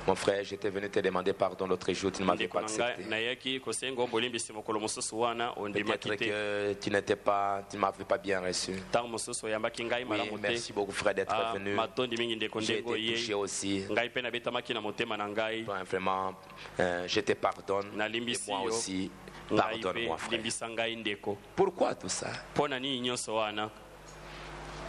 Mon frère, j'étais venu te demander pardon l'autre jour, tu ne m'avais ndeko pas na ngai accepté. nayaki kosenga bolimbisi mokolo mosusu wana ondimaki Peut-être te que tu ne m'avais pas bien reçu. ntango mosusu oyambaki ngai Oui, malamu te merci beaucoup frère d'être venu. matondi mingi ndeko J'ai ndenge été touché oyei aussi. ngai mpe nabetamaki na motema na ngai Vraiment, je te pardonne. Et nalimbisi moi yo aussi, ngai pardonne-moi mpe frère. limbisa ngai ndeko Pourquoi tout ça? mpo na nini nyonso wana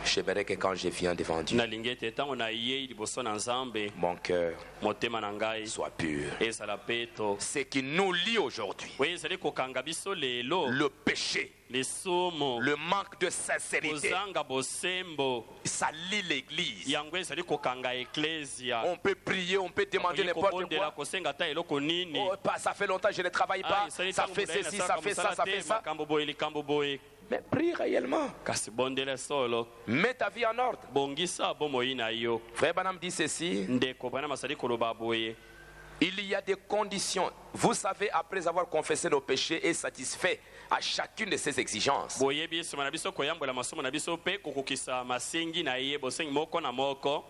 J'aimerais que quand je viens devant Dieu, nalingi ete ntango nayei liboso na nzambe mon cœur motema na ngai soit pur. ezala peto Ce qui nous lie aujourd'hui, oyo ezali kokanga biso lelo le péché, lisumu le manque de sincérité, kozanga bosembo ça lie l'église. yango ezali kokanga eklesia On peut prier, on peut demander n'importe kobondela quoi. kosenga ata eloko nini Oh, ça fait longtemps que je ne travaille pas. Ah, ezali Ça ntango fait molai ceci, nasalaka ça fait ça, mosala ça te, fait ça. makambo boye likambo boye Mais prie réellement. kasi bondela solo Mets ta vie en ordre. bongisa bomoi na yo Frère Branham dit ceci. ndeko bana masali koloba boye Il y a des conditions. Vous savez, après avoir confessé nos péchés et satisfait à chacune de ses exigences, boyebi esoma na biso koyambola masomo na biso mpe kokokisa masengi na ye bosengi moko na moko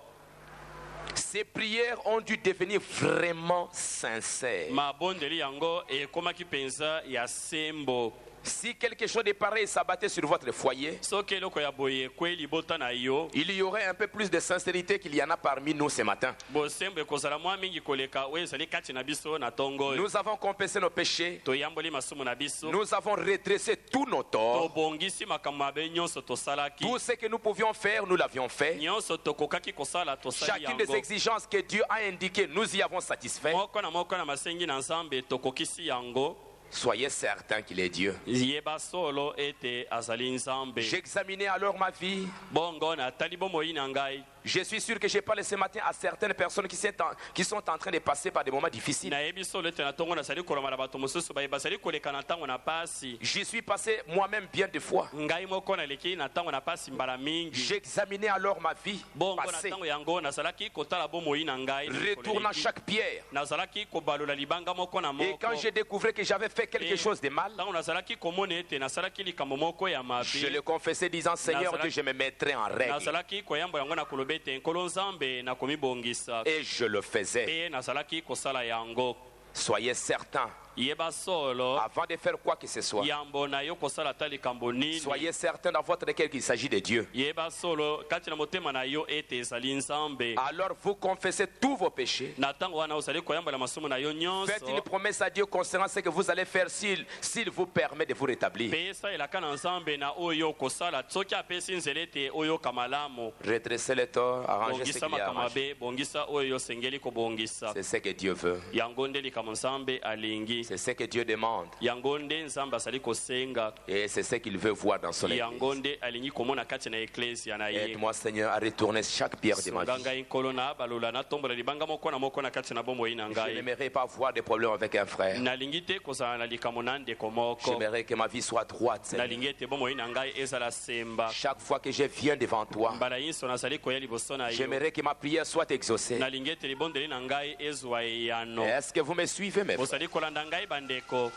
ces prières ont dû devenir vraiment sincères. mabondeli yango ekomaki mpenza ya sembo Si quelque chose de pareil s'abattait sur votre foyer, soki eloko ya boye ekwe libota na yo il y aurait un peu plus de sincérité qu'il y en a parmi nous ce matin. bosembo ekozala mwa mingi koleka oyo ezali kati na biso na ntongo oyo Nous avons confessé nos péchés. toyamboli masumu na biso Nous avons redressé tous nos torts. tobongisi makambo mabe nyonso tosalaki Tout ce que nous pouvions faire, nous l'avions fait. nyonso tokokaki kosala tosali Chacune des yango exigences que Dieu a indiquées, nous y avons satisfait. moko na masengi na nzambe tokokisi yango Soyez certains qu'il est Dieu. yeba solo ete azali nzambe J'examinais alors ma vie. bongo natali bomoi na ngai Je suis sûr que j'ai parlé ce matin à certaines personnes qui sont en train de passer par des moments difficiles. nayebi solo ete na ntongo nazali koloma na bato mosusu bazali koleka na ntango na pasi J'y suis passé moi-même bien des fois. ngai moko naleki na ntango na pasi mbala mingi J'examinais alors ma vie bongo na passée, ntango yango nazalaki kotala bomoi na ngai retournant chaque pierre. nazalaki kobalola libanga moko na Et moko quand j'ai découvert que j'avais fait quelque chose de mal, ntango nazalaki komona ete nasalaki likambo moko ya je le mabe confessais disant, Seigneur Dieu, je me mettrai en règle. nazalaki koyambola yango na koloba ete nkolo nzambe nakomibongisa Et je le faisais. mpe nazalaki kosala yango Soyez certains, yeba solo avant de faire quoi que ce soit, yambo na yo kosala ata likambo nini soyez certains dans votre cœur qu'il s'agit de Dieu. yeba solo kati na motema na yo ete ezali nzambe Alors vous confessez tous vos péchés. na ntango wana ozali koyambola masumu na yo Faites une nyonso promesse à Dieu concernant ce que vous allez faire s'il vous permet de vous rétablir. mpe esalelaka na nzambe na oyo kosala soki apesi nzela ete oyoka malamu Redressez les torts, arrangez ce bongisa qu'il y a makambo arrangé. mabe bongisa oyo osengeli kobongisa C'est ce que Dieu veut. yango nde likambo nzambe alingi C'est ce que Dieu demande. yango nde nzambe azali kosenga Et c'est ce qu'il veut voir dans son yango église. nde alingi komona kati na eklesia na ye Aide-moi, Seigneur, à retourner chaque pierre de ma sunga vie. ngai nkolo na balola natombola libanga moko na kati na bomoi na Je ngai n'aimerais pas avoir de problèmes avec un frère. nalingi te kozala na likambo na ndeko moko J'aimerais que ma vie soit droite, Seigneur. nalingi ete bomoi na ngai ezala semba Chaque fois que je viens devant toi, mbala nyonso nazali koya liboso na yo j'aimerais que ma prière soit exaucée. nalingi ete libondeli na ngai ezwa eyano Est-ce que vous me suivez, mes frères? bozali kolanda ngai bandeko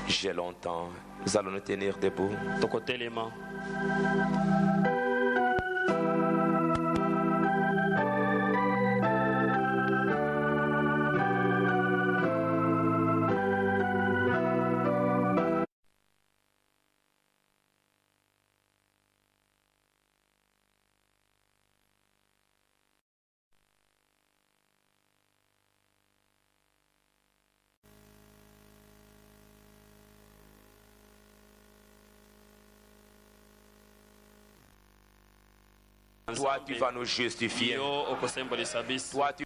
J'ai longtemps. Nous allons nous tenir debout. tokotelema Toi, tu vas nous justifier. yo okosembolisa biso Toi, tu